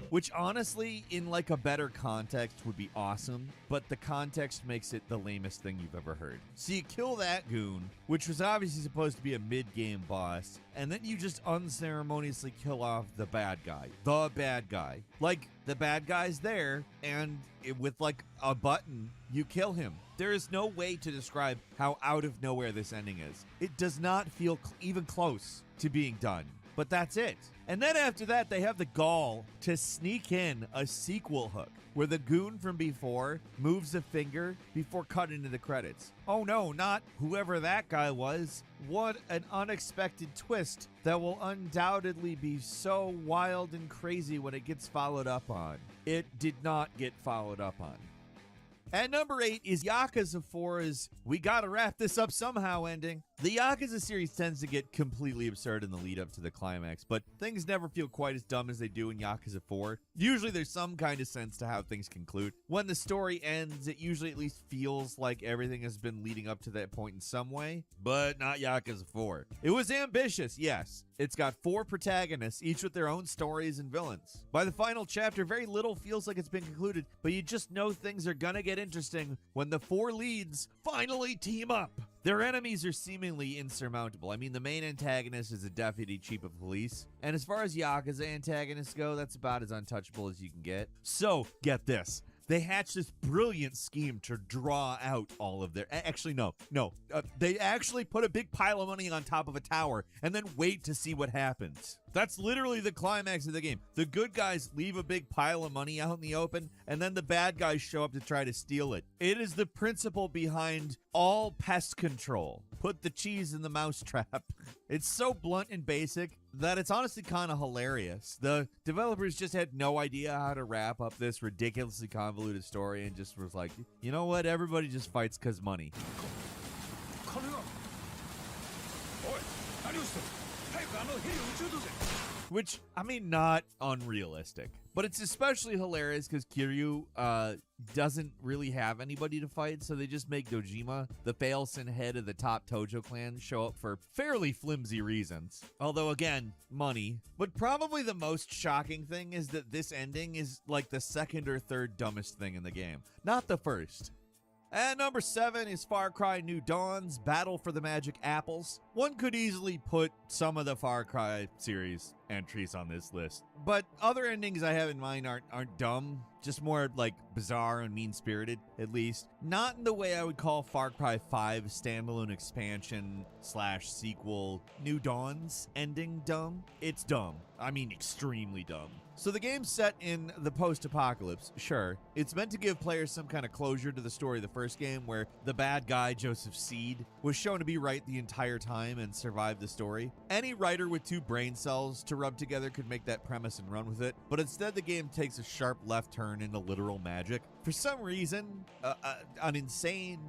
Which honestly, in like a better context, would be awesome, but the context makes it the lamest thing you've ever heard. So you kill that goon, which was obviously supposed to be a mid-game boss, and then you just unceremoniously kill off the bad guy. The bad guy. Like, the bad guy's there, and with like a button, you kill him. There is no way to describe how out of nowhere this ending is. It does not feel even close to being done. But that's it. And then after that, they have the gall to sneak in a sequel hook where the goon from before moves a finger before cutting to the credits. Oh no, not whoever that guy was. What an unexpected twist that will undoubtedly be so wild and crazy when it gets followed up on. It did not get followed up on. At number 8 is Yakuza 4's "We Gotta Wrap This Up Somehow" ending. The Yakuza series tends to get completely absurd in the lead up to the climax, but things never feel quite as dumb as they do in Yakuza 4. Usually there's some kind of sense to how things conclude. When the story ends, it usually at least feels like everything has been leading up to that point in some way, but not Yakuza 4. It was ambitious, yes. It's got 4 protagonists, each with their own stories and villains. By the final chapter, very little feels like it's been concluded, but you just know things are gonna get interesting when the 4 leads finally team up. Their enemies are seemingly insurmountable. I mean, the main antagonist is a deputy chief of police, and as far as Yakuza antagonists go, that's about as untouchable as you can get. So, get this. they hatched this brilliant scheme to draw out all of their... Actually, no. They actually put a big pile of money on top of a tower and then wait to see what happens. That's literally the climax of the game. The good guys leave a big pile of money out in the open, and then the bad guys show up to try to steal it. It is the principle behind all pest control. Put the cheese in the mousetrap. It's so blunt and basic that it's honestly kind of hilarious. The developers just had no idea how to wrap up this ridiculously convoluted story and just was like, you know what? Everybody just fights because money. Which, I mean, not unrealistic. But it's especially hilarious because Kiryu doesn't really have anybody to fight, so they just make Dojima, the Failson head of the top Tojo clan, show up for fairly flimsy reasons. Although, again, money. But probably the most shocking thing is that this ending is like the second or third dumbest thing in the game. Not the first. At number 7 is Far Cry New Dawn's Battle for the Magic Apples. One could easily put some of the Far Cry series entries on this list, but other endings I have in mind aren't dumb, just more like bizarre and mean-spirited, at least. Not in the way I would call Far Cry 5 standalone expansion / sequel New Dawn's ending dumb. It's dumb. I mean, extremely dumb. So the game's set in the post-apocalypse, sure. It's meant to give players some kind of closure to the story of the first game, where the bad guy, Joseph Seed, was shown to be right the entire time and survived the story. Any writer with 2 brain cells to rub together could make that premise and run with it, but instead the game takes a sharp left turn into literal magic. For some reason, an insane,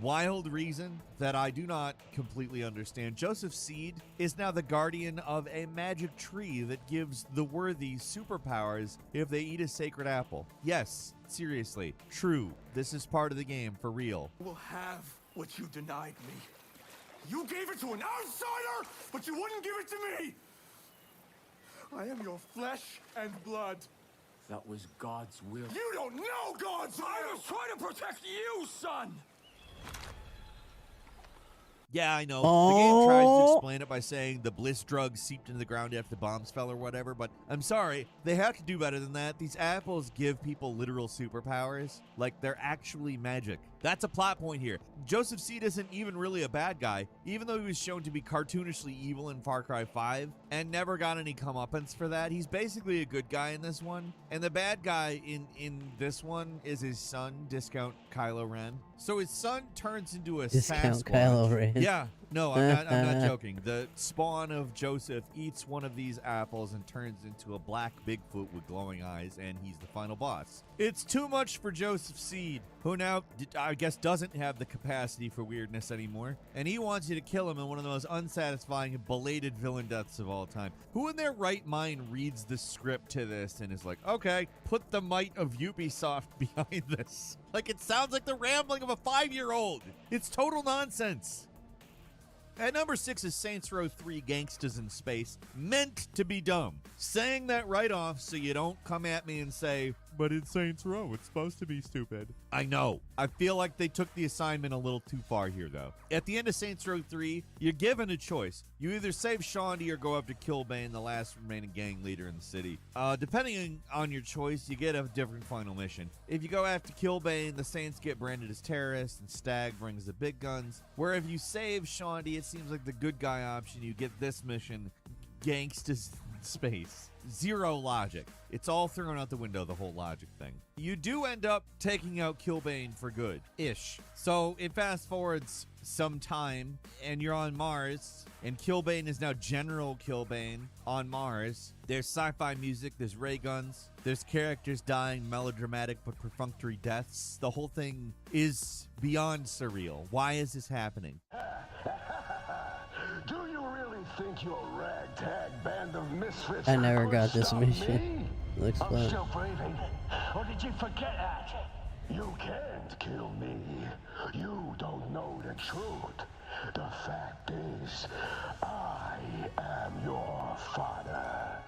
wild reason that I do not completely understand, Joseph Seed is now the guardian of a magic tree that gives the worthy superpowers if they eat a sacred apple. Yes, seriously, true. This is part of the game, for real. Will have what you denied me. You gave it to an outsider, but you wouldn't give it to me! I am your flesh and blood. That was God's will. You don't know God's will! I was trying to protect you, son! Yeah, I know. The game tries to explain it by saying the bliss drug seeped into the ground after the bombs fell or whatever, but I'm sorry. They have to do better than that. These apples give people literal superpowers. Like, they're actually magic. That's a plot point here. Joseph Seed isn't even really a bad guy, even though he was shown to be cartoonishly evil in Far Cry 5 and never got any comeuppance for that. He's basically a good guy in this one, and the bad guy in this one is his son, Discount Kylo Ren. So his son turns into a Discount Sasquatch. Kylo Ren. Yeah, no, I'm not joking. The spawn of Joseph eats one of these apples and turns into a black Bigfoot with glowing eyes, and he's the final boss. It's too much for Joseph Seed, who now, I guess, doesn't have the capacity for weirdness anymore, and he wants you to kill him in one of the most unsatisfying and belated villain deaths of all time. Who in their right mind reads the script to this and is like, okay, put the might of Ubisoft behind this? Like, it sounds like the rambling of a 5-year-old. It's total nonsense. At number 6 is Saints Row 3 Gangstas in Space, meant to be dumb. Saying that right off so you don't come at me and say, but it's Saints Row, it's supposed to be stupid. I know. I feel like they took the assignment a little too far here, though. At the end of Saints Row 3, you're given a choice. You either save Shaundi or go after Killbane, the last remaining gang leader in the city. Depending on your choice, you get a different final mission. If you go after Killbane, the Saints get branded as terrorists, and Stag brings the big guns. Where if you save Shaundi, it seems like the good guy option. You get this mission, Gangstas Space. Zero logic. It's all thrown out the window, the whole logic thing. You do end up taking out Killbane for good-ish. So it fast forwards some time, and you're on Mars, and Killbane is now General Killbane on Mars. There's sci-fi music, there's ray guns, there's characters dying melodramatic but perfunctory deaths. The whole thing is beyond surreal. Why is this happening? Do you really think your ragtag band of misfits I never could got this stop mission. me? Looks I'm fun. still breathing. Or did you forget that? You can't kill me. You don't know the truth. The fact is, I am your father.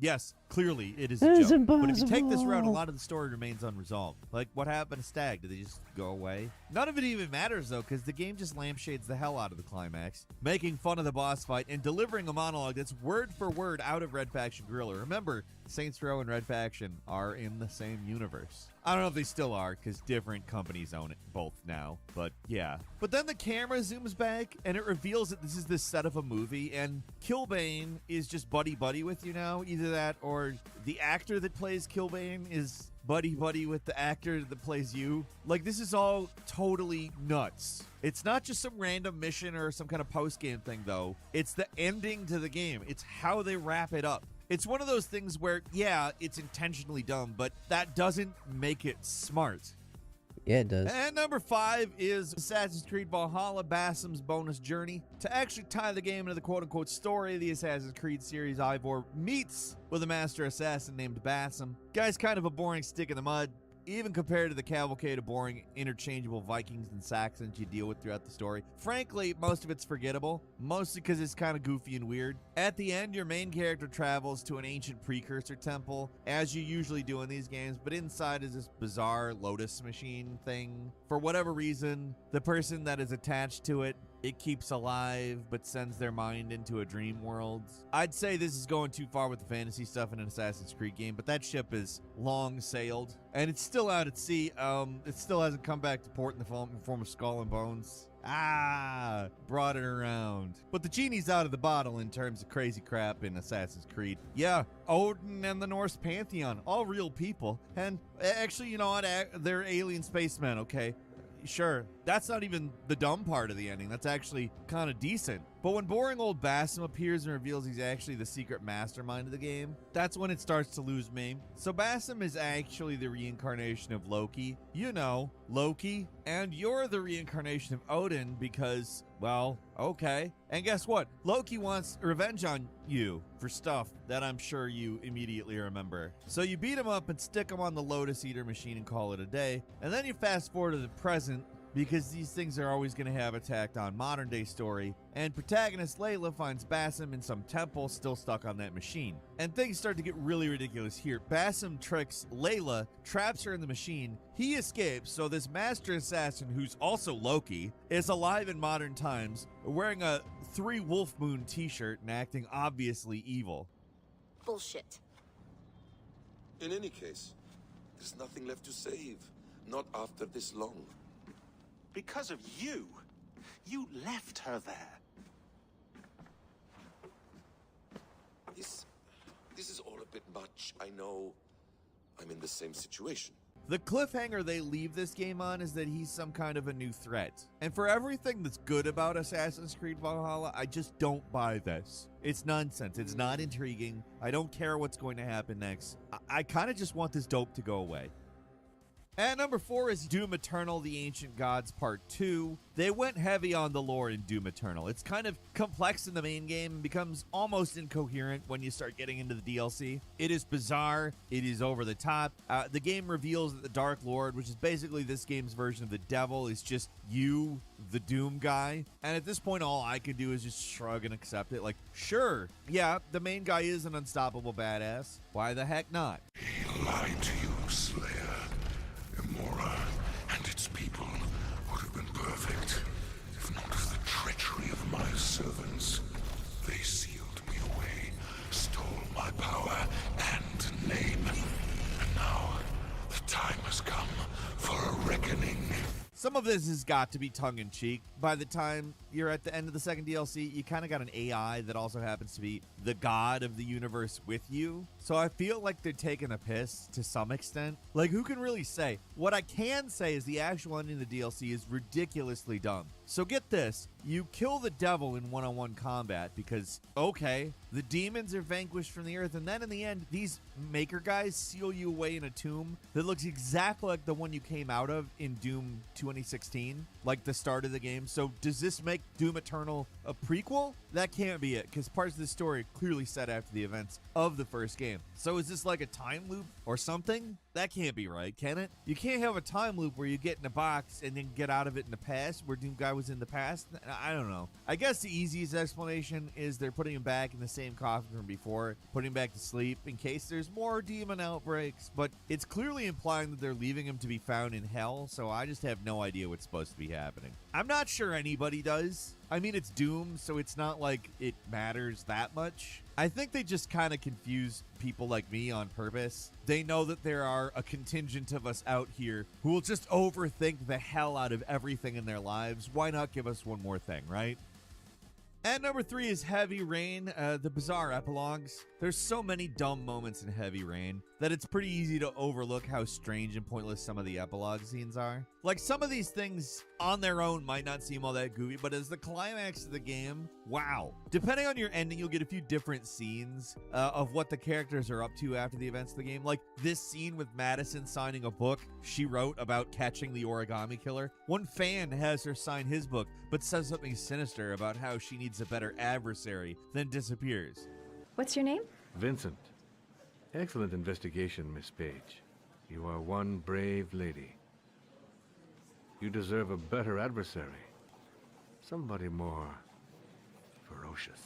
Yes, clearly it is a It's joke. But if you take this route, a impossible. lot of the story remains unresolved. Like, what happened to Stag? Did they just go away? None of it even matters, though, because the game just lampshades the hell out of the climax, making fun of the boss fight and delivering a monologue that's word for word out of Red Faction Guerrilla. Remember, Saints Row and Red Faction are in the same universe. I don't know if they still are, because different companies own it both now, but yeah. But then the camera zooms back, and it reveals that this is the set of a movie, and Killbane is just buddy-buddy with you now. Either that, or the actor that plays Killbane is buddy-buddy with the actor that plays you. Like, this is all totally nuts. It's not just some random mission or some kind of post-game thing, though. It's the ending to the game. It's how they wrap it up. It's one of those things where, yeah, it's intentionally dumb, but that doesn't make it smart. Yeah, it does. And number 5 is Assassin's Creed Valhalla, Basim's bonus journey. To actually tie the game into the quote-unquote story of the Assassin's Creed series, Ivor meets with a master assassin named Basim. Guy's kind of a boring stick in the mud, even compared to the cavalcade of boring, interchangeable Vikings and Saxons you deal with throughout the story. Frankly, most of it's forgettable, mostly because it's kind of goofy and weird. At the end, your main character travels to an ancient precursor temple, as you usually do in these games, but inside is this bizarre lotus machine thing. For whatever reason, the person that is attached to it keeps alive, but sends their mind into a dream world. I'd say this is going too far with the fantasy stuff in an Assassin's Creed game, but that ship is long sailed, and it's still out at sea. It still hasn't come back to port in the form of Skull and Bones. Brought it around. But the genie's out of the bottle in terms of crazy crap in Assassin's Creed. Yeah, Odin and the Norse pantheon, all real people. And actually, you know what? They're alien spacemen, okay? Sure, that's not even the dumb part of the ending. That's actually kind of decent. But when boring old Basim appears and reveals he's actually the secret mastermind of the game, that's when it starts to lose me. So Basim is actually the reincarnation of Loki. You know, Loki. And you're the reincarnation of Odin because, well, okay. And guess what? Loki wants revenge on you for stuff that I'm sure you immediately remember. So you beat him up and stick him on the Lotus Eater machine and call it a day. And then you fast forward to the present, because these things are always going to have a tacked on modern day story, and protagonist Layla finds Basim in some temple still stuck on that machine. And things start to get really ridiculous here. Basim tricks Layla, traps her in the machine, he escapes, so this master assassin, who's also Loki, is alive in modern times, wearing a 3 Wolf Moon t-shirt and acting obviously evil. Bullshit. In any case, there's nothing left to save, not after this long. Because of you. You left her there. This is all a bit much. I know I'm in the same situation. The cliffhanger they leave this game on is that he's some kind of a new threat. And for everything that's good about Assassin's Creed Valhalla, I just don't buy this. It's nonsense. It's not intriguing. I don't care what's going to happen next. I kind of just want this dope to go away. At number 4 is Doom Eternal: The Ancient Gods Part 2. They went heavy on the lore in Doom Eternal. It's kind of complex in the main game and becomes almost incoherent when you start getting into the DLC. It is bizarre. It is over the top. The game reveals that the Dark Lord, which is basically this game's version of the devil, is just you, the Doom guy. And at this point, all I can do is just shrug and accept it. Like, sure, yeah, the main guy is an unstoppable badass. Why the heck not? He lied to you, Slayer. Mora and its people would have been perfect, if not for the treachery of my servants. They sealed me away, stole my power and name. And now, the time has come for a reckoning. Some of this has got to be tongue-in-cheek. By the time you're at the end of the second DLC, you kind of got an AI that also happens to be the god of the universe with you. So I feel like they're taking a piss to some extent. Like, who can really say? What I can say is the actual ending of the DLC is ridiculously dumb. So get this, you kill the devil in one-on-one combat because, okay, the demons are vanquished from the earth, and then in the end, these maker guys seal you away in a tomb that looks exactly like the one you came out of in Doom 2016, like the start of the game. So does this make Doom Eternal a prequel? That can't be it, because parts of the story are clearly set after the events of the first game. So is this like a time loop or something? That can't be right, can it? You can't have a time loop where you get in a box and then get out of it in the past, where Doom Guy was in the past. I don't know. I guess the easiest explanation is they're putting him back in the same coffin from before, putting him back to sleep in case there's more demon outbreaks, but it's clearly implying that they're leaving him to be found in hell, so I just have no idea what's supposed to be happening. I'm not sure anybody does. I mean, it's Doom, so it's not like it matters that much. I think they just kind of confuse people like me on purpose. They know that there are a contingent of us out here who will just overthink the hell out of everything in their lives. Why not give us one more thing, right? And number 3 is Heavy Rain, the bizarre epilogues. There's so many dumb moments in Heavy Rain that it's pretty easy to overlook how strange and pointless some of the epilogue scenes are. Like, some of these things on their own might not seem all that goofy, but as the climax of the game, wow. Depending on your ending, you'll get a few different scenes of what the characters are up to after the events of the game. Like this scene with Madison signing a book she wrote about catching the origami killer. One fan has her sign his book, but says something sinister about how she needs a better adversary, then disappears. What's your name? Vincent. Excellent investigation, Miss Page. You are one brave lady. You deserve a better adversary. Somebody more ferocious.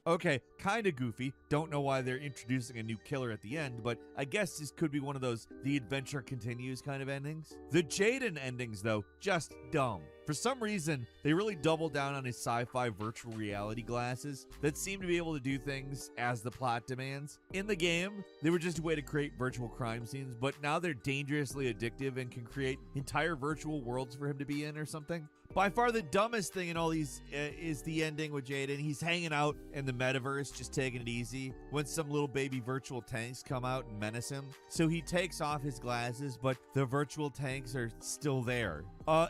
Okay, kind of goofy. Don't know why they're introducing a new killer at the end, but I guess this could be one of those the adventure continues kind of endings. The Jaden endings, though, just dumb. For some reason, they really double down on his sci-fi virtual reality glasses that seem to be able to do things as the plot demands. In the game, they were just a way to create virtual crime scenes, but now they're dangerously addictive and can create entire virtual worlds for him to be in or something. By far the dumbest thing in all these is the ending with Jaden. He's hanging out in the metaverse, just taking it easy, when some little baby virtual tanks come out and menace him. So he takes off his glasses, but the virtual tanks are still there.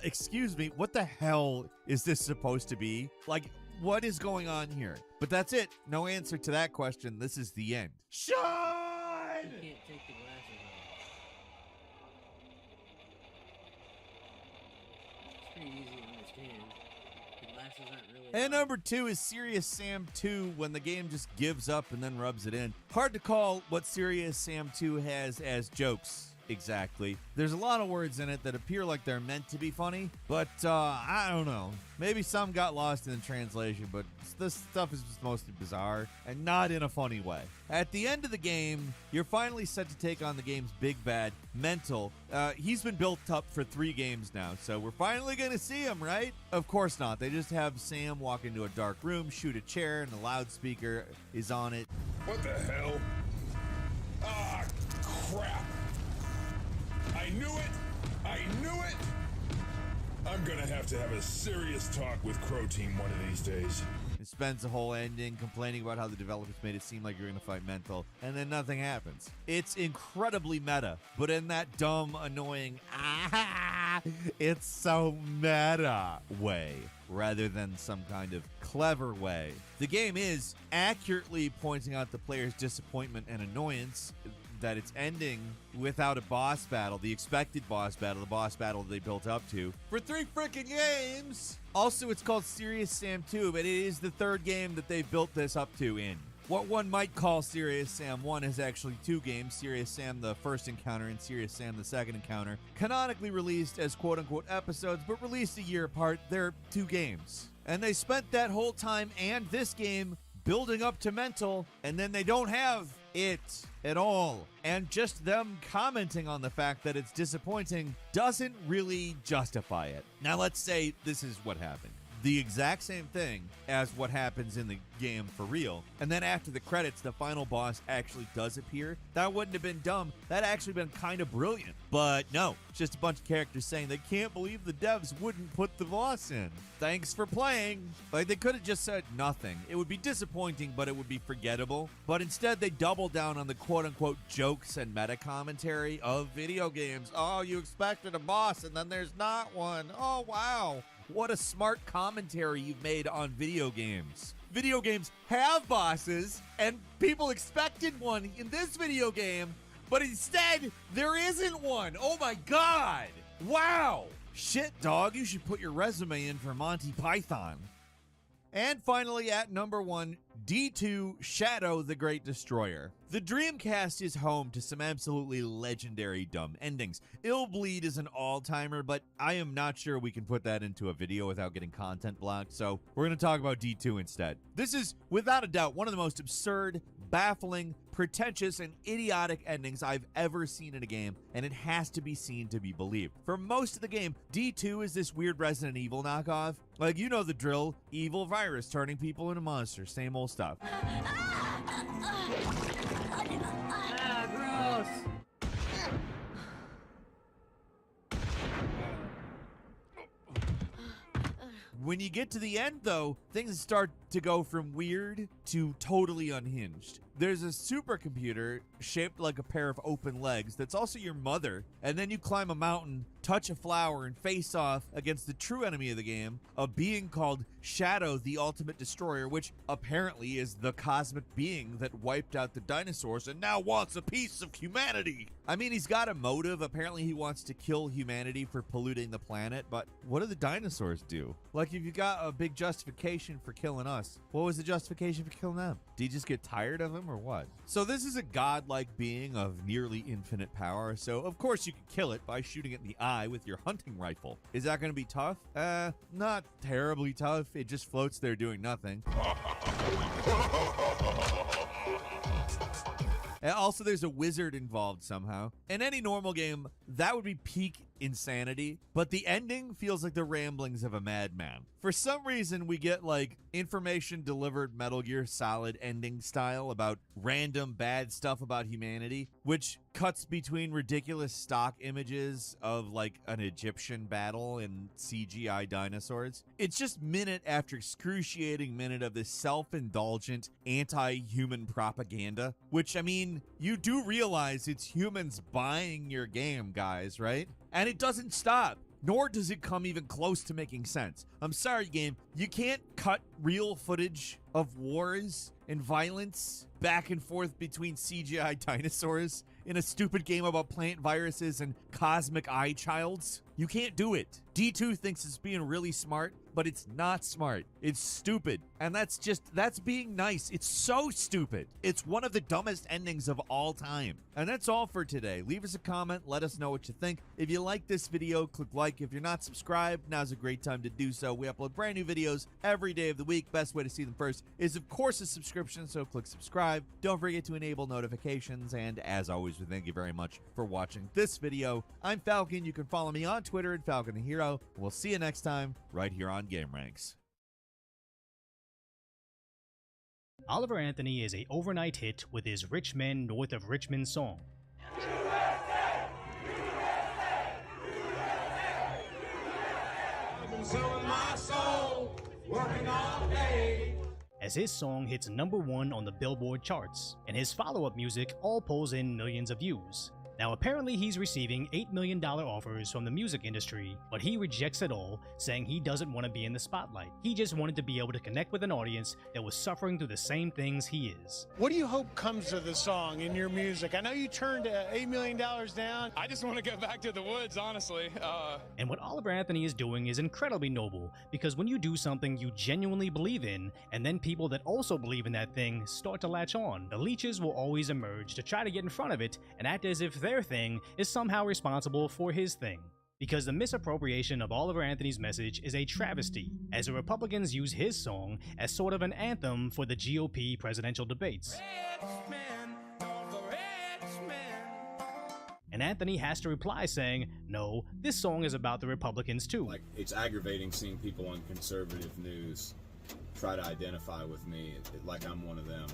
Excuse me, what the hell is this supposed to be? Like, what is going on here? But that's it. No answer to that question. This is the end. Sean! You can't take the glasses off. It's pretty easy to understand. The glasses aren't really. And number 2 is Serious Sam 2, when the game just gives up and then rubs it in. Hard to call what Serious Sam 2 has as jokes. Exactly. There's a lot of words in it that appear like they're meant to be funny, but I don't know. Maybe some got lost in the translation, but this stuff is just mostly bizarre and not in a funny way. At the end of the game, you're finally set to take on the game's big bad, Mental. He's been built up for 3 games now, so we're finally going to see him, right? Of course not. They just have Sam walk into a dark room, shoot a chair, and the loudspeaker is on it. What the hell? Ah, crap. I knew it! I knew it! I'm gonna have to have a serious talk with Crow Team one of these days. It spends the whole ending complaining about how the developers made it seem like you're gonna fight Mental, and then nothing happens. It's incredibly meta, but in that dumb, annoying, it's so meta way, rather than some kind of clever way. The game is accurately pointing out the player's disappointment and annoyance that it's ending without a boss battle, the expected boss battle, the boss battle they built up to for 3 freaking games. Also, it's called Serious Sam 2, but it is the 3rd game that they built this up to in. What one might call Serious Sam 1 is actually 2 games, Serious Sam the First Encounter and Serious Sam the Second Encounter, canonically released as quote-unquote episodes, but released a year apart. They're 2 games. And they spent that whole time and this game building up to Mental, and then they don't have it at all. And just them commenting on the fact that it's disappointing doesn't really justify it. Now let's say this is what happened. The exact same thing as what happens in the game for real. And then after the credits, the final boss actually does appear. That wouldn't have been dumb. That actually been kind of brilliant. But no, it's just a bunch of characters saying they can't believe the devs wouldn't put the boss in. Thanks for playing. Like, they could have just said nothing. It would be disappointing, but it would be forgettable. But instead, they double down on the quote-unquote jokes and meta commentary of video games. Oh, you expected a boss, and then there's not one. Oh, wow. What a smart commentary you've made on video games. Video games have bosses, and people expected one in this video game, but instead, there isn't one. Oh my god. Wow. Shit, dog, you should put your resume in for Monty Python. And finally, at number 1, D2 Shadow the Great Destroyer. The Dreamcast is home to some absolutely legendary dumb endings. Ill Bleed is an all-timer, but I am not sure we can put that into a video without getting content blocked, so we're going to talk about D2 instead. This is, without a doubt, one of the most absurd, baffling, pretentious, and idiotic endings I've ever seen in a game, and it has to be seen to be believed. For most of the game, D2 is this weird Resident Evil knockoff. Like, you know the drill, evil virus turning people into monsters, same old stuff. Gross. When you get to the end, though, things start to go from weird to totally unhinged. There's a supercomputer shaped like a pair of open legs that's also your mother, and then you climb a mountain, touch a flower, and face off against the true enemy of the game, a being called Shadow the Ultimate Destroyer, which apparently is the cosmic being that wiped out the dinosaurs and now wants a piece of humanity. I mean, he's got a motive. Apparently he wants to kill humanity for polluting the planet, but what do the dinosaurs do? Like, if you got a big justification for killing us, what was the justification for killing them? Did you just get tired of him or what? So this is a godlike being of nearly infinite power, so of course you can kill it by shooting it in the eye with your hunting rifle. Is that going to be tough? Not terribly tough. It just floats there doing nothing. And also, there's a wizard involved somehow. In any normal game, that would be peak insanity, but the ending feels like the ramblings of a madman. For some reason, we get like information delivered Metal Gear Solid ending style about random bad stuff about humanity, which cuts between ridiculous stock images of like an Egyptian battle and CGI dinosaurs. It's just minute after excruciating minute of this self-indulgent anti-human propaganda, which, I mean, you do realize it's humans buying your game, guys, right? And it doesn't stop. Nor does it come even close to making sense. I'm sorry, game. You can't cut real footage of wars and violence back and forth between CGI dinosaurs in a stupid game about plant viruses and cosmic eye childs. You can't do it. D2 thinks it's being really smart, but it's not smart. It's stupid. And that's being nice. It's so stupid. It's one of the dumbest endings of all time. And that's all for today. Leave us a comment. Let us know what you think. If you like this video, click like. If you're not subscribed, now's a great time to do so. We upload brand new videos every day of the week. Best way to see them first is, of course, a subscription, so click subscribe. Don't forget to enable notifications. And as always, we thank you very much for watching this video. I'm Falcon. You can follow me on Twitter at Falcon the Hero. We'll see you next time right here on Game Ranks. Oliver Anthony is an overnight hit with his Rich Men North of Richmond song. As his song hits #1 on the Billboard charts, and his follow-up music all pulls in millions of views. Now apparently he's receiving $8 million offers from the music industry, but he rejects it all, saying he doesn't want to be in the spotlight. He just wanted to be able to connect with an audience that was suffering through the same things he is. What do you hope comes of the song in your music? I know you turned $8 million down. I just want to go back to the woods, honestly. And what Oliver Anthony is doing is incredibly noble, because when you do something you genuinely believe in, and then people that also believe in that thing start to latch on, the leeches will always emerge to try to get in front of it and act as if their thing is somehow responsible for his thing. Because the misappropriation of Oliver Anthony's message is a travesty, as the Republicans use his song as sort of an anthem for the GOP presidential debates. And Anthony has to reply saying, no, this song is about the Republicans too. Like, it's aggravating seeing people on conservative news try to identify with me like I'm one of them.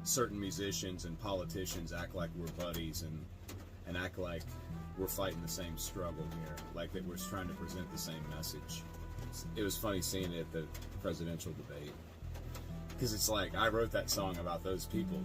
Certain musicians and politicians act like we're buddies and act like we're fighting the same struggle here, like that we're trying to present the same message. It was funny seeing it at the presidential debate, because it's like, I wrote that song about those people.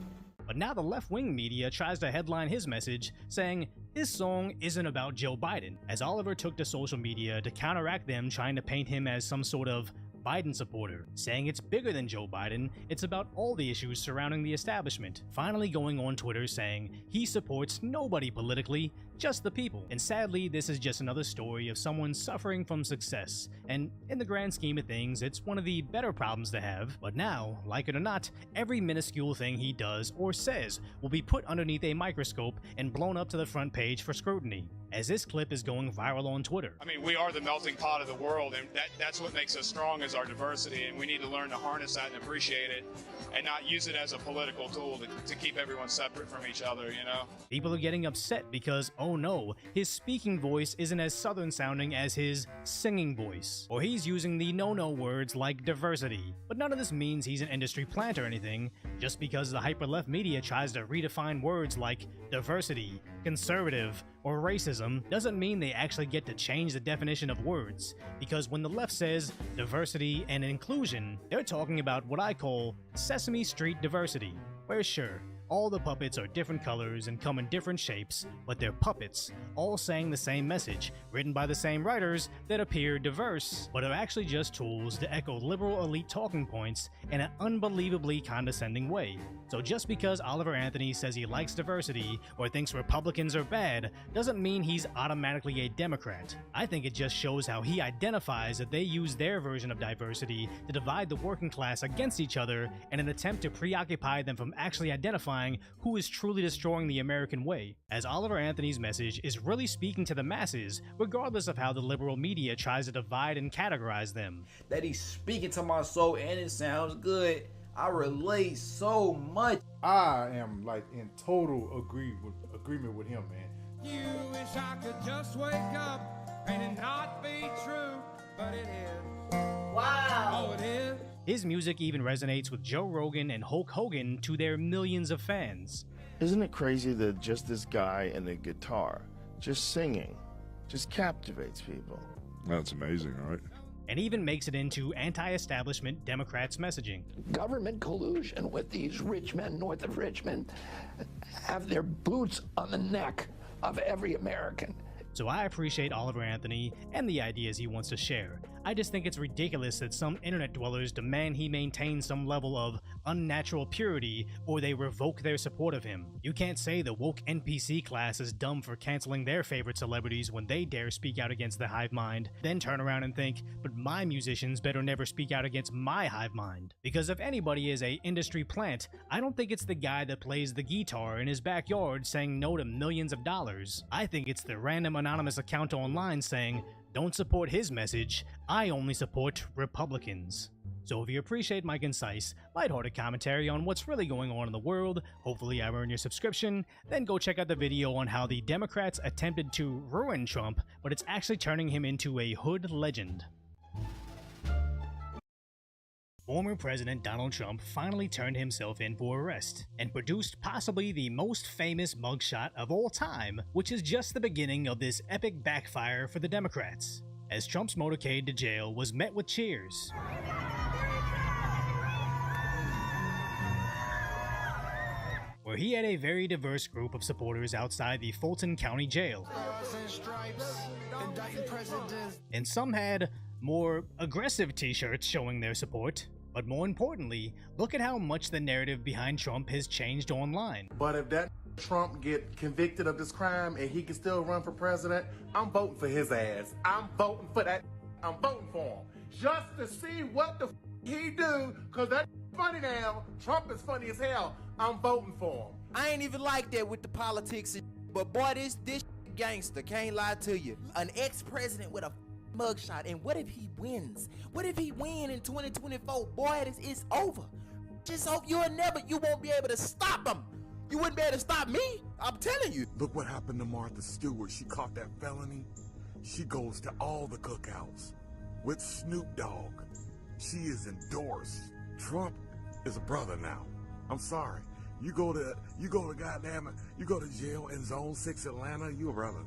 But now the left-wing media tries to headline his message, saying this song isn't about Joe Biden, as Oliver took to social media to counteract them trying to paint him as some sort of Biden supporter, saying it's bigger than Joe Biden, it's about all the issues surrounding the establishment, finally going on Twitter saying he supports nobody politically, just the people. And sadly, this is just another story of someone suffering from success, and in the grand scheme of things, it's one of the better problems to have. But now, like it or not, every minuscule thing he does or says will be put underneath a microscope and blown up to the front page for scrutiny, as this clip is going viral on Twitter. I mean, we are the melting pot of the world, and that's what makes us strong, is our diversity, and we need to learn to harness that and appreciate it, and not use it as a political tool to keep everyone separate from each other, you know? People are getting upset because, oh no, his speaking voice isn't as southern sounding as his singing voice, or he's using the no-no words like diversity. But none of this means he's an industry plant or anything. Just because the hyper-left media tries to redefine words like diversity, conservative, or racism doesn't mean they actually get to change the definition of words, because when the left says diversity and inclusion, they're talking about what I call Sesame Street diversity, where sure, all the puppets are different colors and come in different shapes, but they're puppets, all saying the same message, written by the same writers that appear diverse, but are actually just tools to echo liberal elite talking points in an unbelievably condescending way. So just because Oliver Anthony says he likes diversity or thinks Republicans are bad, doesn't mean he's automatically a Democrat. I think it just shows how he identifies that they use their version of diversity to divide the working class against each other in an attempt to preoccupy them from actually identifying who is truly destroying the American way, as Oliver Anthony's message is really speaking to the masses, regardless of how the liberal media tries to divide and categorize them. That he's speaking to my soul and it sounds good. I relate so much. I am like in total agreement with him, man. You wish I could just wake up and it not be true, but it is. Wow. Oh, it is. His music even resonates with Joe Rogan and Hulk Hogan to their millions of fans. Isn't it crazy that just this guy and the guitar, just singing, just captivates people? That's amazing, right? And even makes it into anti-establishment Democrats' messaging. Government collusion with these rich men north of Richmond have their boots on the neck of every American. So I appreciate Oliver Anthony and the ideas he wants to share. I just think it's ridiculous that some internet dwellers demand he maintain some level of unnatural purity or they revoke their support of him. You can't say the woke NPC class is dumb for canceling their favorite celebrities when they dare speak out against the hive mind, then turn around and think, but my musicians better never speak out against my hive mind. Because if anybody is a industry plant, I don't think it's the guy that plays the guitar in his backyard saying no to millions of dollars. I think it's the random anonymous account online saying, don't support his message, I only support Republicans. So if you appreciate my concise, lighthearted commentary on what's really going on in the world, hopefully I earn your subscription, then go check out the video on how the Democrats attempted to ruin Trump, but it's actually turning him into a hood legend. Former President Donald Trump finally turned himself in for arrest and produced possibly the most famous mugshot of all time, which is just the beginning of this epic backfire for the Democrats, as Trump's motorcade to jail was met with cheers. Where he had a very diverse group of supporters outside the Fulton County Jail. And some had more aggressive t-shirts showing their support. But more importantly, look at how much the narrative behind Trump has changed online. But if that Trump get convicted of this crime and he can still run for president, I'm voting for his ass. I'm voting for that. I'm voting for him. Just to see what the he do, because that funny now. Trump is funny as hell. I'm voting for him. I ain't even like that with the politics, but boy, this gangster, can't lie to you. An ex-president with a mugshot, and what if he wins? What if he win in 2024? Boy, it's over. Just hope you won't be able to stop him. You wouldn't be able to stop me, I'm telling you. Look what happened to Martha Stewart. She caught that felony. She goes to all the cookouts with Snoop Dogg. She is endorsed. Trump is a brother now. I'm sorry. You go to jail in Zone 6 Atlanta, you a brother.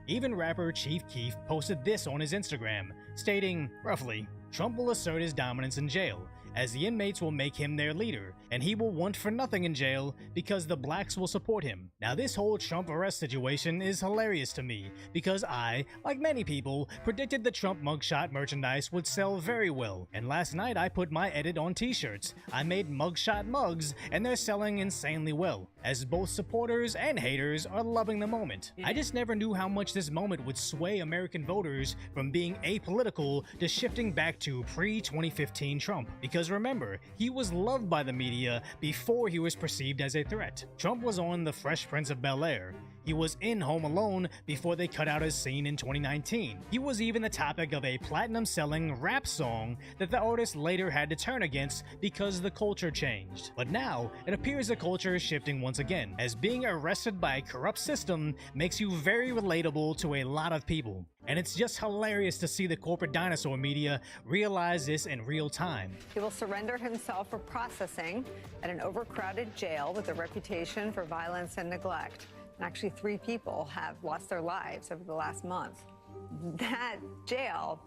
Even rapper Chief Keef posted this on his Instagram, stating, roughly, Trump will assert his dominance in jail, as the inmates will make him their leader, and he will want for nothing in jail because the blacks will support him. Now this whole Trump arrest situation is hilarious to me, because I, like many people, predicted the Trump mugshot merchandise would sell very well, and last night I put my edit on t-shirts. I made mugshot mugs, and they're selling insanely well, as both supporters and haters are loving the moment. I just never knew how much this moment would sway American voters from being apolitical to shifting back to pre-2015 Trump. Because remember, he was loved by the media before he was perceived as a threat. Trump was on The Fresh Prince of Bel-Air. He was in Home Alone before they cut out his scene in 2019. He was even the topic of a platinum-selling rap song that the artist later had to turn against because the culture changed. But now, it appears the culture is shifting once again, as being arrested by a corrupt system makes you very relatable to a lot of people. And it's just hilarious to see the corporate dinosaur media realize this in real time. He will surrender himself for processing at an overcrowded jail with a reputation for violence and neglect. And actually, 3 people have lost their lives over the last month. That jail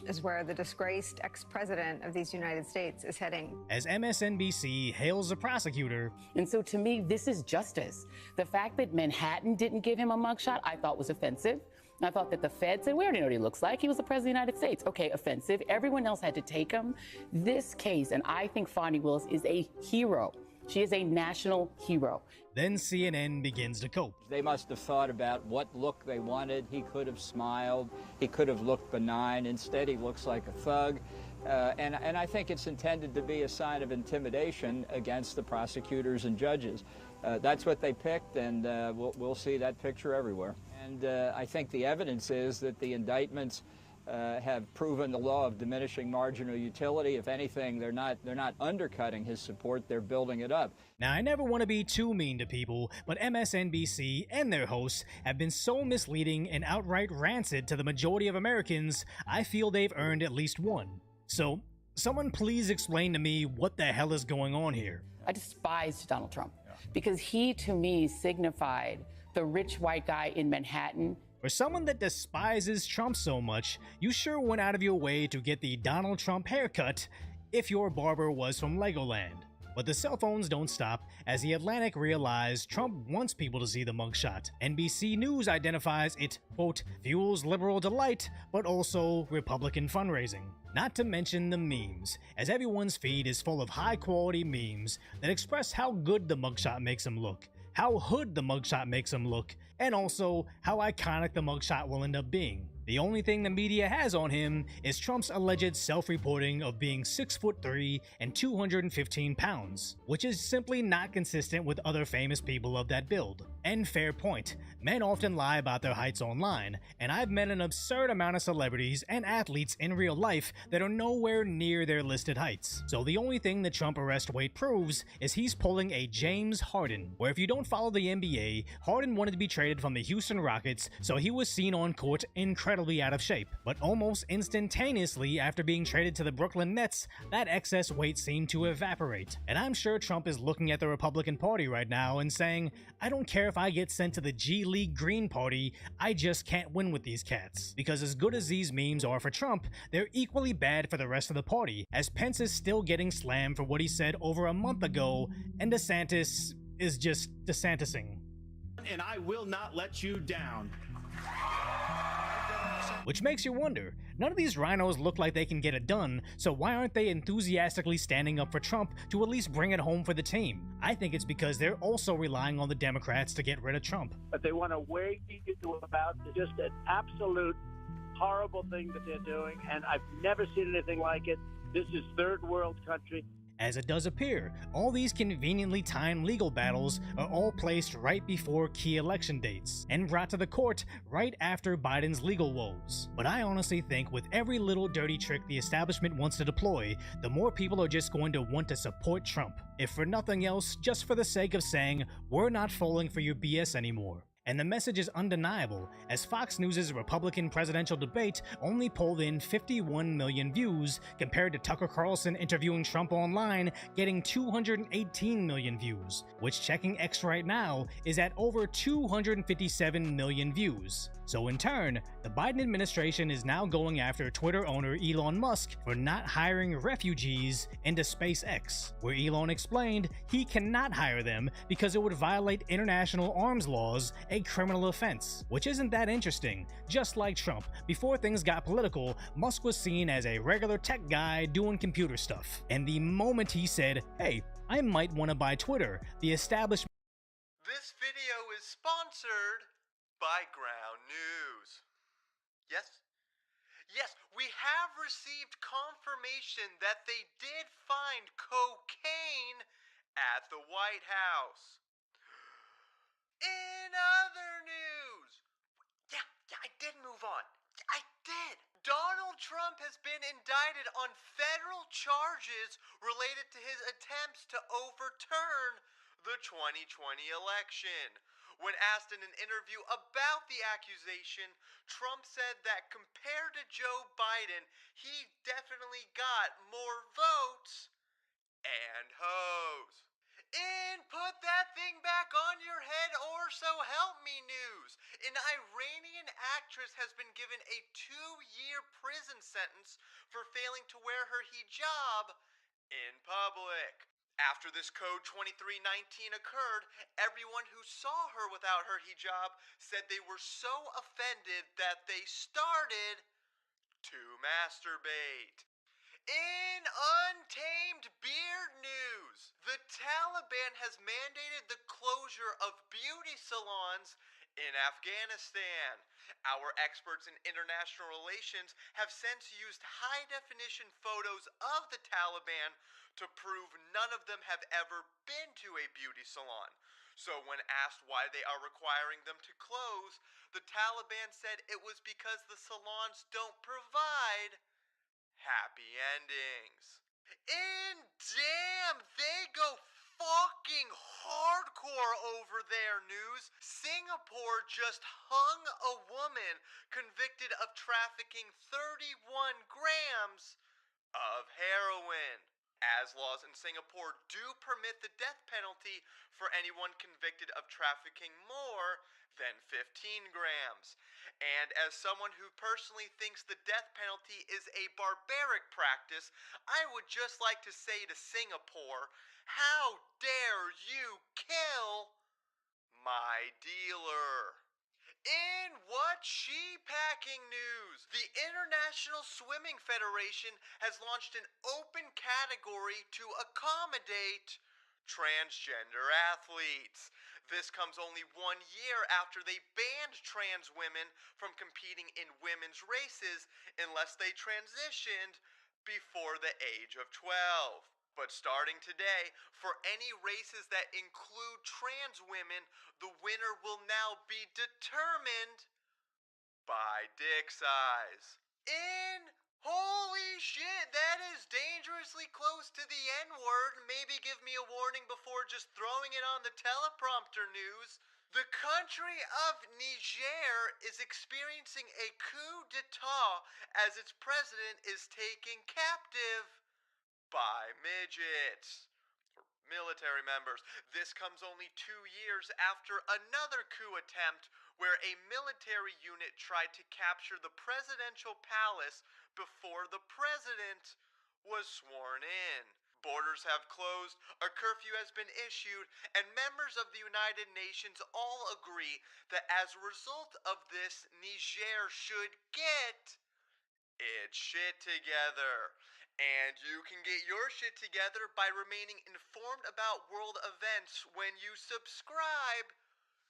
is where the disgraced ex-president of these United States is heading. As MSNBC hails the prosecutor. And so to me, this is justice. The fact that Manhattan didn't give him a mugshot, I thought was offensive. I thought that the Fed said, we already know what he looks like. He was the president of the United States. Okay, offensive. Everyone else had to take him. This case, and I think Fonnie Willis is a hero. She is a national hero. Then CNN begins to cope. They must have thought about what look they wanted. He could have smiled. He could have looked benign. Instead, he looks like a thug. And I think it's intended to be a sign of intimidation against the prosecutors and judges. That's what they picked, and we'll see that picture everywhere. And I think the evidence is that the indictments have proven the law of diminishing marginal utility. If anything, they're not undercutting his support, they're building it up. Now, I never want to be too mean to people, but MSNBC and their hosts have been so misleading and outright rancid to the majority of Americans, I feel they've earned at least one. So, someone please explain to me what the hell is going on here. I despised Donald Trump because he, to me, signified the rich white guy in Manhattan. For someone that despises Trump so much, you sure went out of your way to get the Donald Trump haircut if your barber was from Legoland. But the cell phones don't stop, as The Atlantic realized Trump wants people to see the mugshot. NBC News identifies it, quote, fuels liberal delight, but also Republican fundraising. Not to mention the memes, as everyone's feed is full of high-quality memes that express how good the mugshot makes him look, how hood the mugshot makes him look, and also how iconic the mugshot will end up being. The only thing the media has on him is Trump's alleged self-reporting of being 6'3" and 215 pounds, which is simply not consistent with other famous people of that build. And fair point, men often lie about their heights online, and I've met an absurd amount of celebrities and athletes in real life that are nowhere near their listed heights. So the only thing the Trump arrest weight proves is he's pulling a James Harden, where if you don't follow the NBA, Harden wanted to be traded from the Houston Rockets, so he was seen on court incredibly out of shape. But almost instantaneously after being traded to the Brooklyn Nets, that excess weight seemed to evaporate. And I'm sure Trump is looking at the Republican Party right now and saying, I don't care if I get sent to the G League Green Party, I just can't win with these cats. Because as good as these memes are for Trump, they're equally bad for the rest of the party, as Pence is still getting slammed for what he said over a month ago, and DeSantis is just DeSantising. And I will not let you down. Which makes you wonder, none of these rhinos look like they can get it done, so why aren't they enthusiastically standing up for Trump to at least bring it home for the team? I think it's because they're also relying on the Democrats to get rid of Trump. But they want to wake you about just an absolute horrible thing that they're doing, and I've never seen anything like it. This is third world country. As it does appear, all these conveniently timed legal battles are all placed right before key election dates, and brought to the court right after Biden's legal woes. But I honestly think with every little dirty trick the establishment wants to deploy, the more people are just going to want to support Trump. If for nothing else, just for the sake of saying, we're not falling for your BS anymore. And the message is undeniable, as Fox News' Republican presidential debate only pulled in 51 million views, compared to Tucker Carlson interviewing Trump online getting 218 million views, which checking X right now is at over 257 million views. So in turn, the Biden administration is now going after Twitter owner Elon Musk for not hiring refugees into SpaceX, where Elon explained he cannot hire them because it would violate international arms laws, a criminal offense. Which isn't that interesting. Just like Trump, before things got political, Musk was seen as a regular tech guy doing computer stuff. And the moment he said, hey, I might want to buy Twitter, the establishment. This video is sponsored by Ground News. Yes? Yes, we have received confirmation that they did find cocaine at the White House. In other news, yeah, I did move on. I did. Donald Trump has been indicted on federal charges related to his attempts to overturn the 2020 election. When asked in an interview about the accusation, Trump said that compared to Joe Biden, he definitely got more votes and hoes. In Put That Thing Back on Your Head or So Help Me news, an Iranian actress has been given a 2-year prison sentence for failing to wear her hijab in public. After this Code 2319 occurred, everyone who saw her without her hijab said they were so offended that they started to masturbate. In Untamed Beard news, the Taliban has mandated the closure of beauty salons in Afghanistan. Our experts in international relations have since used high-definition photos of the Taliban to prove none of them have ever been to a beauty salon. So when asked why they are requiring them to close, the Taliban said it was because the salons don't provide happy endings. And damn, they go fucking hardcore over there news. Singapore just hung a woman convicted of trafficking 31 grams of heroin. As laws in Singapore do permit the death penalty for anyone convicted of trafficking more than 15 grams. And as someone who personally thinks the death penalty is a barbaric practice, I would just like to say to Singapore, how dare you kill my dealer? In What She Packing news, the International Swimming Federation has launched an open category to accommodate transgender athletes. This comes only 1 year after they banned trans women from competing in women's races unless they transitioned before the age of 12. But starting today, for any races that include trans women, the winner will now be determined by dick size. Holy shit, that is dangerously close to the N-word. Maybe give me a warning before just throwing it on the teleprompter news. The country of Niger is experiencing a coup d'etat as its president is taken captive by midgets. Military members. This comes only 2 years after another coup attempt where a military unit tried to capture the presidential palace before the president was sworn in. Borders have closed, a curfew has been issued, and members of the United Nations all agree that as a result of this, Niger should get its shit together. And you can get your shit together by remaining informed about world events when you subscribe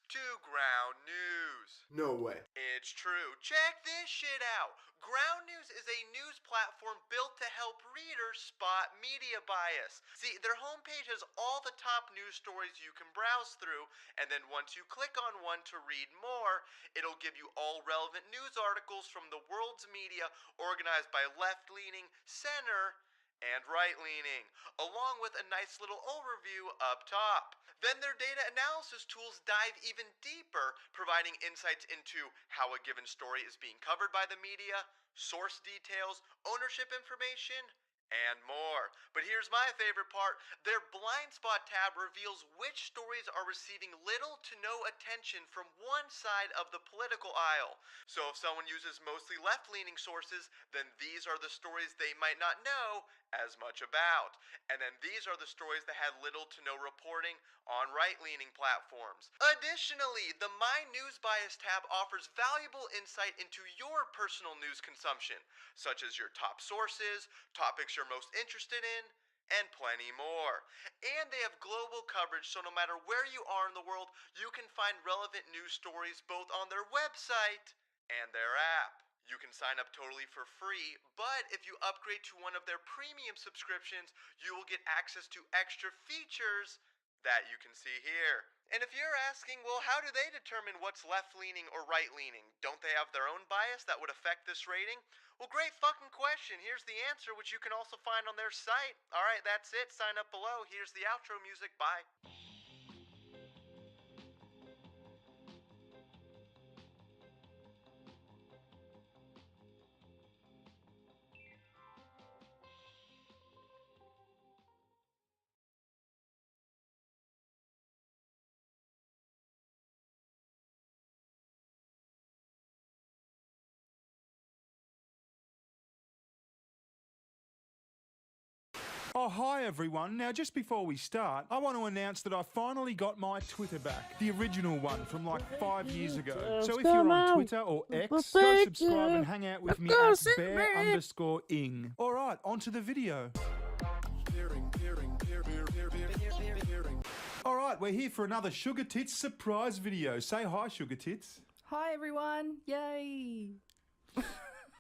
to Ground News. No way. It's true. Check this shit out. Ground News is a news platform built to help readers spot media bias. See, their homepage has all the top news stories you can browse through, and then once you click on one to read more, it'll give you all relevant news articles from the world's media organized by left-leaning, center, and right-leaning, along with a nice little overview up top. Then their data analysis tools dive even deeper, providing insights into how a given story is being covered by the media, source details, ownership information, and more. But here's my favorite part. Their blind spot tab reveals which stories are receiving little to no attention from one side of the political aisle. So if someone uses mostly left-leaning sources, then these are the stories they might not know as much about. And then these are the stories that had little to no reporting on right-leaning platforms. Additionally, the My News Bias tab offers valuable insight into your personal news consumption, such as your top sources, topics you're most interested in, and plenty more. And they have global coverage, so no matter where you are in the world, you can find relevant news stories both on their website and their app. You can sign up totally for free, but if you upgrade to one of their premium subscriptions, you will get access to extra features that you can see here. And if you're asking, well, how do they determine what's left-leaning or right-leaning? Don't they have their own bias that would affect this rating? Well, great fucking question. Here's the answer, which you can also find on their site. All right, that's it. Sign up below. Here's the outro music. Bye. Oh, hi everyone. Now, just before we start, I want to announce that I finally got my Twitter back. The original one from like 5 years ago. So if you're on Twitter or X, go subscribe and hang out with me at bear_ing. All right, on to the video. All right, we're here for another Sugar Tits surprise video. Say hi, Sugar Tits. Hi everyone, yay!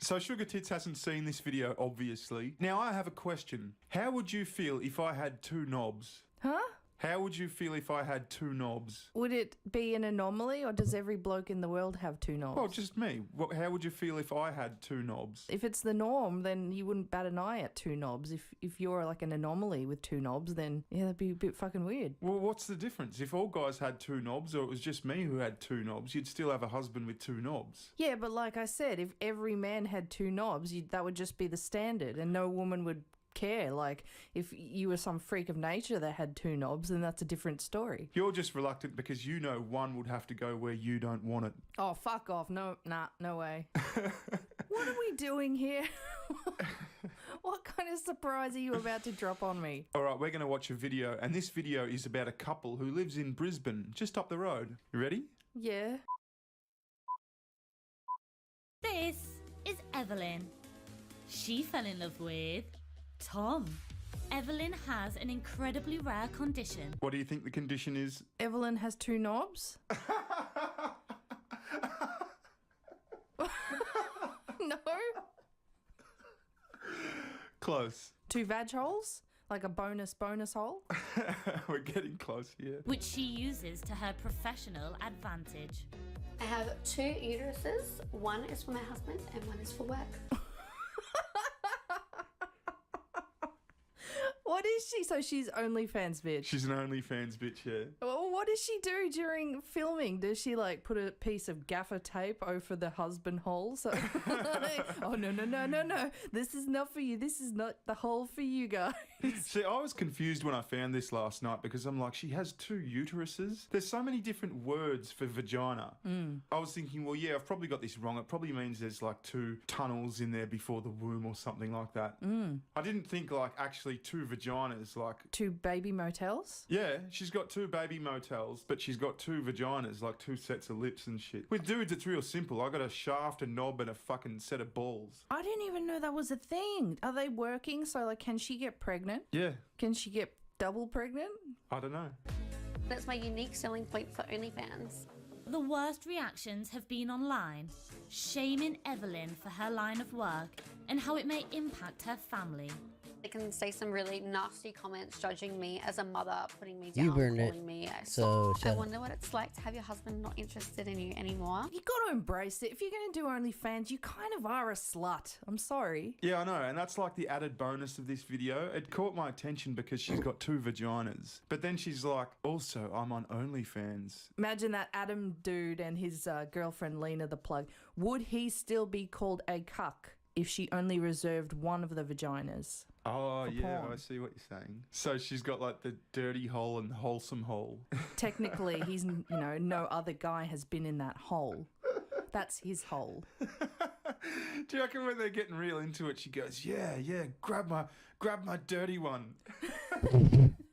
So Sugar Tits hasn't seen this video, obviously. Now I have a question. How would you feel if I had 2 knobs? Huh? How would you feel if I had 2 knobs? Would it be an anomaly, or does every bloke in the world have 2 knobs? Well, just me. How would you feel if I had 2 knobs? If it's the norm, then you wouldn't bat an eye at 2 knobs. If you're like an anomaly with 2 knobs, then yeah, that'd be a bit fucking weird. Well, what's the difference? If all guys had 2 knobs, or it was just me who had 2 knobs, you'd still have a husband with 2 knobs. Yeah, but like I said, if every man had 2 knobs, that would just be the standard, and no woman would care. Like, if you were some freak of nature that had 2 knobs, then that's a different story. You're just reluctant because you know one would have to go where you don't want it. Oh, fuck off. No way. What are we doing here? What kind of surprise are you about to drop on me? All right, we're going to watch a video, and this video is about a couple who lives in Brisbane, just up the road. You ready? Yeah. This is Evelyn. She fell in love with Tom. Evelyn has an incredibly rare condition. What do you think the condition is? Evelyn has 2 knobs? No? Close. 2 vag holes? Like a bonus hole? We're getting close here. Which she uses to her professional advantage. I have 2 uteruses. One is for my husband and one is for work. What is she? So she's OnlyFans bitch. She's an OnlyFans bitch, yeah. Well, what does she do during filming? Does she like put a piece of gaffer tape over the husband hole? So, oh no! This is not for you. This is not the hole for you guys. See, I was confused when I found this last night because I'm like, she has 2 uteruses. There's so many different words for vagina. I was thinking, well, yeah, I've probably got this wrong. It probably means there's like 2 tunnels in there before the womb or something like that. I didn't think like actually 2 vaginas, like 2 baby motels. Yeah, she's got 2 baby motels, but she's got 2 vaginas, like 2 sets of lips and shit. With dudes, it's real simple. I got a shaft, a knob, and a fucking set of balls. I didn't even know that was a thing. Are they working? So like, can she get pregnant? Yeah. Can she get double pregnant? I don't know. That's my unique selling point for OnlyFans. The worst reactions have been online, shaming Evelyn for her line of work and how it may impact her family. They can say some really nasty comments judging me as a mother, putting me down, You burned calling it. me So I shut up. wonder what it's like to have your husband not interested in you anymore. You got to embrace it. If you're going to do OnlyFans, you kind of are a slut. I'm sorry. Yeah, I know, and that's like the added bonus of this video. It caught my attention because she's got 2 vaginas. But then she's like, also, I'm on OnlyFans. Imagine that Adam dude and his girlfriend Lena the plug. Would he still be called a cuck if she only reserved one of the vaginas? Oh, for yeah, porn. I see what you're saying. So she's got like the dirty hole and wholesome hole. Technically, he's, no other guy has been in that hole. That's his hole. Do you reckon when they're getting real into it, she goes, yeah, grab my dirty one.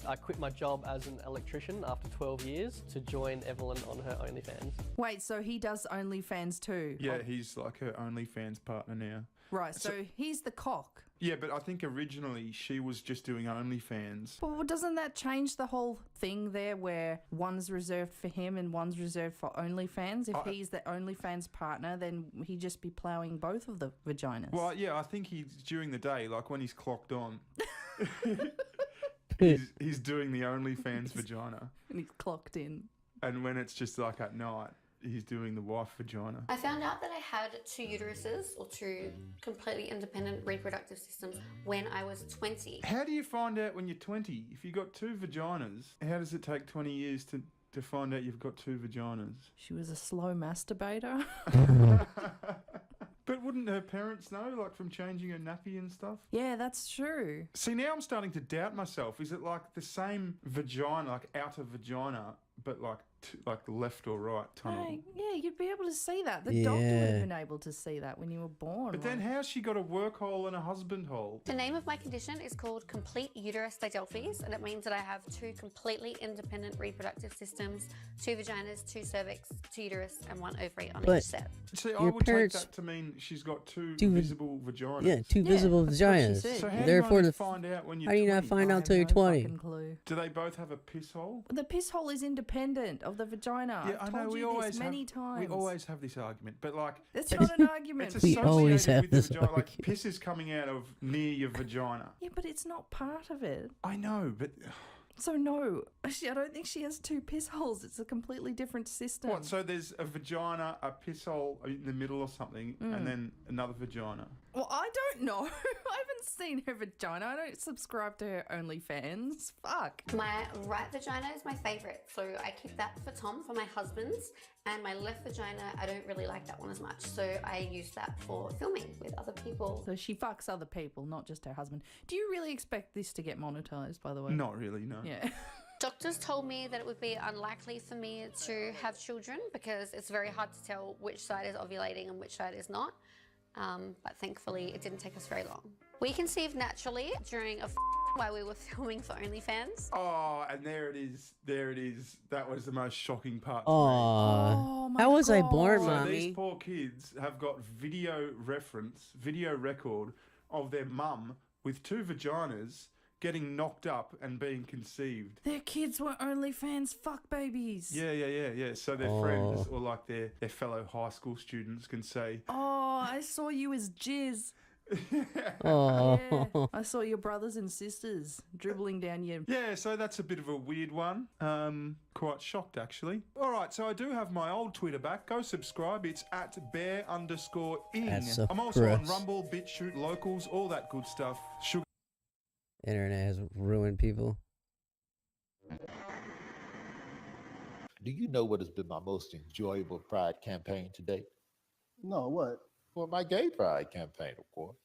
I quit my job as an electrician after 12 years to join Evelyn on her OnlyFans. Wait, so he does OnlyFans too? Yeah, he's like her OnlyFans partner now. Right, so he's the cock. Yeah, but I think originally she was just doing OnlyFans. Well, doesn't that change the whole thing there where one's reserved for him and one's reserved for OnlyFans? If he's the OnlyFans partner, then he'd just be ploughing both of the vaginas. Well, yeah, I think he's during the day, like when he's clocked on, he's doing the OnlyFans vagina. And he's clocked in. And when it's just like at night, he's doing the wife vagina. I found out that I had 2 uteruses, or 2 completely independent reproductive systems, when I was 20. How do you find out when you're 20? If you've got 2 vaginas, how does it take 20 years to find out you've got 2 vaginas? She was a slow masturbator. But wouldn't her parents know, like from changing her nappy and stuff? Yeah, that's true. See, now I'm starting to doubt myself. Is it like the same vagina, like outer vagina, but like left or right tunnel? Yeah, you'd be able to see that. The doctor would have been able to see that when you were born. But then how's she got a work hole and a husband hole? The name of my condition is called complete uterus didelphes, and it means that I have 2 completely independent reproductive systems, 2 vaginas, 2 cervix, 2 uterus, and 1 ovary on each set. See, I Your would take parents- that to mean she's got 2 Two- visible vaginas. Yeah, 2 visible vaginas. So how Therefore, do you find out when you're how do you 20? not find out till you're 20? Clue. Do they both have a piss hole? The piss hole is independent of the vagina. Yeah, I've I know. told We you always this many have, times. We always have this argument, but like It's not an argument. It's We associated always have with the this vagina. Like argument. piss is coming out of near your vagina. Yeah, but it's not part of it. I know, but So no, I don't think she has 2 piss holes. It's a completely different system. what? So there's a vagina, a piss hole in the middle or something, and then another vagina. Well, I don't know. I haven't seen her vagina. I don't subscribe to her OnlyFans. Fuck. My right vagina is my favourite, so I keep that for Tom, for my husband's, and my left vagina, I don't really like that one as much, so I use that for filming with other people. So she fucks other people, not just her husband. Do you really expect this to get monetized, by the way? Not really, no. Yeah. Doctors told me that it would be unlikely for me to have children because it's very hard to tell which side is ovulating and which side is not. But thankfully, it didn't take us very long. We conceived naturally during a while we were filming for OnlyFans. Oh, and there it is. There it is. That was the most shocking part. to me. Aw. How was I born, So mommy? these poor kids have got video record of their mum with 2 vaginas getting knocked up and being conceived. Their kids were OnlyFans fuck babies. Yeah. So their friends or like their fellow high school students can say, Oh, I saw you as jizz. Oh. Yeah. I saw your brothers and sisters dribbling down your... yeah, so that's a bit of a weird one. Quite shocked, actually. All right, so I do have my old Twitter back. Go subscribe. It's at bear_ing. That's so I'm also on gross. Rumble, BitChute, Locals, all that good stuff. Sugar. Internet has ruined people. Do you know what has been my most enjoyable pride campaign to date? No, what? Well, my gay pride campaign, of course.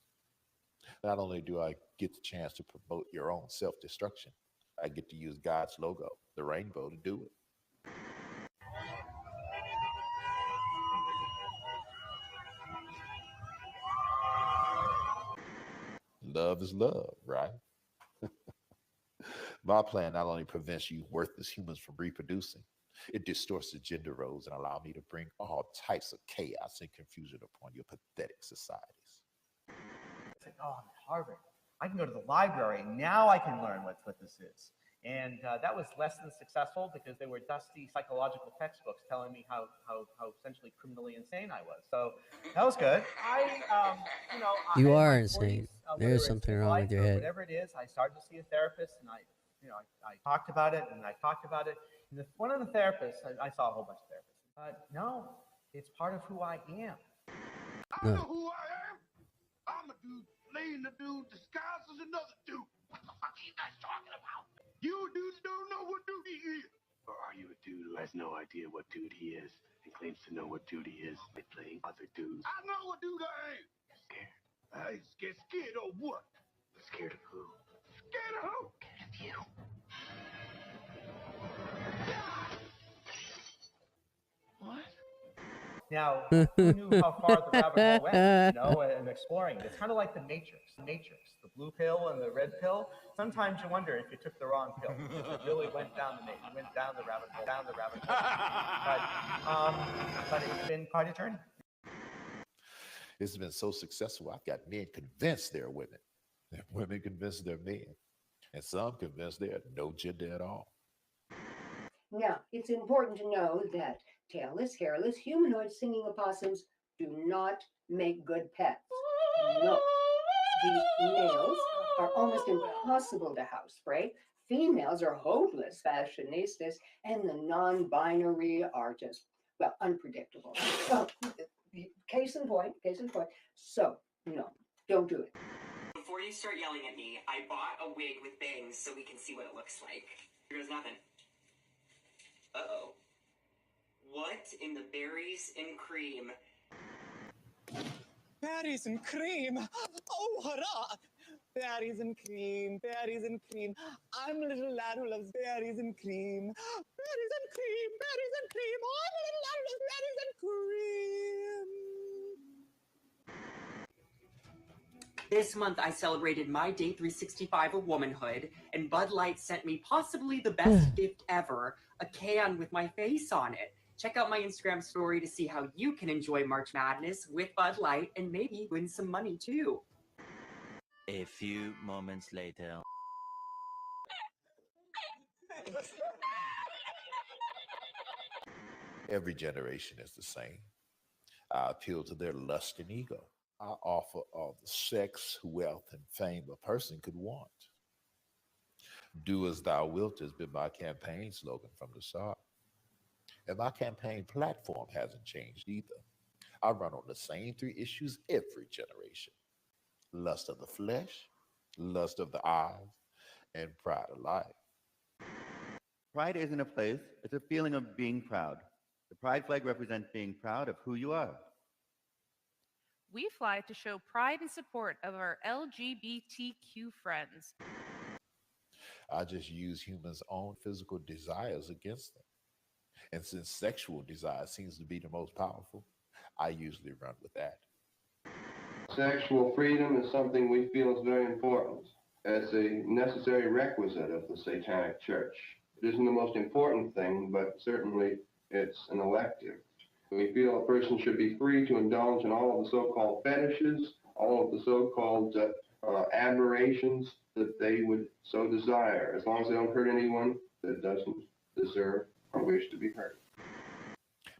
Not only do I get the chance to promote your own self-destruction, I get to use God's logo, the rainbow, to do it. Love is love, right? My plan not only prevents you worthless humans from reproducing, it distorts the gender roles and allow me to bring all types of chaos and confusion upon your pathetic societies. It's like, oh, I'm at Harvard. I can go to the library. Now I can learn what this is. And that was less than successful because they were dusty psychological textbooks telling me how essentially criminally insane I was. So that was good. You I- are in my insane. 40s, There is whether it's something in wrong life with your or head. Whatever it is, I started to see a therapist, and I talked about it, and I talked about it. And one of the therapists, I saw a whole bunch of therapists. No, it's part of who I am. I know who I am. I'm a dude playing the dude disguised as another dude. What the fuck are you guys talking about? You dudes don't know what dude he is. Or are you a dude who has no idea what dude he is and claims to know what dude he is by playing other dudes? I know what dude I am. You're scared. I ain't scared. Scared of what? Scared of who? Scared of who? Scared of you. What? Now, who knew how far the rabbit hole went, you know, and exploring it? It's kind of like the Matrix. The Matrix, the blue pill and the red pill. Sometimes you wonder if you took the wrong pill, if it really went down the rabbit hole, But it's been quite a journey. It's been so successful, I've got men convinced they're women, and women convinced they're men, and some convinced they're no gender at all. Now, it's important to know that tailless, hairless, humanoid singing opossums do not make good pets. No. The males are almost impossible to housebreak. Females are hopeless fashionistas, and the non-binary are just, well, unpredictable. Case in point. So, no, don't do it. Before you start yelling at me, I bought a wig with bangs so we can see what it looks like. Here goes nothing. Uh-oh. What in the berries and cream? Berries and cream. Oh, hurrah! Berries and cream, berries and cream. I'm a little lad who loves berries and cream. Berries and cream, berries and cream. I'm a little lad who loves berries and cream. This month I celebrated my day 365 of womanhood, and Bud Light sent me possibly the best gift ever, a can with my face on it. Check out my Instagram story to see how you can enjoy March Madness with Bud Light and maybe win some money too. A few moments later. Every generation is the same. I appeal to their lust and ego. I offer all the sex, wealth, and fame a person could want. Do as thou wilt has been my campaign slogan from the start. And my campaign platform hasn't changed either. I run on the same 3 issues every generation. Lust of the flesh, lust of the eyes, and pride of life. Pride isn't a place, it's a feeling of being proud. The pride flag represents being proud of who you are. We fly to show pride and support of our LGBTQ friends. I just use humans' own physical desires against them. And since sexual desire seems to be the most powerful, I usually run with that. Sexual freedom is something we feel is very important. It's a necessary requisite of the Satanic Church. It isn't the most important thing, but certainly it's an elective. We feel a person should be free to indulge in all of the so-called fetishes, all of the so-called admirations that they would so desire, as long as they don't hurt anyone that doesn't deserve or wish to be hurt.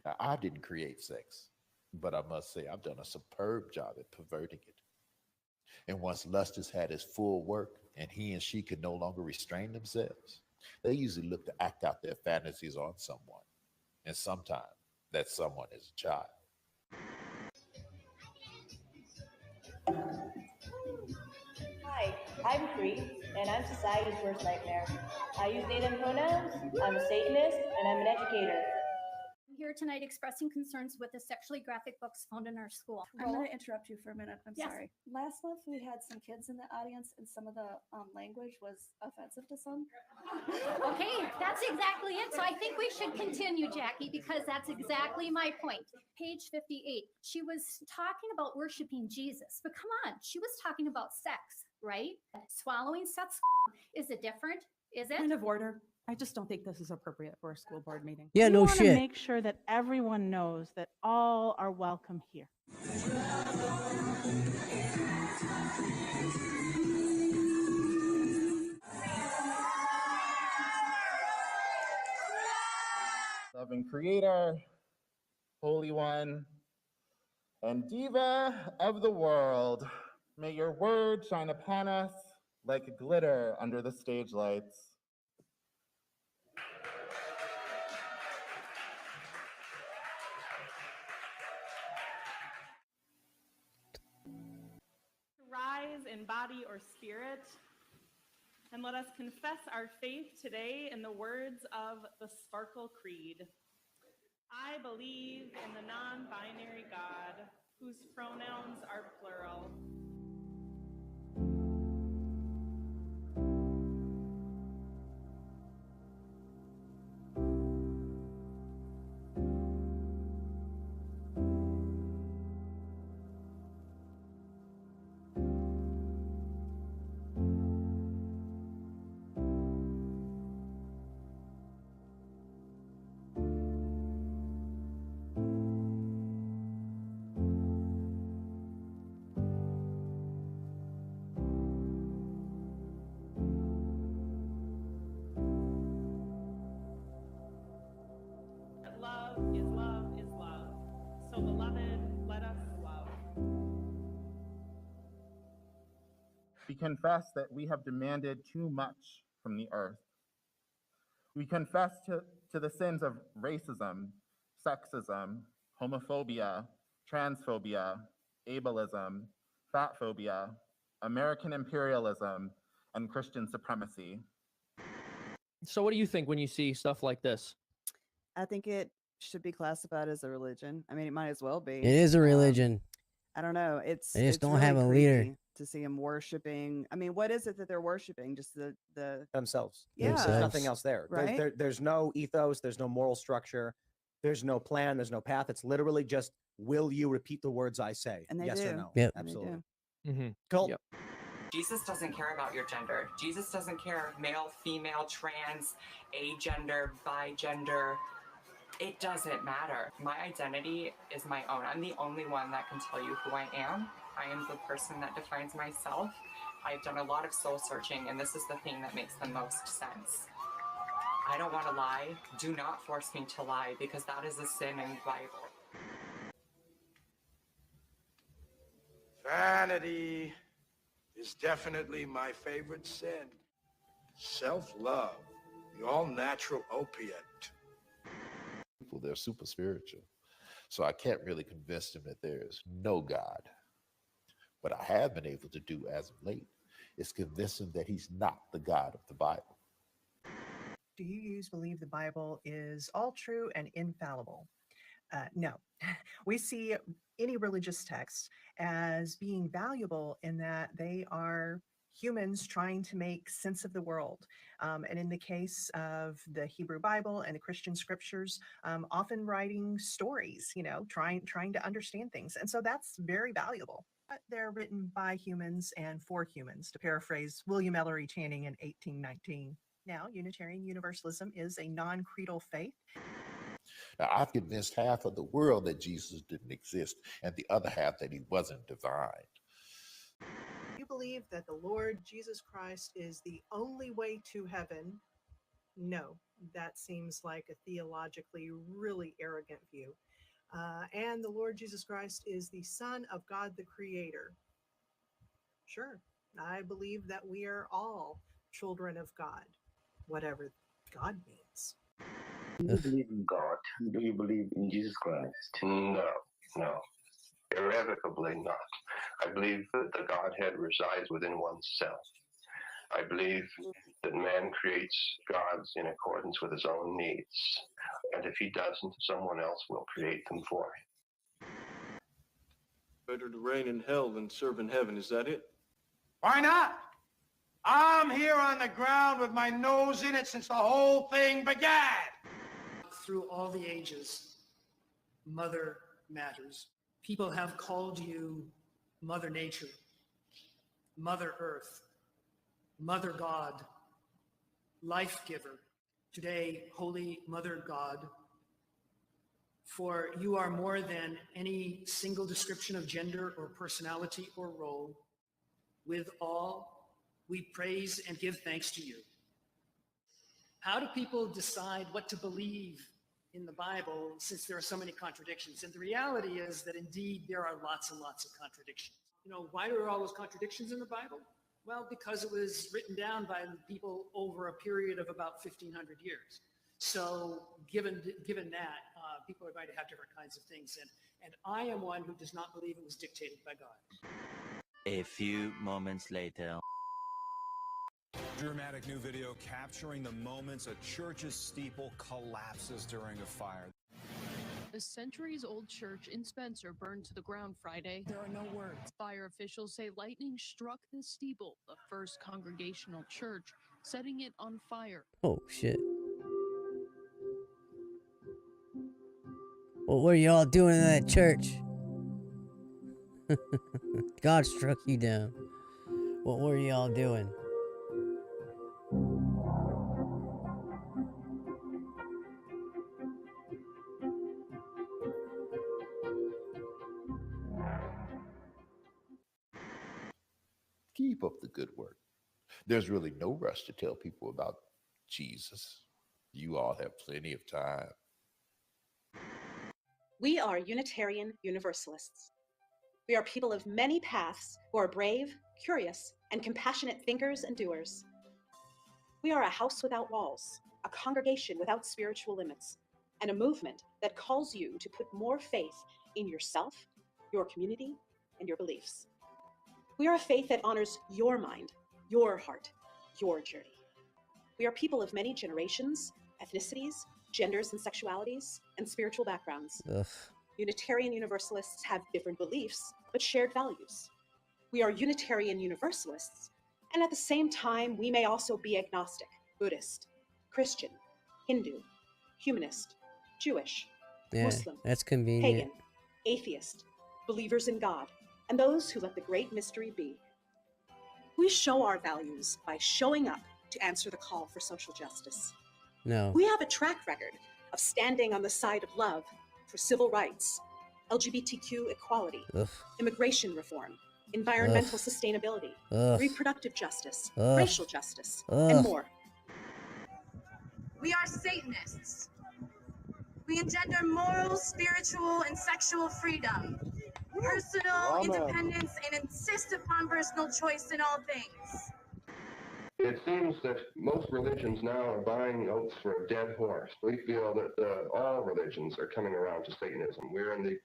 Now, I didn't create sex, but I must say I've done a superb job at perverting it. And once lust has had its full work and he and she can no longer restrain themselves, they usually look to act out their fantasies on someone. And sometimes that someone is a child. Hi, I'm Cree, and I'm society's worst nightmare. I use they, them pronouns, I'm a Satanist, and I'm an educator. I'm here tonight expressing concerns with the sexually graphic books found in our school. I'm going to interrupt you for a minute. I'm Yes. sorry. Last month we had some kids in the audience, and some of the language was offensive to some. Okay, that's exactly it. So I think we should continue, Jackie, because that's exactly my point. Page 58. She was talking about worshiping Jesus, but come on, she was talking about sex, right? Swallowing sex is it different? Is it? Point of order. I just don't think this is appropriate for a school board meeting. Yeah, We no wanna shit. Make sure that everyone knows that all are welcome here. Loving Creator, Holy One, and Diva of the world, may your word shine upon us like glitter under the stage lights. Rise in body or spirit, and let us confess our faith today in the words of the Sparkle Creed. I believe in the non-binary God, whose pronouns are plural. confess that we have demanded too much from the earth. We confess to the sins of racism, sexism, homophobia, transphobia, ableism, fatphobia, American imperialism, and Christian supremacy. So what do you think when you see stuff like this? I think it should be classified as a religion. I mean, it might as well be. It is a religion. I don't know. They just It's don't really have a creepy leader. to see them worshiping. I mean, what is it that they're worshiping? Just the themselves. Yeah. There's nothing else there. Right? There's no ethos. There's no moral structure. There's no plan. There's no path. It's literally just, will you repeat the words I say? And they yes do. or no? Yep. Absolutely. Mm-hmm. Cool. Yep. Jesus doesn't care about your gender. Jesus doesn't care male, female, trans, agender, bigender. It doesn't matter. My identity is my own. I'm the only one that can tell you who I am. I am the person that defines myself. I've done a lot of soul searching, and this is the thing that makes the most sense. I don't want to lie. Do not force me to lie, because that is a sin in the Bible. Vanity is definitely my favorite sin. Self-love, the all-natural opiate. People, they're super spiritual. So I can't really convince them that there is no God. What I have been able to do as of late is convince them that he's not the God of the Bible. Do you believe the Bible is all true and infallible? No. We see any religious text as being valuable in that they are humans trying to make sense of the world. And in the case of the Hebrew Bible and the Christian scriptures, often writing stories, trying to understand things. And so that's very valuable. But they're written by humans and for humans, to paraphrase William Ellery Channing in 1819. Now, Unitarian Universalism is a non-creedal faith. Now, I've convinced half of the world that Jesus didn't exist and the other half that he wasn't divine. You believe that the Lord Jesus Christ is the only way to heaven? No, that seems like a theologically really arrogant view. And the Lord Jesus Christ is the Son of God the Creator. Sure, I believe that we are all children of God, whatever God means. Do you believe in God? Do you believe in Jesus Christ? No, irrevocably not. I believe that the Godhead resides within oneself. I believe that man creates gods in accordance with his own needs. And if he doesn't, someone else will create them for him. Better to reign in hell than serve in heaven, is that it? Why not? I'm here on the ground with my nose in it since the whole thing began. Through all the ages, Mother matters. People have called you Mother Nature, Mother Earth, Mother God, Life Giver. Today, Holy Mother God, for you are more than any single description of gender or personality or role. With all, we praise and give thanks to you. How do people decide what to believe in the Bible since there are so many contradictions? And the reality is that indeed there are lots and lots of contradictions. Why are all those contradictions in the Bible? Well, because it was written down by people over a period of about 1,500 years. So given that, people are going to have different kinds of things. And I am one who does not believe it was dictated by God. A few moments later. Dramatic new video capturing the moments a church's steeple collapses during a fire. A centuries-old church in Spencer burned to the ground Friday. There are no words. Fire officials say lightning struck the steeple, the first congregational church, setting it on fire. Oh, shit. What were y'all doing in that church? God struck you down. What were y'all doing? Keep up the good work. There's really no rush to tell people about Jesus. You all have plenty of time. We are Unitarian Universalists. We are people of many paths who are brave, curious, and compassionate thinkers and doers. We are a house without walls, a congregation without spiritual limits, and a movement that calls you to put more faith in yourself, your community, and your beliefs. We are a faith that honors your mind, your heart, your journey. We are people of many generations, ethnicities, genders and sexualities, and spiritual backgrounds. Ugh. Unitarian Universalists have different beliefs, but shared values. We are Unitarian Universalists, and at the same time, we may also be agnostic, Buddhist, Christian, Hindu, humanist, Jewish, Yeah, Muslim, that's convenient. pagan, atheist, believers in God, and those who let the great mystery be. We show our values by showing up to answer the call for social justice. No. We have a track record of standing on the side of love for civil rights, LGBTQ equality, Ugh. immigration reform, environmental sustainability, Ugh. reproductive justice, Ugh. racial justice, Ugh. and more. We are Satanists. We engender moral, spiritual, and sexual freedom, personal independence, and insist upon personal choice in all things. It seems that most religions now are buying oats for a dead horse. We feel that all religions are coming around to Satanism. We're in the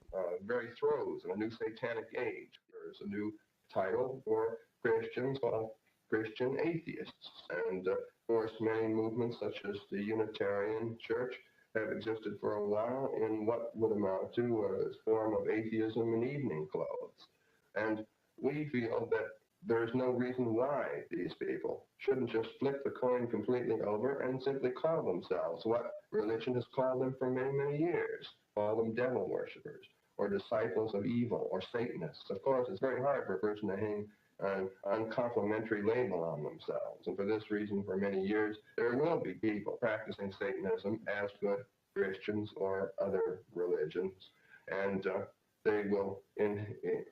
very throes of a new satanic age. There's a new title for Christians called Christian atheists. And of course, many movements such as the Unitarian Church have existed for a while in what would amount to a form of atheism in evening clothes. And we feel that there's no reason why these people shouldn't just flip the coin completely over and simply call themselves what religion has called them for many, many years. Call them devil worshippers or disciples of evil or Satanists. Of course, it's very hard for a person to hang an uncomplimentary label on themselves. And for this reason, for many years, there will be people practicing Satanism as good Christians or other religions. And they will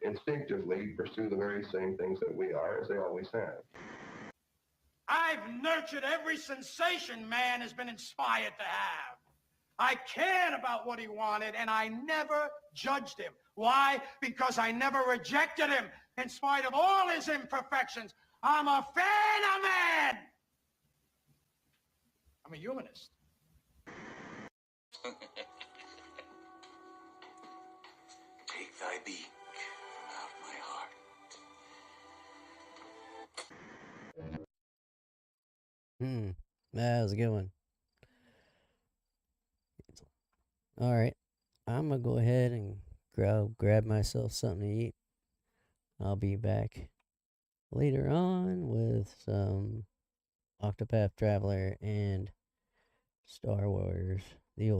instinctively pursue the very same things that we are, as they always have. I've nurtured every sensation man has been inspired to have. I cared about what he wanted, and I never judged him. Why? Because I never rejected him, in spite of all his imperfections. I'm a fan of man! I'm a humanist. Take thy beak from out my heart. That was a good one. All right, I'm gonna go ahead and grab myself something to eat. I'll be back later on with some Octopath Traveler and Star Wars.